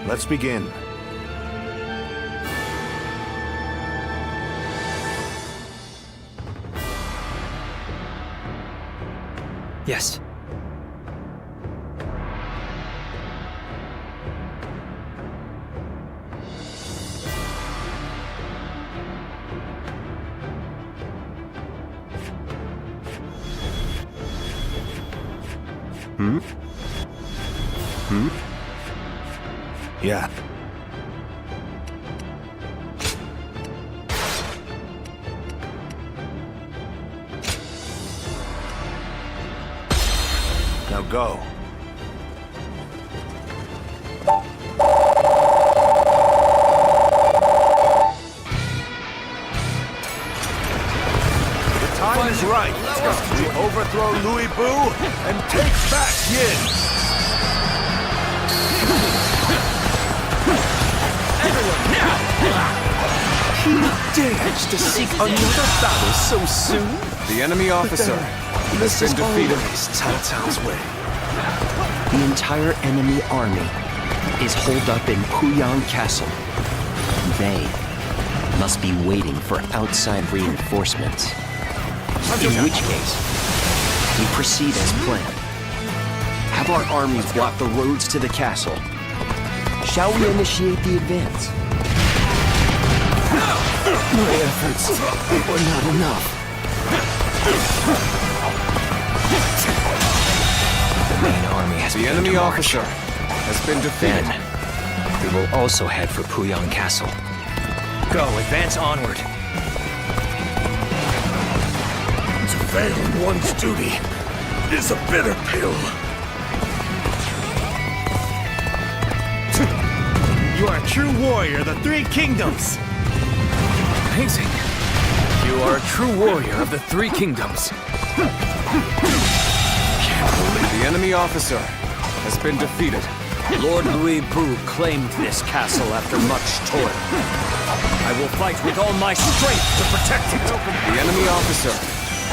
Speaker 10: Let's begin.
Speaker 18: Yes.
Speaker 10: yet. Now go. The time is right. We overthrow Louis Bu and take back Yin.
Speaker 4: Everyone, now!
Speaker 11: He dares to seek another battle so soon?
Speaker 3: The enemy officer has been defeated.
Speaker 11: Cao Cao's way.
Speaker 24: The entire enemy army is holed up in Puyang Castle. They must be waiting for outside reinforcements. In which case, we proceed as planned. Have our army block the roads to the castle. Shall we initiate the advance?
Speaker 11: My efforts were not enough.
Speaker 18: The main army has
Speaker 3: The enemy officer has been defeated.
Speaker 18: Then, we will also head for Puyang Castle. Go, advance onward.
Speaker 8: To fail in one's duty is a bitter pill.
Speaker 2: You are a true warrior of the Three Kingdoms.
Speaker 4: Amazing. You are a true warrior of the Three Kingdoms.
Speaker 3: The enemy officer has been defeated.
Speaker 4: Lord Louis Bu claimed this castle after much toil. I will fight with all my strength to protect it.
Speaker 3: The enemy officer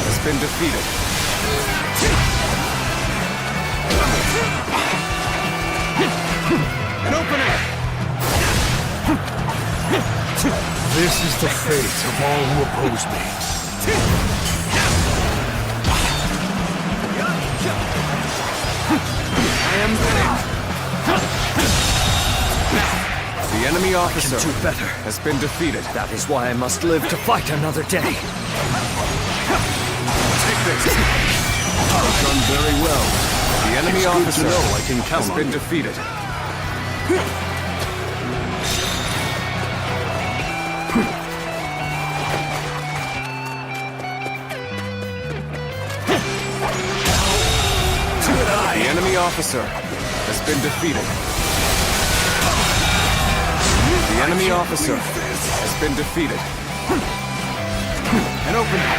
Speaker 3: has been defeated.
Speaker 2: An opening!
Speaker 8: This is the fate of all who oppose me.
Speaker 3: I am winning. The enemy officer
Speaker 4: I can do better.
Speaker 3: has been defeated.
Speaker 4: That is why I must live to fight another day.
Speaker 3: Take this. Done very well. The enemy officer
Speaker 10: I can count
Speaker 3: has
Speaker 10: on
Speaker 3: been
Speaker 10: you.
Speaker 3: defeated. The enemy officer has been defeated. The enemy officer has been defeated.
Speaker 2: An opening!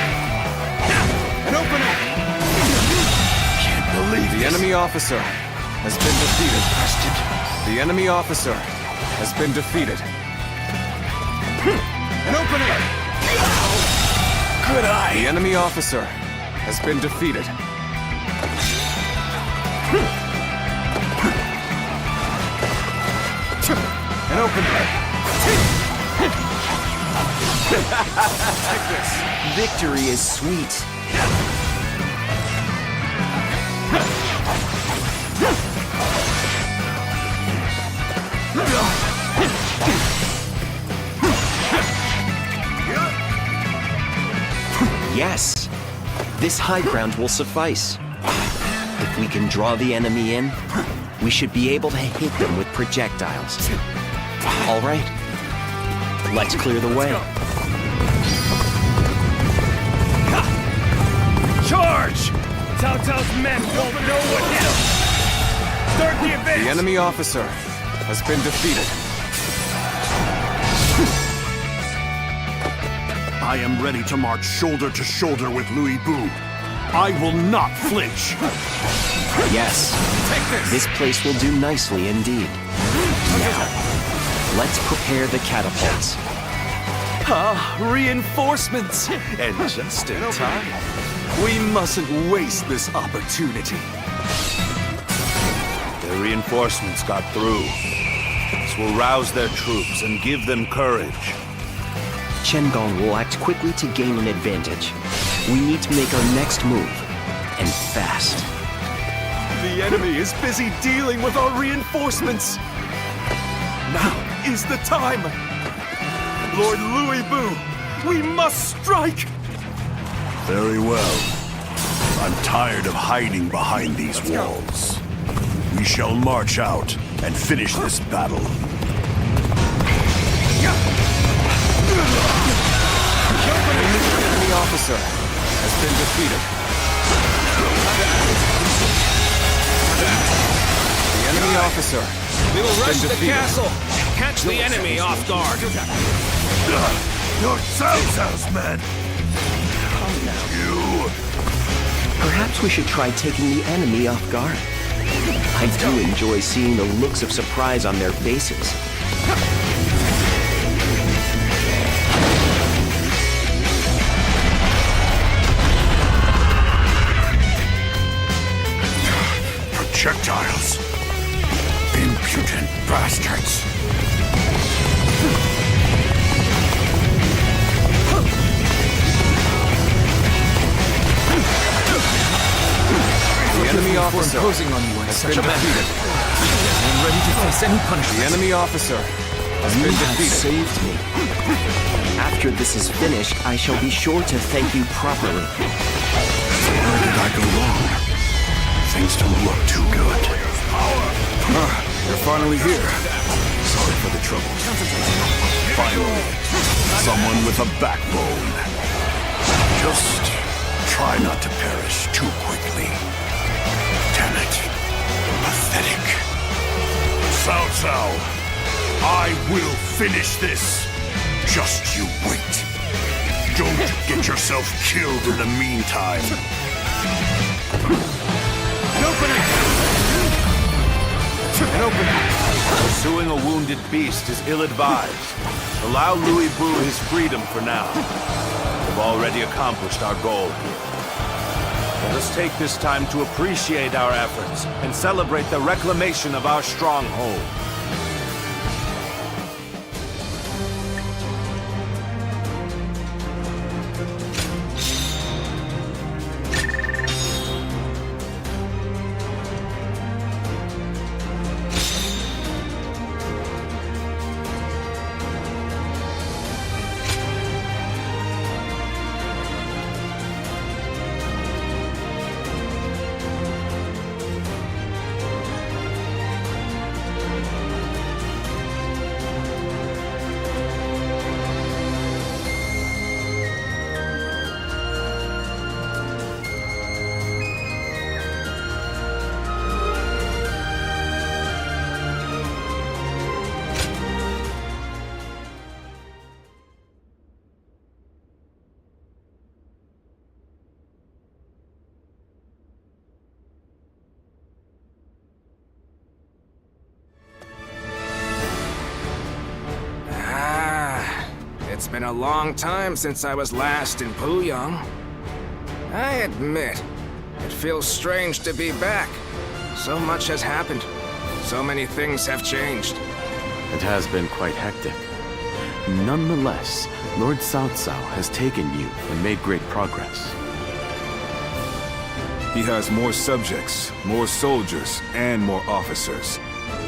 Speaker 2: An opening!
Speaker 8: Can't believe
Speaker 3: The enemy officer has been defeated. The enemy officer has been defeated.
Speaker 2: An opening!
Speaker 3: Good eye! The enemy officer has been defeated.
Speaker 2: An opening!
Speaker 3: Take this.
Speaker 24: Victory is sweet. Yes, this high ground will suffice. If we can draw the enemy in, we should be able to hit them with projectiles. All right, let's clear the way.
Speaker 2: Charge! Cao Cao's men won't know what hit them! Start the advance!
Speaker 3: The enemy officer has been defeated.
Speaker 14: I am ready to march shoulder to shoulder with Louis Bu. I will not flinch.
Speaker 24: Yes, this place will do nicely indeed. Now, let's prepare the catapults.
Speaker 11: Ah, reinforcements! And just in time. We mustn't waste this opportunity.
Speaker 10: The reinforcements got through. This will rouse their troops and give them courage.
Speaker 24: Chen Gong will act quickly to gain an advantage. We need to make our next move, and fast.
Speaker 11: The enemy is busy dealing with our reinforcements. Now is the time. Lord Louis Bu, we must strike.
Speaker 14: Very well. I'm tired of hiding behind these walls. We shall march out and finish this battle.
Speaker 7: defeated.
Speaker 1: The enemy officer.
Speaker 3: We will rush the
Speaker 7: defeated.
Speaker 3: castle. Catch the enemy off guard.
Speaker 14: Your Cao men! You!
Speaker 24: Perhaps we should try taking the enemy off guard. I do enjoy seeing the looks of surprise on their faces.
Speaker 14: Projectiles! Impudent bastards!
Speaker 1: The enemy officer imposing on you in such a manner. I am ready to face any punishment.
Speaker 7: The enemy officer has been defeated.
Speaker 24: Saved me. After this is finished, I shall be sure to thank you properly.
Speaker 14: Where did I go wrong? Things don't look too good.
Speaker 19: You're finally here.
Speaker 14: Sorry for the trouble.
Speaker 19: Finally, someone with a backbone.
Speaker 14: Just try not to perish too quickly. Damn it. Pathetic. Cao, I will finish this. Just you wait. Don't get yourself killed in the meantime.
Speaker 10: An opening! Pursuing a wounded beast is ill-advised. Allow Louis Bu his freedom for now. We've already accomplished our goal here. Let us take this time to appreciate our efforts and celebrate the reclamation of our stronghold.
Speaker 3: It's been a long time since I was last in Puyang. I admit, it feels strange to be back. So much has happened. So many things have changed.
Speaker 12: It has been quite hectic. Nonetheless, Lord Cao has taken you and made great progress.
Speaker 19: He has more subjects, more soldiers, and more officers.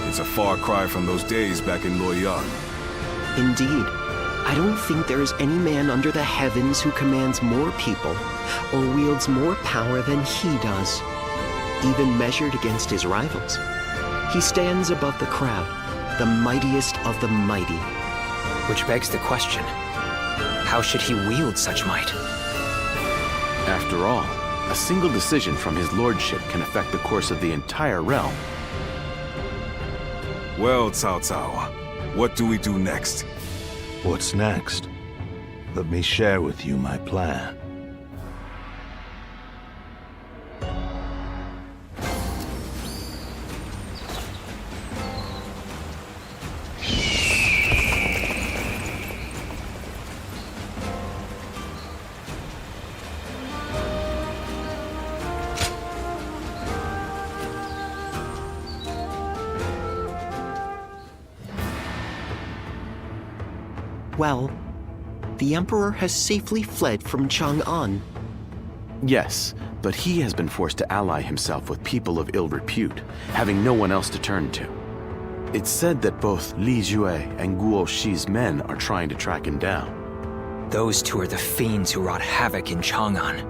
Speaker 19: It's a far cry from those days back in Luoyang.
Speaker 24: Indeed. I don't think there is any man under the heavens who commands more people or wields more power than he does, even measured against his rivals. He stands above the crowd, the mightiest of the mighty.
Speaker 18: Which begs the question, how should he wield such might?
Speaker 12: After all, a single decision from his lordship can affect the course of the entire realm.
Speaker 19: Well, Cao, what do we do next?
Speaker 10: What's next? Let me share with you my plan.
Speaker 24: Well, the Emperor has safely fled from Chang'an.
Speaker 12: Yes, but he has been forced to ally himself with people of ill repute, having no one else to turn to. It's said that both Li Jue and Guo Shi's men are trying to track him down.
Speaker 18: Those two are the fiends who wrought havoc in Chang'an.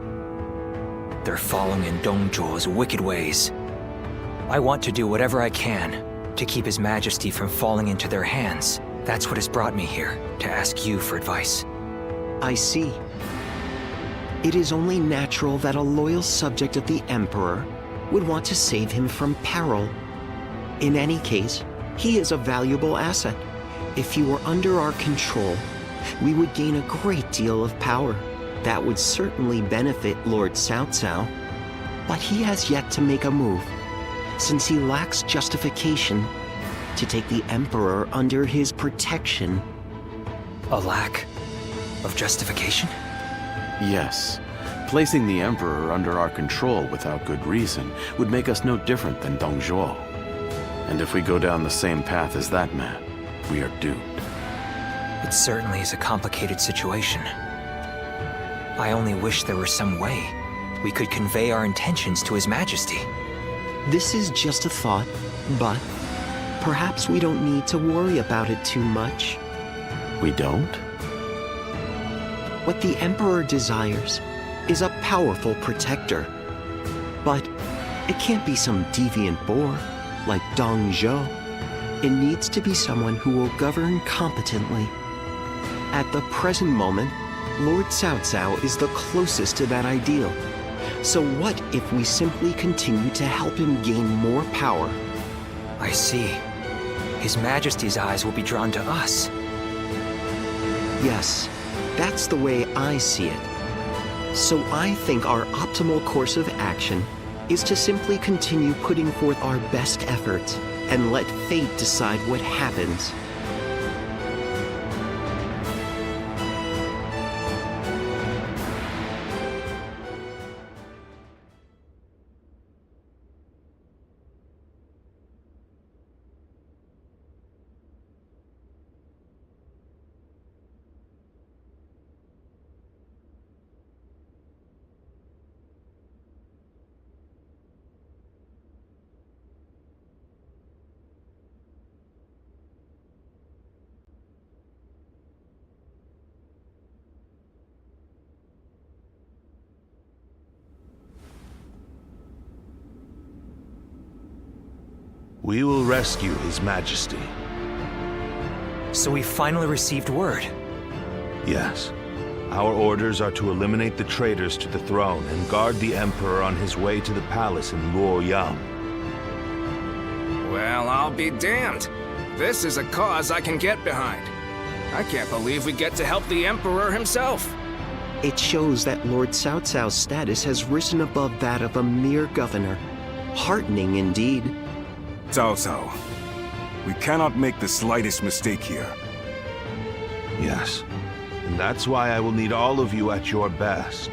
Speaker 18: They're following in Dong Zhuo's wicked ways. I want to do whatever I can to keep His Majesty from falling into their hands. That's what has brought me here, to ask you for advice.
Speaker 24: I see. It is only natural that a loyal subject of the Emperor would want to save him from peril. In any case, he is a valuable asset. If he were under our control, we would gain a great deal of power. That would certainly benefit Lord Cao Cao. But he has yet to make a move, since he lacks justification to take the Emperor under his protection.
Speaker 18: A lack of justification?
Speaker 12: Yes. Placing the Emperor under our control without good reason would make us no different than Dong Zhuo. And if we go down the same path as that man, we are doomed.
Speaker 18: It certainly is a complicated situation. I only wish there were some way we could convey our intentions to His Majesty.
Speaker 24: This is just a thought, but perhaps we don't need to worry about it too much.
Speaker 12: We don't?
Speaker 24: What the Emperor desires is a powerful protector. But it can't be some deviant boor like Dong Zhuo. It needs to be someone who will govern competently. At the present moment, Lord Cao Cao is the closest to that ideal. So what if we simply continue to help him gain more power?
Speaker 18: I see. His Majesty's eyes will be drawn to us.
Speaker 24: Yes, that's the way I see it. So I think our optimal course of action is to simply continue putting forth our best efforts and let fate decide what happens.
Speaker 10: We will rescue His Majesty.
Speaker 18: So we finally received word.
Speaker 10: Yes. Our orders are to eliminate the traitors to the throne and guard the Emperor on his way to the palace in Luoyang.
Speaker 3: Well, I'll be damned. This is a cause I can get behind. I can't believe we get to help the Emperor himself.
Speaker 24: It shows that Lord Cao Cao's status has risen above that of a mere governor. Heartening indeed.
Speaker 9: Cao Cao, we cannot make the slightest mistake here.
Speaker 10: Yes, and that's why I will need all of you at your best.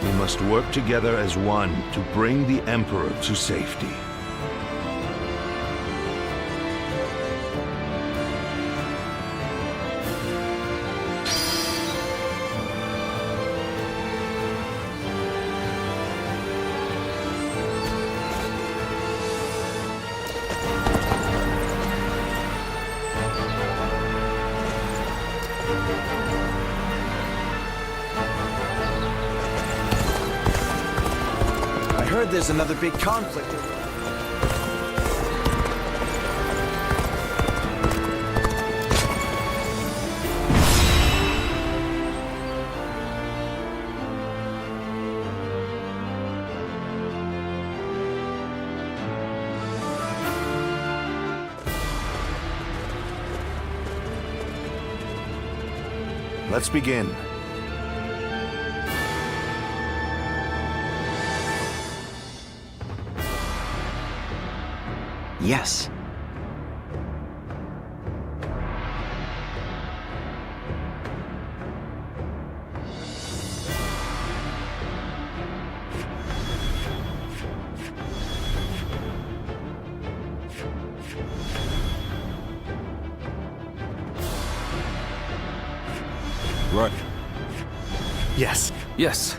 Speaker 10: We must work together as one to bring the Emperor to safety.
Speaker 21: There's another big conflict.
Speaker 10: Let's begin.
Speaker 24: Yes.
Speaker 9: Right.
Speaker 2: Yes.
Speaker 3: Yes.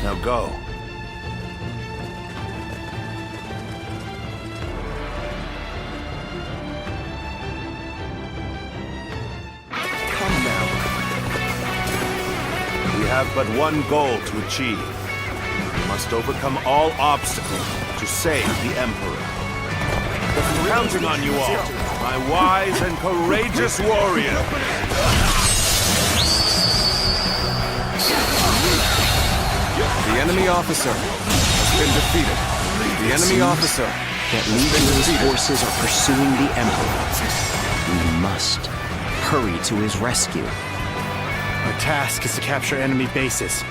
Speaker 10: Now go. have but one goal to achieve. We must overcome all obstacles to save the Emperor. I'm counting on you all, my wise and courageous warrior.
Speaker 1: The enemy officer has been defeated. The enemy officer
Speaker 24: that Legion's forces are pursuing the Emperor. We must hurry to his rescue.
Speaker 2: Our task is to capture enemy bases.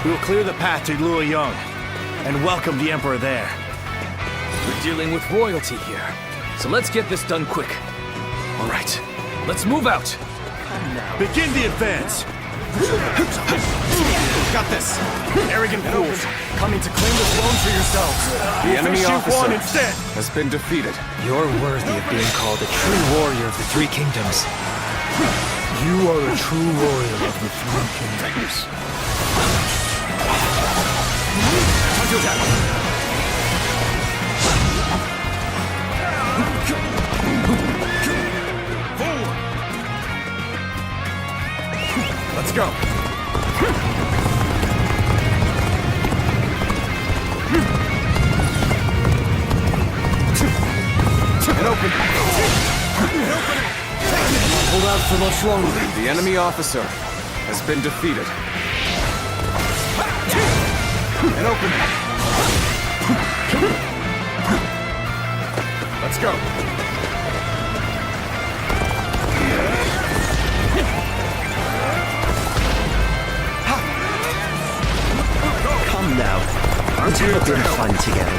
Speaker 2: We will clear the path to Luoyang and welcome the Emperor there.
Speaker 4: We're dealing with royalty here, so let's get this done quick. All right, let's move out.
Speaker 2: Begin the advance. Got this. Arrogant fools, coming to claim the throne for yourselves.
Speaker 1: The enemy officer
Speaker 2: instead
Speaker 1: has been defeated.
Speaker 18: You're worthy of being called a true warrior of the Three Kingdoms.
Speaker 8: You are a true warrior of the Three Kingdoms.
Speaker 2: Let's go.
Speaker 1: And open.
Speaker 4: Hold out for much longer.
Speaker 1: The enemy officer has been defeated. And open.
Speaker 2: Let's go.
Speaker 24: Come now. Let's have a bit of fun together.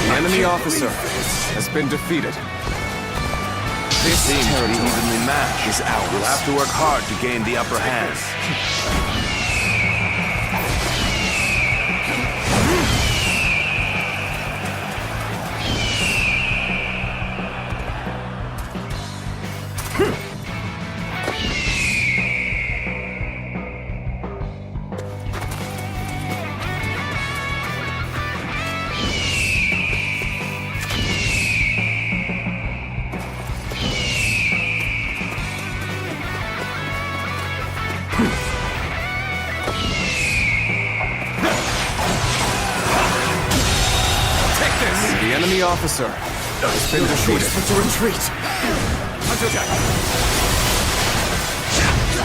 Speaker 1: The enemy officer has been defeated.
Speaker 10: This seems to be evenly matched. Is ours. We'll have to work hard to gain the upper hand.
Speaker 1: The enemy officer has been defeated.
Speaker 2: To retreat.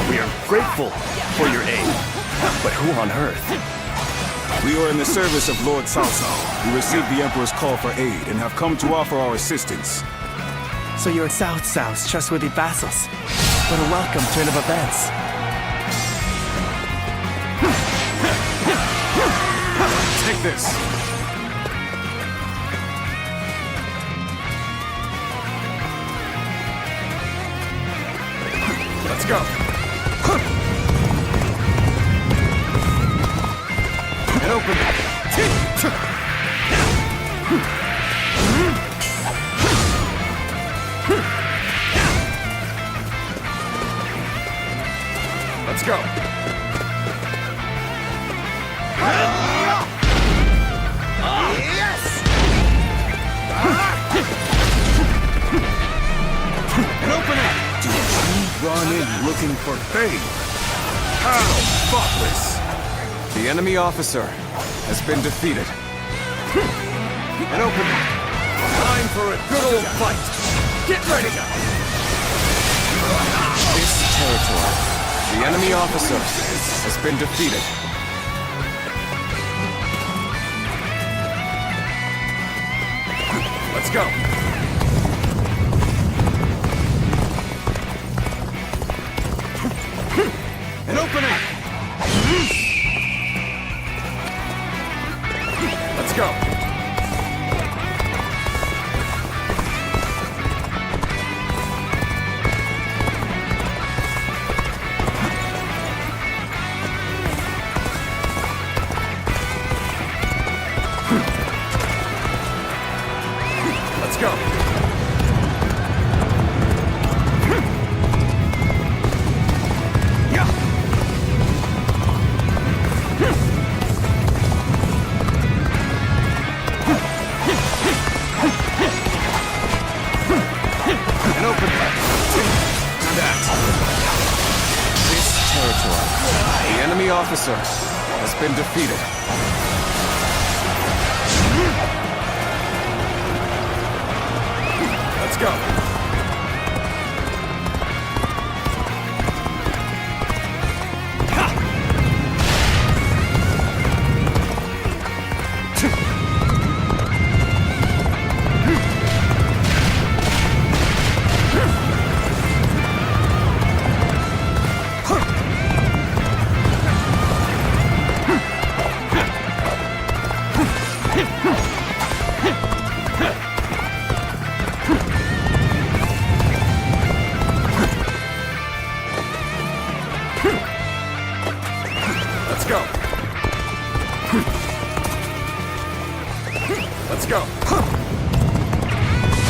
Speaker 2: We are grateful for your aid, but who on earth?
Speaker 19: We are in the service of Lord Cao Cao. We received the Emperor's call for aid and have come to offer our assistance.
Speaker 2: So you're Cao Cao's trustworthy vassals. What a welcome turn of events.
Speaker 1: Take this.
Speaker 2: Let's go.
Speaker 1: And open.
Speaker 2: Let's go. Yes!
Speaker 1: And open it.
Speaker 2: Run in looking for fate. How thoughtless!
Speaker 1: The enemy officer has been defeated. And open.
Speaker 2: Time for a good old fight. Get ready.
Speaker 1: This territory. The enemy officer has been defeated.
Speaker 2: Let's go.
Speaker 1: And open it.
Speaker 2: Let's go. Let's go.
Speaker 1: enemy officer has been defeated. Let's go. Let's go. Let's go.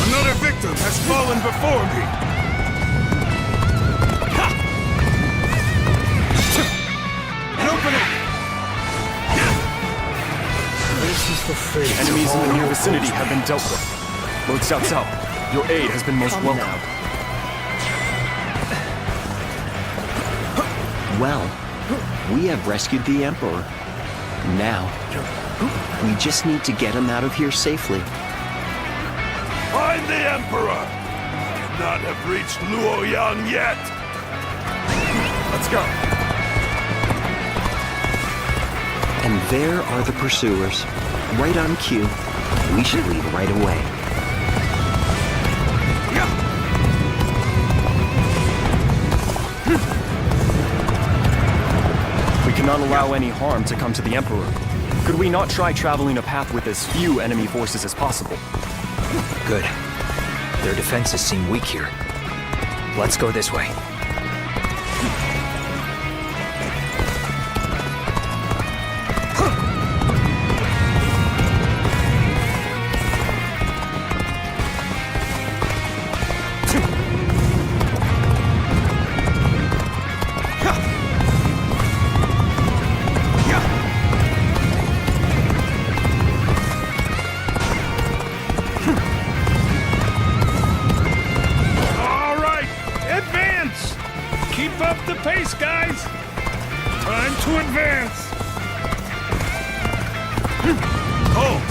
Speaker 14: Another victim has fallen before me. An opening.
Speaker 8: This is the fate.
Speaker 2: Enemies in the near vicinity have been dealt with. Lord Cao Cao, your aid has been most welcome.
Speaker 24: Well, we have rescued the Emperor. Now, we just need to get him out of here safely.
Speaker 14: Find the Emperor! Not have reached Luoyang yet!
Speaker 1: Let's go.
Speaker 24: And there are the pursuers, right on cue. We should leave right away.
Speaker 2: We cannot allow any harm to come to the Emperor. Could we not try traveling a path with as few enemy forces as possible?
Speaker 18: Good. Their defenses seem weak here. Let's go this way.
Speaker 14: Pace, guys! Time to advance!
Speaker 6: Halt!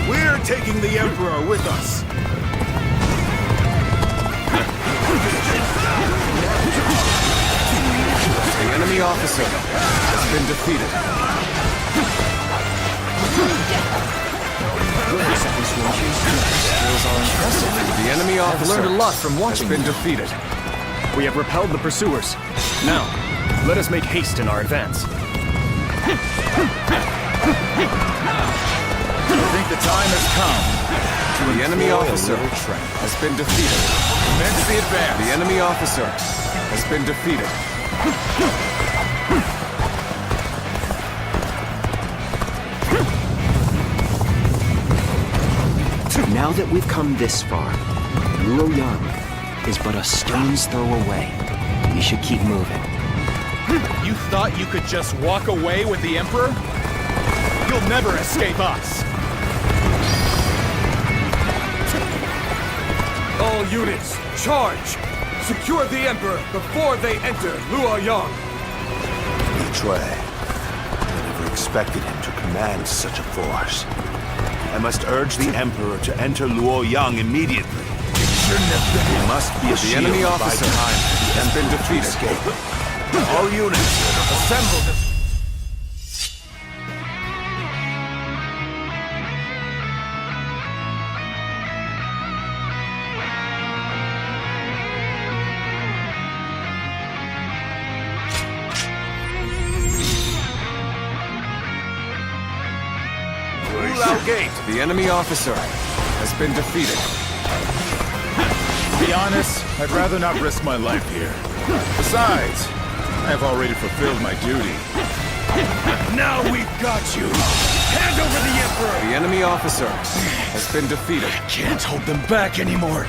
Speaker 6: We're taking the Emperor with us!
Speaker 1: The enemy officer has been defeated. Skills are impressive. The enemy officer
Speaker 2: learned a lot from watching
Speaker 1: has been defeated.
Speaker 2: We have repelled the pursuers. Now, let us make haste in our advance.
Speaker 1: I think the time has come. The enemy officer has been defeated. Commence the advance. The enemy officer has been defeated.
Speaker 24: Now that we've come this far, Luoyang is but a stone's throw away. We should keep moving.
Speaker 2: You thought you could just walk away with the Emperor? You'll never escape us!
Speaker 1: All units, charge! Secure the Emperor before they enter Luoyang!
Speaker 10: Betray. I never expected him to command such a force. I must urge the Emperor to enter Luoyang immediately. He must be a
Speaker 1: the enemy officer has been defeated.
Speaker 10: All units, assemble!
Speaker 1: Gate. The enemy officer has been defeated.
Speaker 9: To be honest, I'd rather not risk my life here. Besides, I have already fulfilled my duty.
Speaker 14: Now we've got you! Hand over the Emperor!
Speaker 1: The enemy officer has been defeated.
Speaker 14: Can't hold them back anymore.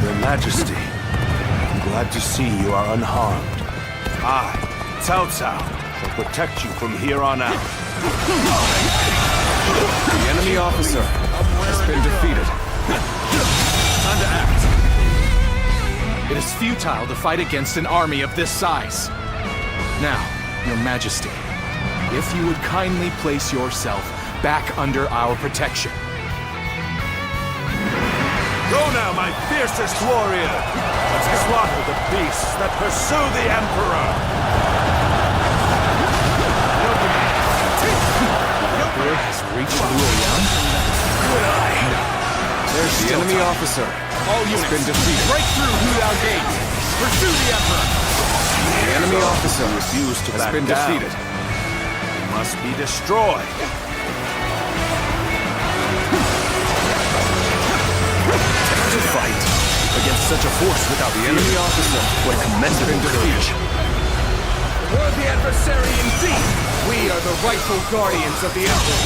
Speaker 10: Your Majesty, I'm glad to see you are unharmed. I, Cao Cao, shall protect you from here on out.
Speaker 1: The enemy officer has been defeated.
Speaker 2: Time to act. It is futile to fight against an army of this size. Now, Your Majesty, if you would kindly place yourself back under our protection.
Speaker 10: Go now, my fiercest warrior! Let's slaughter the beasts that pursue the Emperor!
Speaker 2: The Emperor has reached Luoyang? Good eye!
Speaker 1: There's the enemy officer.
Speaker 2: All units,
Speaker 1: been defeated.
Speaker 2: Break through Luoyang Gate! Pursue the Emperor!
Speaker 1: The enemy officer
Speaker 10: refused to
Speaker 1: has
Speaker 10: back
Speaker 1: been
Speaker 10: down.
Speaker 1: defeated.
Speaker 10: Must be destroyed.
Speaker 13: To fight against such a force without
Speaker 1: The enemy officer
Speaker 13: what commendable courage.
Speaker 3: Worthy adversary indeed! We are the rightful guardians of the Emperor.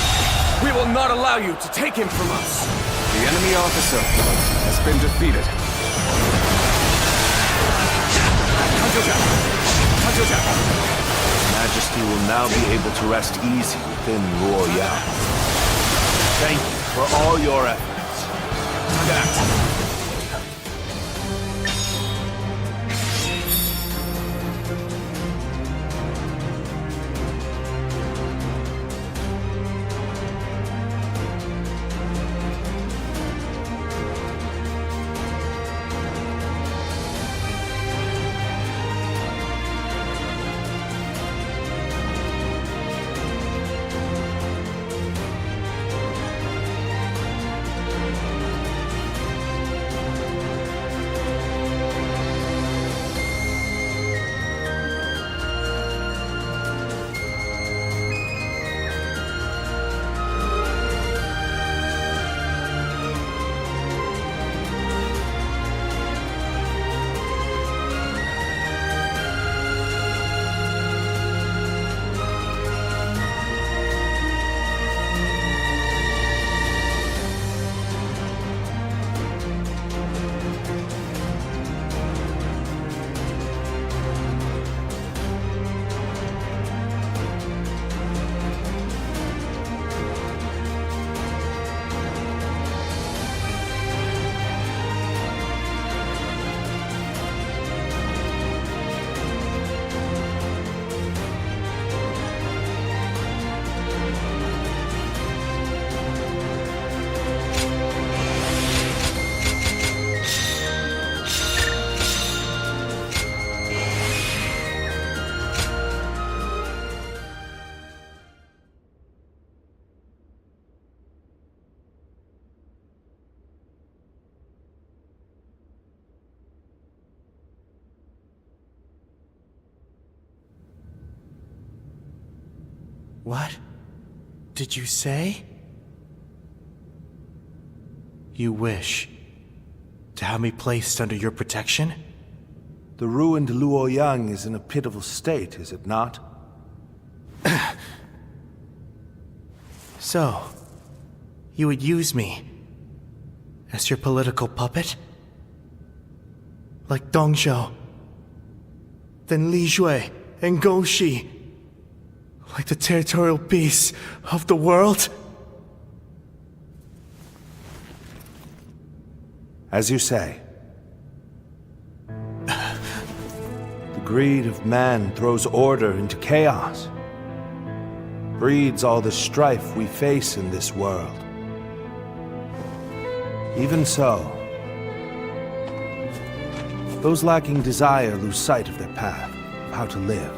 Speaker 3: We will not allow you to take him from us.
Speaker 1: The enemy officer has been defeated.
Speaker 10: Majesty will now be able to rest easy within Luoyang. Thank you for all your efforts.
Speaker 2: What did you say? You wish to have me placed under your protection?
Speaker 10: The ruined Luoyang is in a pitiful state, is it not?
Speaker 2: So, you would use me as your political puppet? Like Dongzhou, then Li Jue and Gou Shi, like the territorial beasts of the world?
Speaker 10: As you say. The greed of man throws order into chaos, breeds all the strife we face in this world. Even so, those lacking desire lose sight of their path, of how to live.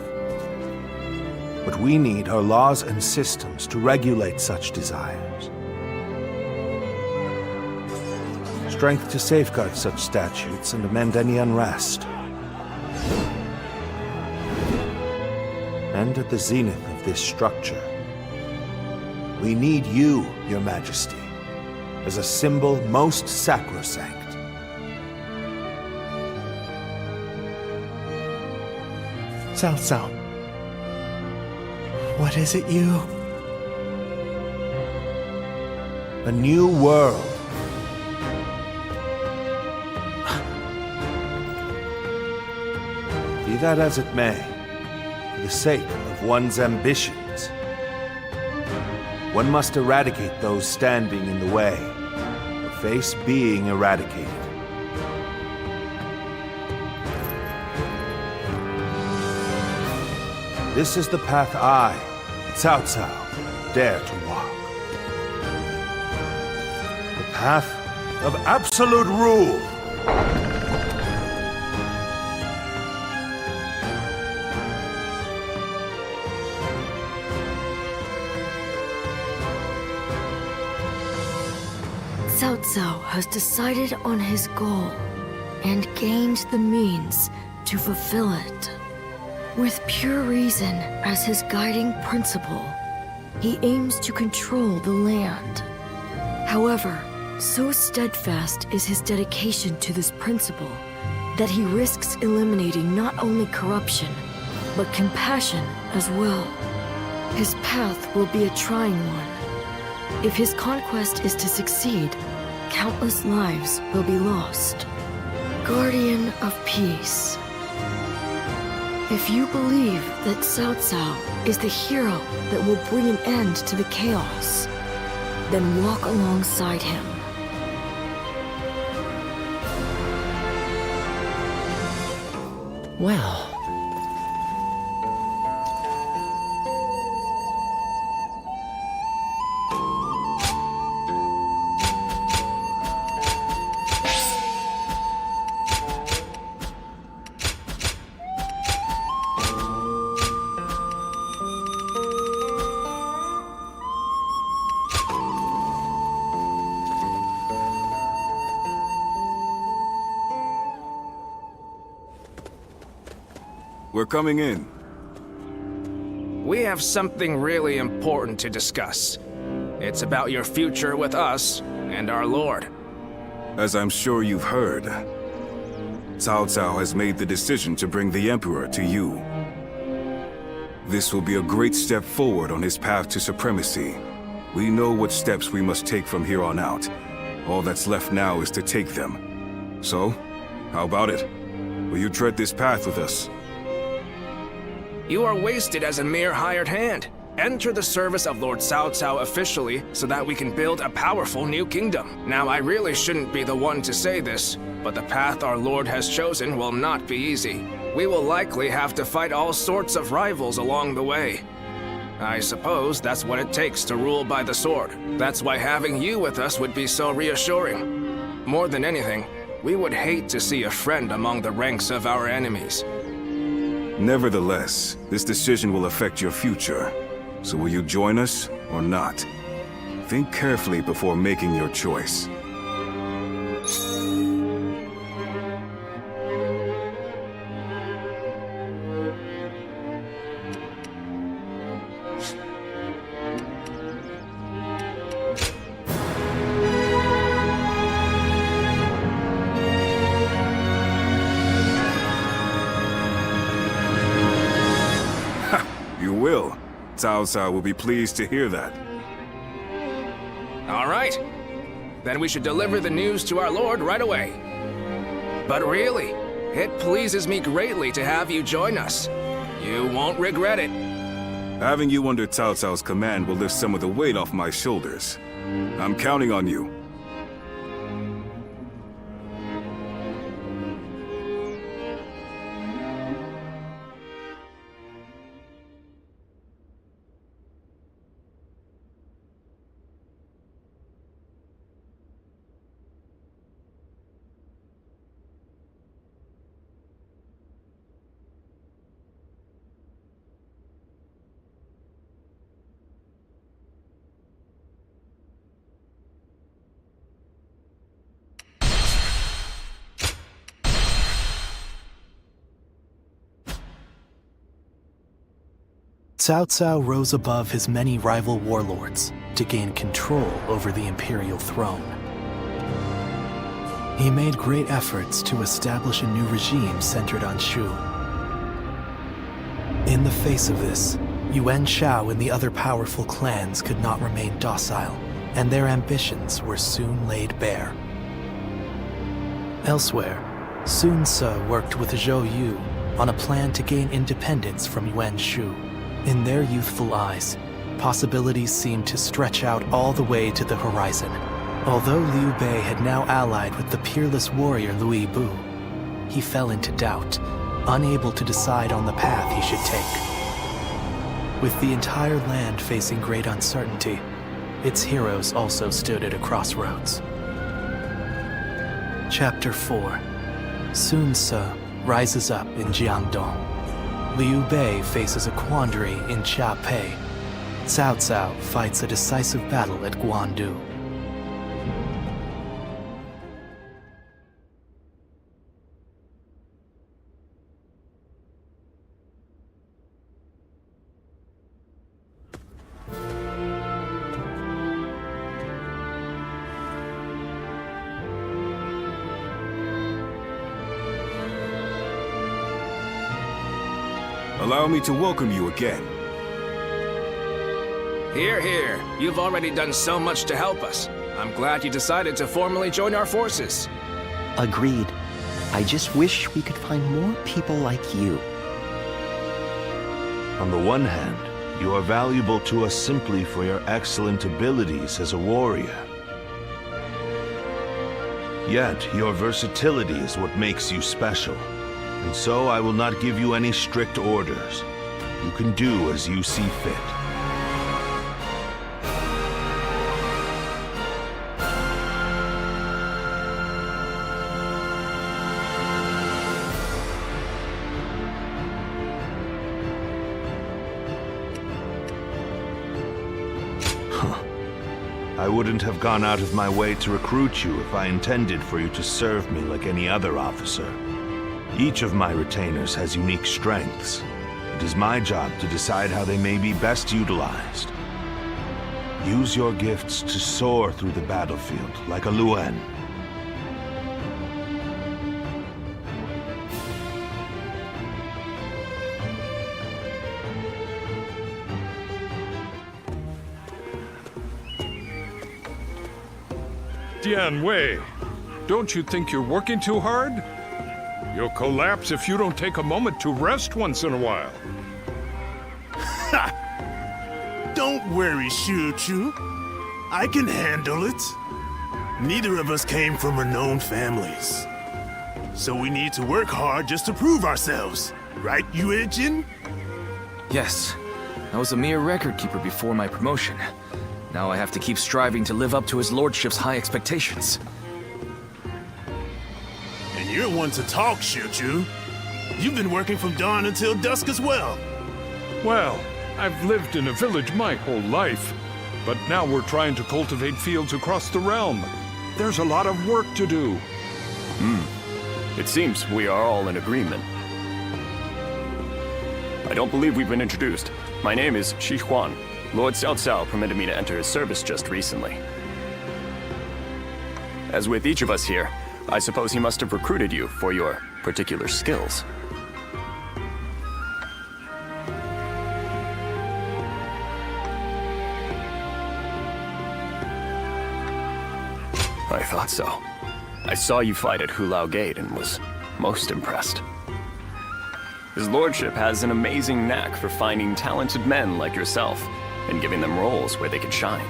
Speaker 10: What we need are laws and systems to regulate such desires. Strength to safeguard such statutes and amend any unrest. And at the zenith of this structure, we need you, Your Majesty, as a symbol most sacrosanct.
Speaker 2: Cao Cao, what is it you?
Speaker 10: A new world. Be that as it may, for the sake of one's ambitions, one must eradicate those standing in the way, or face being eradicated. This is the path I, Cao Cao, dare to walk. The path of absolute rule.
Speaker 15: Cao Cao has decided on his goal and gained the means to fulfill it. With pure reason as his guiding principle, he aims to control the land. However, so steadfast is his dedication to this principle that he risks eliminating not only corruption, but compassion as well. His path will be a trying one. If his conquest is to succeed, countless lives will be lost. Guardian of Peace. If you believe that Cao Cao is the hero that will bring an end to the chaos, then walk alongside him.
Speaker 17: Well...
Speaker 20: We're coming in.
Speaker 3: We have something really important to discuss. It's about your future with us and our Lord.
Speaker 20: As I'm sure you've heard, Cao Cao has made the decision to bring the Emperor to you. This will be a great step forward on his path to supremacy. We know what steps we must take from here on out. All that's left now is to take them. So, how about it? Will you tread this path with us?
Speaker 3: You are wasted as a mere hired hand. Enter the service of Lord Cao Cao officially so that we can build a powerful new kingdom. Now, I really shouldn't be the one to say this, but the path our Lord has chosen will not be easy. We will likely have to fight all sorts of rivals along the way. I suppose that's what it takes to rule by the sword. That's why having you with us would be so reassuring. More than anything, we would hate to see a friend among the ranks of our enemies.
Speaker 20: Nevertheless, this decision will affect your future. So will you join us or not? Think carefully before making your choice. You will. Cao Cao will be pleased to hear that.
Speaker 3: All right. Then we should deliver the news to our Lord right away. But really, it pleases me greatly to have you join us. You won't regret it.
Speaker 20: Having you under Cao Cao's command will lift some of the weight off my shoulders. I'm counting on you.
Speaker 16: Cao Cao rose above his many rival warlords to gain control over the imperial throne. He made great efforts to establish a new regime centered on Shu. In the face of this, Yuan Shao and the other powerful clans could not remain docile, and their ambitions were soon laid bare. Elsewhere, Sun Ce worked with Zhou Yu on a plan to gain independence from Yuan Shu. In their youthful eyes, possibilities seemed to stretch out all the way to the horizon. Although Liu Bei had now allied with the peerless warrior Louis Bu, he fell into doubt, unable to decide on the path he should take. With the entire land facing great uncertainty, its heroes also stood at a crossroads. Chapter 4. Sun Ce rises up in Jiangdong. Liu Bei faces a quandary in Chiapei. Cao Cao fights a decisive battle at Guandu.
Speaker 5: Allow me to welcome you again.
Speaker 3: Here, here. You've already done so much to help us. I'm glad you decided to formally join our forces.
Speaker 24: Agreed. I just wish we could find more people like you.
Speaker 10: On the one hand, you are valuable to us simply for your excellent abilities as a warrior. Yet, your versatility is what makes you special. And so I will not give you any strict orders. You can do as you see fit. I wouldn't have gone out of my way to recruit you if I intended for you to serve me like any other officer. Each of my retainers has unique strengths. It is my job to decide how they may be best utilized. Use your gifts to soar through the battlefield like a Luen.
Speaker 8: Dian Wei, don't you think you're working too hard? You'll collapse if you don't take a moment to rest once in a while.
Speaker 14: Ha! Don't worry, Shu-Chu. I can handle it. Neither of us came from renowned families. So we need to work hard just to prove ourselves. Right, Yue-Jin?
Speaker 11: Yes. I was a mere record keeper before my promotion. Now I have to keep striving to live up to his lordship's high expectations.
Speaker 14: And you're one to talk, Shu-Chu. You've been working from dawn until dusk as well.
Speaker 8: Well, I've lived in a village my whole life, but now we're trying to cultivate fields across the realm. There's a lot of work to do.
Speaker 22: It seems we are all in agreement. I don't believe we've been introduced. My name is Shi Huan. Lord Cao Cao permitted me to enter his service just recently. As with each of us here, I suppose he must have recruited you for your particular skills. I thought so. I saw you fight at Hulao Gate and was most impressed. His lordship has an amazing knack for finding talented men like yourself and giving them roles where they can shine.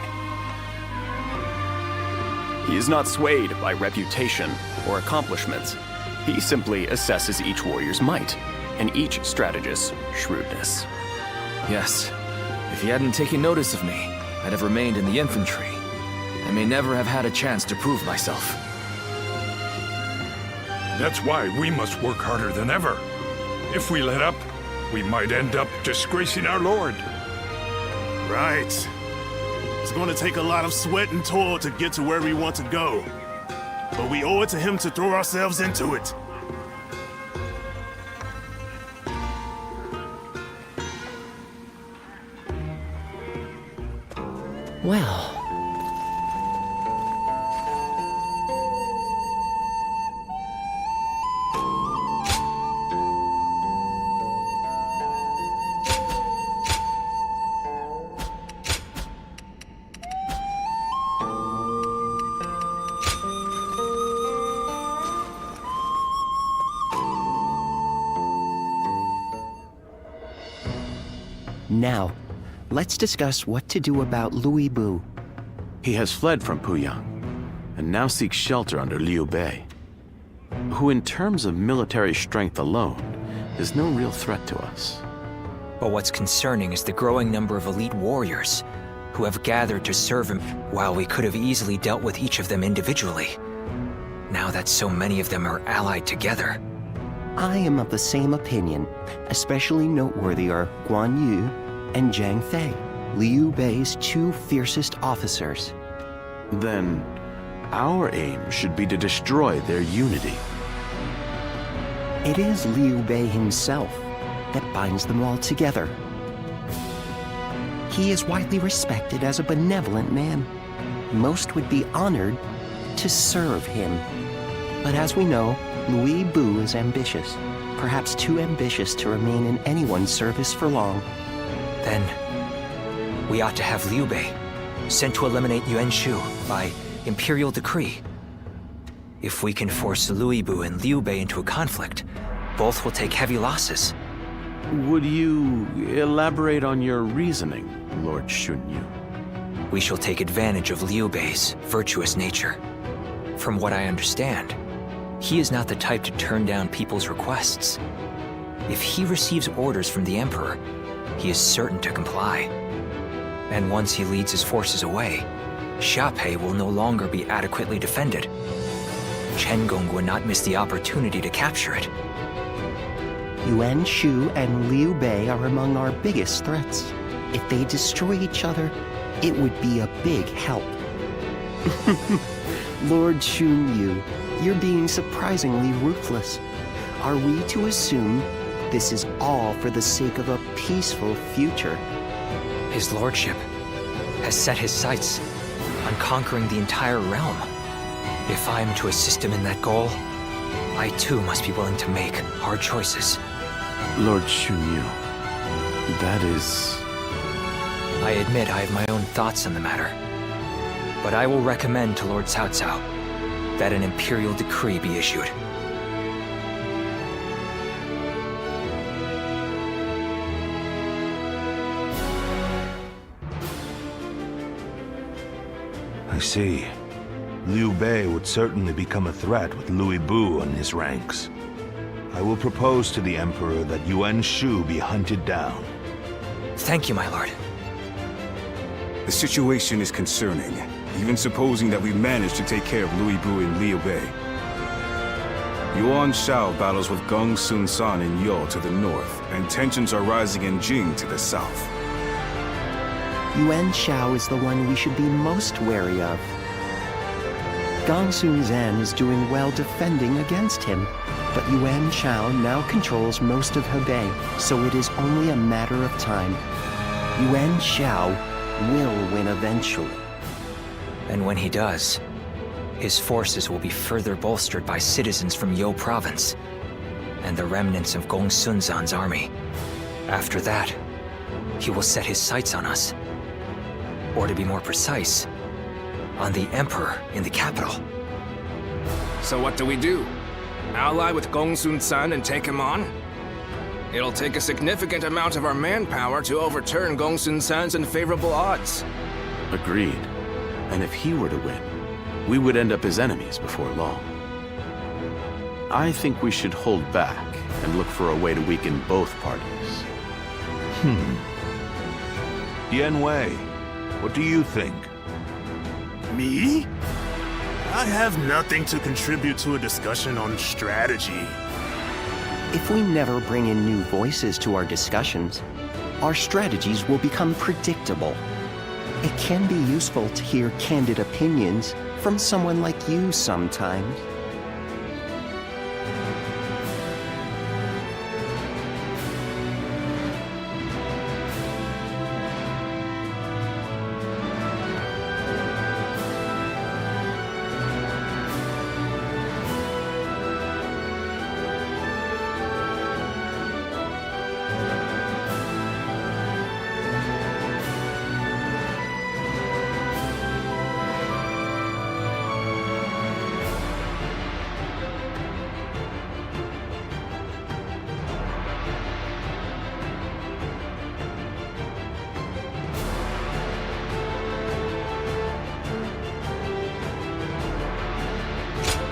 Speaker 22: He is not swayed by reputation or accomplishments. He simply assesses each warrior's might and each strategist's shrewdness.
Speaker 11: Yes. If he hadn't taken notice of me, I'd have remained in the infantry. I may never have had a chance to prove myself.
Speaker 8: That's why we must work harder than ever. If we let up, we might end up disgracing our lord.
Speaker 14: Right. It's going to take a lot of sweat and toil to get to where we want to go. But we owe it to him to throw ourselves into it.
Speaker 17: Well...
Speaker 24: Now, let's discuss what to do about Louis Bu.
Speaker 12: He has fled from Puyang, and now seeks shelter under Liu Bei, who in terms of military strength alone is no real threat to us.
Speaker 18: But what's concerning is the growing number of elite warriors who have gathered to serve him, while we could have easily dealt with each of them individually. Now that so many of them are allied together.
Speaker 24: I am of the same opinion. Especially noteworthy are Guan Yu and Zhang Fei, Liu Bei's two fiercest officers.
Speaker 12: Then, our aim should be to destroy their unity.
Speaker 24: It is Liu Bei himself that binds them all together. He is widely respected as a benevolent man. Most would be honored to serve him. But as we know, Louis Bu is ambitious, perhaps too ambitious to remain in anyone's service for long.
Speaker 18: Then, we ought to have Liu Bei sent to eliminate Yuan Shu by imperial decree. If we can force Louis Bu and Liu Bei into a conflict, both will take heavy losses.
Speaker 12: Would you elaborate on your reasoning, Lord Shunyu?
Speaker 18: We shall take advantage of Liu Bei's virtuous nature. From what I understand, he is not the type to turn down people's requests. If he receives orders from the Emperor, he is certain to comply. And once he leads his forces away, Xiaopei will no longer be adequately defended. Chengong would not miss the opportunity to capture it.
Speaker 24: Yuan Shu and Liu Bei are among our biggest threats. If they destroy each other, it would be a big help. Lord Shunyu, you're being surprisingly ruthless. Are we to assume this is all for the sake of a peaceful future?
Speaker 18: His lordship has set his sights on conquering the entire realm. If I am to assist him in that goal, I too must be willing to make hard choices.
Speaker 12: Lord Shunyu, that is...
Speaker 18: I admit I have my own thoughts on the matter. But I will recommend to Lord Cao Cao that an imperial decree be issued.
Speaker 10: I see. Liu Bei would certainly become a threat with Louis Bu in his ranks. I will propose to the Emperor that Yuan Shu be hunted down.
Speaker 18: Thank you, my lord.
Speaker 19: The situation is concerning, even supposing that we manage to take care of Louis Bu and Liu Bei. Yuan Shao battles with Gong Sun San in Yo to the north, and tensions are rising in Jing to the south.
Speaker 24: Yuan Shao is the one we should be most wary of. Gong Sun Zan is doing well defending against him, but Yuan Shao now controls most of Hebei, so it is only a matter of time. Yuan Shao will win eventually.
Speaker 18: And when he does, his forces will be further bolstered by citizens from Yo province and the remnants of Gong Sun Zan's army. After that, he will set his sights on us. Or to be more precise, on the Emperor in the capital.
Speaker 3: So what do we do? Ally with Gong Sun San and take him on? It'll take a significant amount of our manpower to overturn Gong Sun San's unfavorable odds.
Speaker 12: Agreed. And if he were to win, we would end up as enemies before long. I think we should hold back and look for a way to weaken both parties.
Speaker 10: Yan Wei, what do you think?
Speaker 14: Me? I have nothing to contribute to a discussion on strategy.
Speaker 24: If we never bring in new voices to our discussions, our strategies will become predictable. It can be useful to hear candid opinions from someone like you sometimes.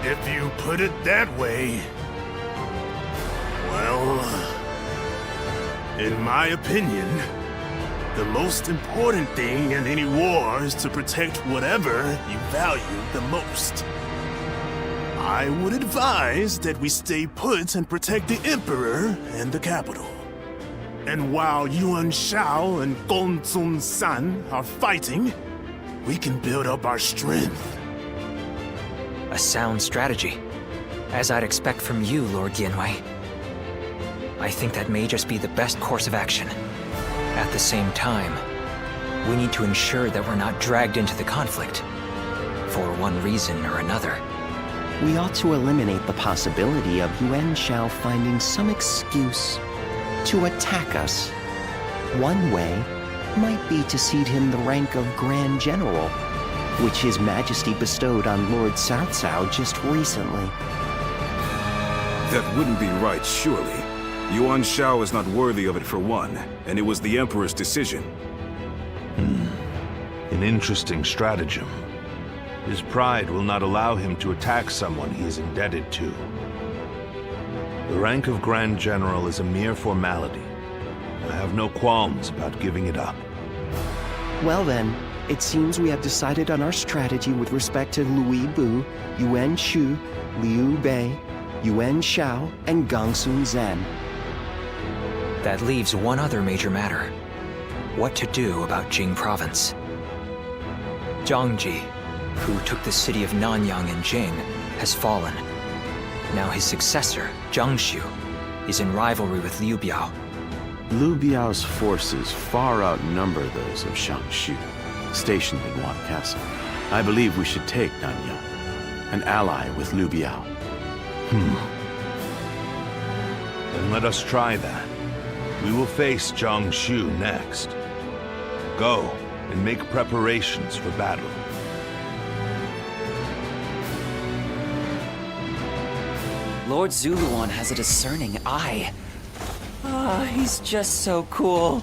Speaker 14: If you put it that way, well, In my opinion, the most important thing in any war is to protect whatever you value the most. I would advise that we stay put and protect the Emperor and the capital. And while Yuan Shao and Gong Sun San are fighting, we can build up our strength.
Speaker 18: A sound strategy, as I'd expect from you, Lord Yanwei. I think that may just be the best course of action. At the same time, we need to ensure that we're not dragged into the conflict, for one reason or another.
Speaker 24: We ought to eliminate the possibility of Yuan Shao finding some excuse to attack us. One way might be to cede him the rank of Grand General, which His Majesty bestowed on Lord Cao Cao just recently.
Speaker 9: That wouldn't be right, surely. Yuan Shao is not worthy of it for one, and it was the Emperor's decision.
Speaker 10: An interesting stratagem. His pride will not allow him to attack someone he is indebted to. The rank of Grand General is a mere formality. I have no qualms about giving it up.
Speaker 24: Well then, it seems we have decided on our strategy with respect to Louis Bu, Yuan Shu, Liu Bei, Yuan Shao, and Gongsun Zhen.
Speaker 18: That leaves one other major matter. What to do about Jing Province. Zhang Ji, who took the city of Nanyang in Jing, has fallen. Now his successor, Zhang Xiu, is in rivalry with Liu Biao.
Speaker 12: Liu Biao's forces far outnumber those of Zhang Xiu, stationed in Wan Castle. I believe we should take Nanyang, an ally with Liu Biao.
Speaker 10: Then let us try that. We will face Zhang Xiu next. Go and make preparations for battle.
Speaker 5: Lord Zuluan has a discerning eye. Ah, he's just so cool.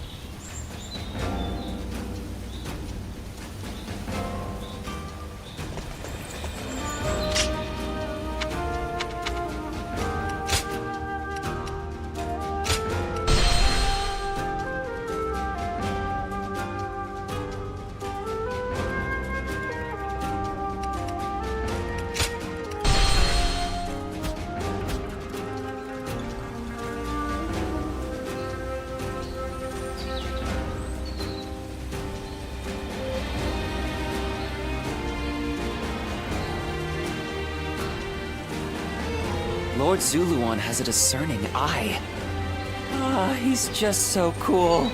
Speaker 5: Lord Zuluan has a discerning eye. Ah, he's just so cool.